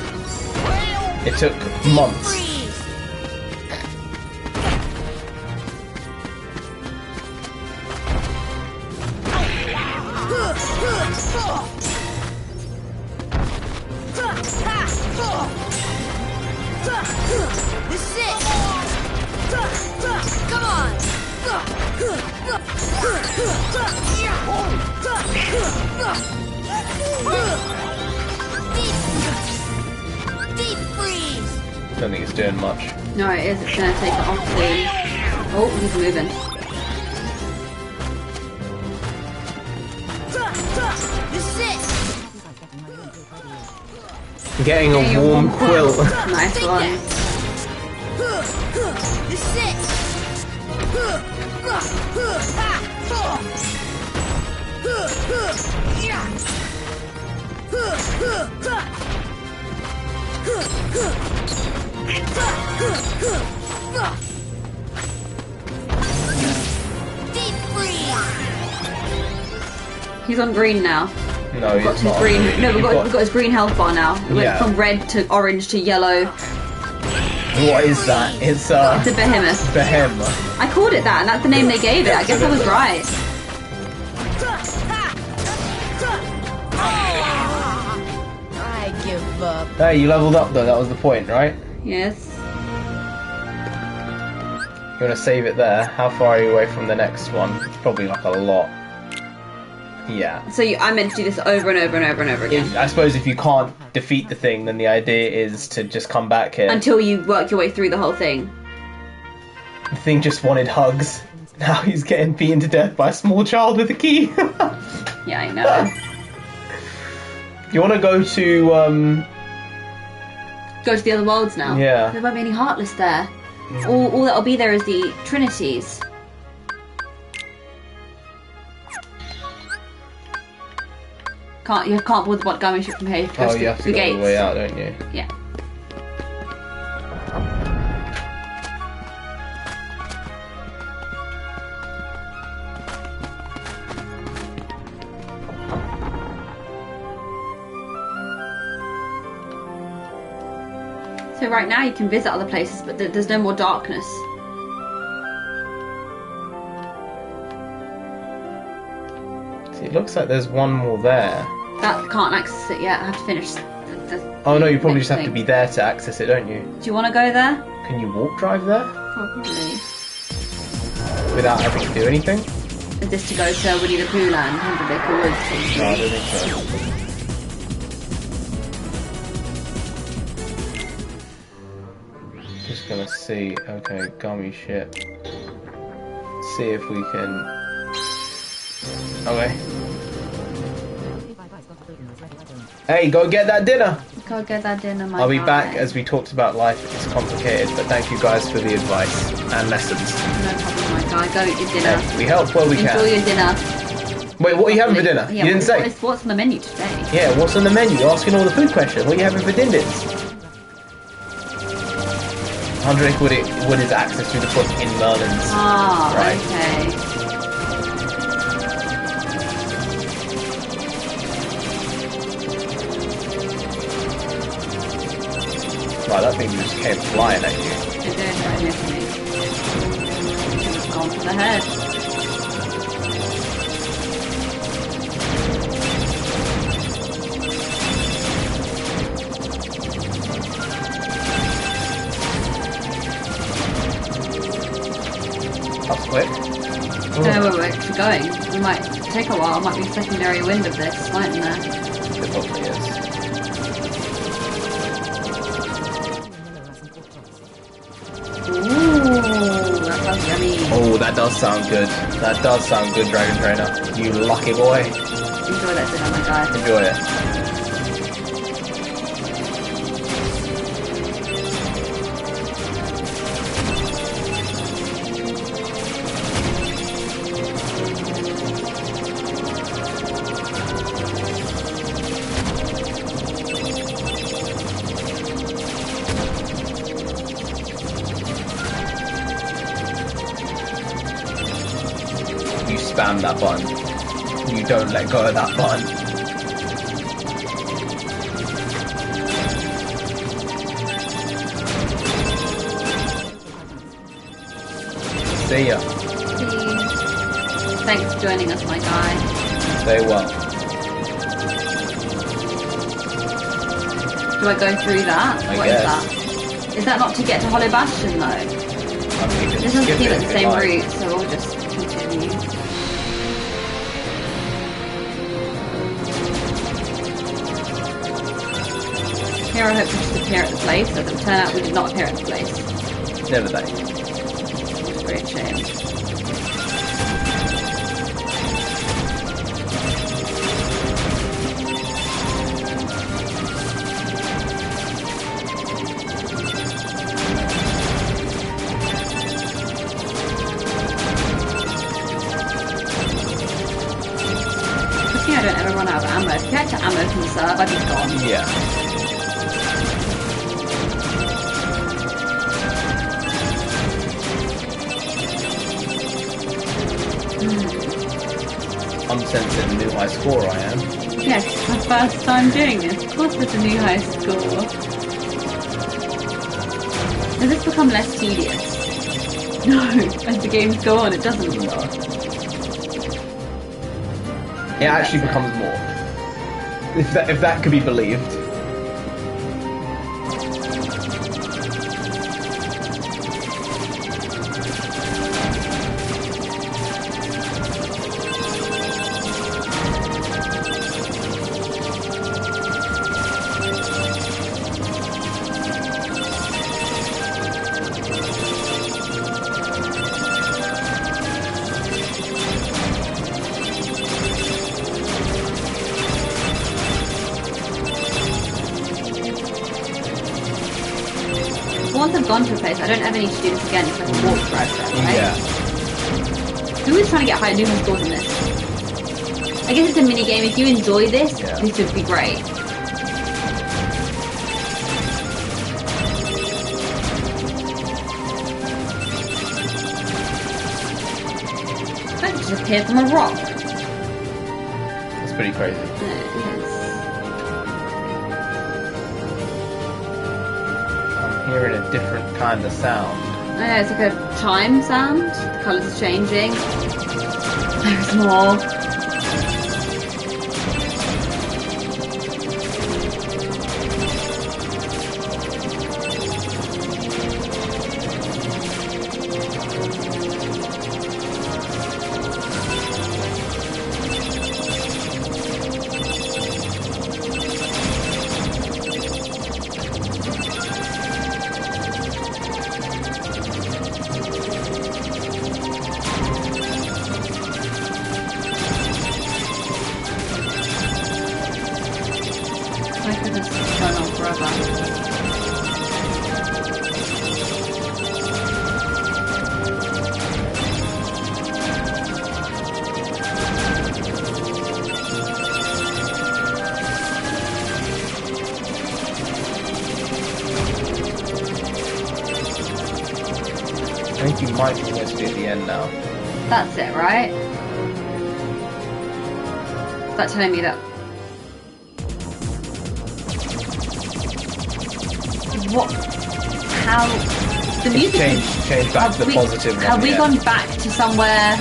Speaker 1: It took months. I don't think it's doing much.
Speaker 2: No, it is. It's going to take it off soon. Oh, he's moving.
Speaker 1: Getting a warm quilt.
Speaker 2: Nice one. He's on green now.
Speaker 1: No, he's not.
Speaker 2: Green. No, we've got his green health bar now. It went from red to orange to yellow.
Speaker 1: What is that? It's
Speaker 2: a behemoth.
Speaker 1: Behemoth.
Speaker 2: I called it that, and that's the name they gave it. I guess I was right.
Speaker 5: I give up.
Speaker 1: Hey, you leveled up though. That was the point, right?
Speaker 2: Yes.
Speaker 1: You want to save it there? How far are you away from the next one? It's probably like a lot. Yeah.
Speaker 2: So I meant to do this over and over and over and over again.
Speaker 1: I suppose if you can't defeat the thing, then the idea is to just come back here.
Speaker 2: Until you work your way through the whole thing.
Speaker 1: The thing just wanted hugs. Now he's getting beaten to death by a small child with a key.
Speaker 2: Yeah, I know.
Speaker 1: You want to go to,
Speaker 2: Go to the other worlds now?
Speaker 1: Yeah.
Speaker 2: There won't be any Heartless there. All that'll be there is the Trinities. You can't board the bot gummy ship from here. You have to go
Speaker 1: you have to go all the way out, don't you?
Speaker 2: Yeah. So right now you can visit other places, but there's no more darkness.
Speaker 1: See, it looks like there's one more there.
Speaker 2: That can't access it yet. I have to finish the
Speaker 1: Oh no, you probably just have
Speaker 2: thing.
Speaker 1: to be there to access it, don't you?
Speaker 2: Do you want to go there?
Speaker 1: Can you warp drive there?
Speaker 2: Probably.
Speaker 1: Without having to do anything?
Speaker 2: Is this to go to Winnie the Pooh land, 100 Acre Woods?
Speaker 1: No, I don't think so. Just gonna see. Okay, gummy ship. See if we can. Okay. Hey, go get that dinner!
Speaker 2: Go get that dinner, my
Speaker 1: I'll be
Speaker 2: guy.
Speaker 1: back as we talked about life. It's complicated, but thank you guys for the advice and lessons.
Speaker 2: No problem, my guy. Go eat your dinner.
Speaker 1: Hey, we help where we can.
Speaker 2: Enjoy your dinner.
Speaker 1: Wait, what are you having for dinner?
Speaker 2: Yeah,
Speaker 1: You didn't say.
Speaker 2: What's on the menu today?
Speaker 1: Yeah, what's on the menu? You're asking all the food questions. What are you having for dinners? 100 wood is access to the book in Merlin's.
Speaker 2: Ah,
Speaker 1: right.
Speaker 2: okay.
Speaker 1: Right, that thing just came flying at you.
Speaker 2: It did right next to me. It's gone for the head.
Speaker 1: That's quick.
Speaker 2: Where we're actually going. We might take a while. Might be secondary wind of this, mightn't there?
Speaker 1: It probably is.
Speaker 2: Ooh, that sounds yummy.
Speaker 1: Oh, that does sound good. That does sound good, Dragon Trainer. You lucky boy.
Speaker 2: Enjoy that dinner, my guy.
Speaker 1: Enjoy it. Spam that button. You don't let go of that button. See ya.
Speaker 2: See you. Thanks for joining us, my guy.
Speaker 1: Stay well.
Speaker 2: Do I go through that? What is that? Is that not to get to Hollow Bastion though? This doesn't seem like the same route, so we'll just continue. Here I hope to just appear at the place, so it will turn out we did not appear at the place.
Speaker 1: Never that.
Speaker 2: It's a great shame. I don't ever run out of ammo. If you had to ammo from the serve, I'd be gone.
Speaker 1: Yeah. I'm sensing a new high score, I am.
Speaker 2: Yes, it's my first time doing this. Of course it's a new high score. Does this become less tedious? No, as the games go on, it doesn't.
Speaker 1: No. It actually becomes more. If that could be believed.
Speaker 2: Once I've gone to a place, I don't ever need to do this again because I can walk right there, right?
Speaker 1: Yeah.
Speaker 2: Who is trying to get higher new scores in this? I guess it's a mini game. If you enjoy this, this would be great. That just appeared from a rock.
Speaker 1: That's pretty crazy. Hearing a different kind of sound.
Speaker 2: I know, it's like a chime sound. The colours are changing. There's more.
Speaker 1: might almost be at the end now.
Speaker 2: That's it, right? Is that telling me that? What? How? The music
Speaker 1: changed back to the positive one.
Speaker 2: Have we gone back to somewhere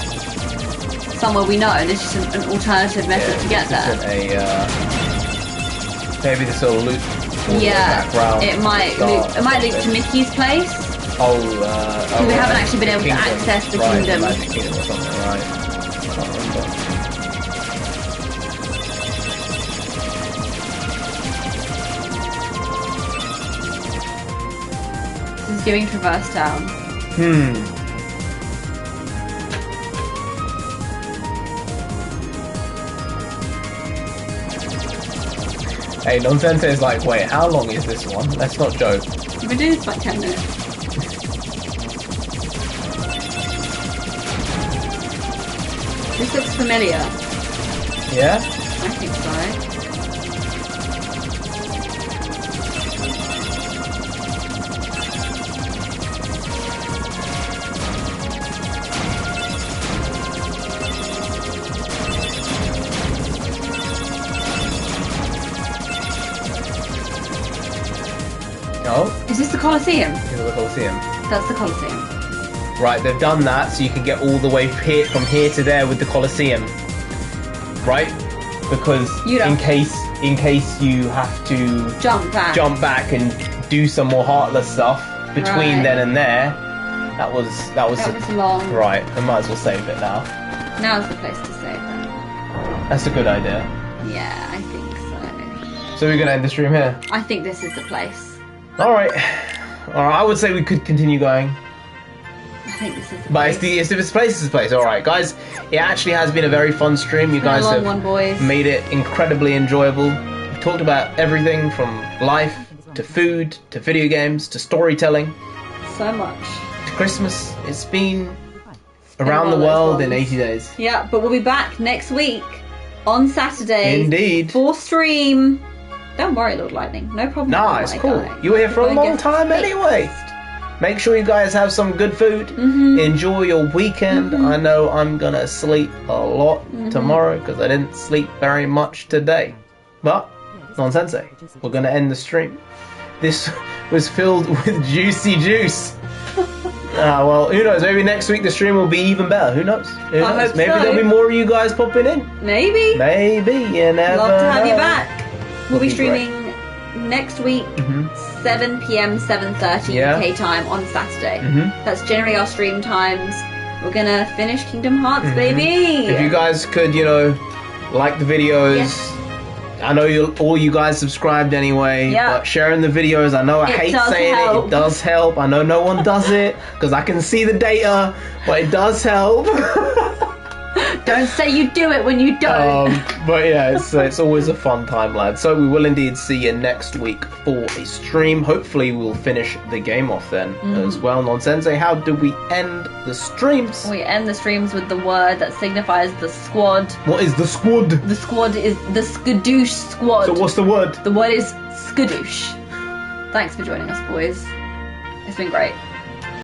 Speaker 2: we know, and it's just an alternative method to get there?
Speaker 1: Maybe this will loop.
Speaker 2: Yeah, it might loop to Mickey's place.
Speaker 1: We
Speaker 2: haven't actually been able to access the kingdom.
Speaker 1: Magic Kingdom or something, right? Can't remember.
Speaker 2: This is giving Traverse Town.
Speaker 1: Hey, Nonsensei is like, wait, how long is this one? Let's not joke.
Speaker 2: We've been doing this for like 10 minutes. This looks familiar.
Speaker 1: Yeah?
Speaker 2: I think so.
Speaker 1: Oh?
Speaker 2: Is this the Colosseum?
Speaker 1: Is it the Colosseum?
Speaker 2: That's the Colosseum.
Speaker 1: Right, they've done that so you can get all the way from here to there with the Colosseum. Right? Because in case you have to
Speaker 2: jump back
Speaker 1: and do some more Heartless stuff between then and there, that was
Speaker 2: long.
Speaker 1: Right, I might as well save it now.
Speaker 2: Now's the place to save it.
Speaker 1: That's a good idea.
Speaker 2: Yeah, I think so.
Speaker 1: So we're gonna end the stream here?
Speaker 2: I think this is the place.
Speaker 1: Alright. I would say we could continue going.
Speaker 2: I think this is the
Speaker 1: But
Speaker 2: place.
Speaker 1: if this place is the place. Alright, guys. It actually has been a very fun stream. You guys have made it incredibly enjoyable. We've talked about everything from life, to food, to video games, to storytelling.
Speaker 2: So much.
Speaker 1: To Christmas. It's been around the world in 80 days.
Speaker 2: Yeah, but we'll be back next week on Saturday.
Speaker 1: Indeed.
Speaker 2: For stream. Don't worry, Lord Lightning. No problem.
Speaker 1: Nah, it's cool.
Speaker 2: Guy.
Speaker 1: You were here for a long time anyway. Make sure you guys have some good food. Enjoy your weekend. I know I'm gonna sleep a lot tomorrow because I didn't sleep very much today. But, Nonsensei, we're gonna end the stream. This was filled with juicy juice. Well, who knows? Maybe next week the stream will be even better. Who knows? Who knows?
Speaker 2: I hope
Speaker 1: Maybe
Speaker 2: so.
Speaker 1: there'll be more of you guys popping in.
Speaker 2: Maybe.
Speaker 1: You never
Speaker 2: Love to have you
Speaker 1: know.
Speaker 2: back. We'll be streaming
Speaker 1: great.
Speaker 2: next week, 7 p.m, 7:30 UK time on Saturday. That's generally our stream times. We're gonna finish Kingdom Hearts, baby!
Speaker 1: If you guys could, like the videos.
Speaker 2: Yes.
Speaker 1: I know all you guys subscribed anyway, but sharing the videos, I know I hate saying it does help. I know no one does it, because I can see the data, but it does help.
Speaker 2: Don't say you do it when you don't.
Speaker 1: But yeah, it's always a fun time, lads. So we will indeed see you next week for a stream. Hopefully we'll finish the game off then as well. Nonsensei, how do we end the streams?
Speaker 2: We end the streams with the word that signifies the squad.
Speaker 1: What is the squad?
Speaker 2: The squad is the Skadoosh squad.
Speaker 1: So what's the word?
Speaker 2: The word is Skadoosh. Thanks for joining us, boys. It's been great.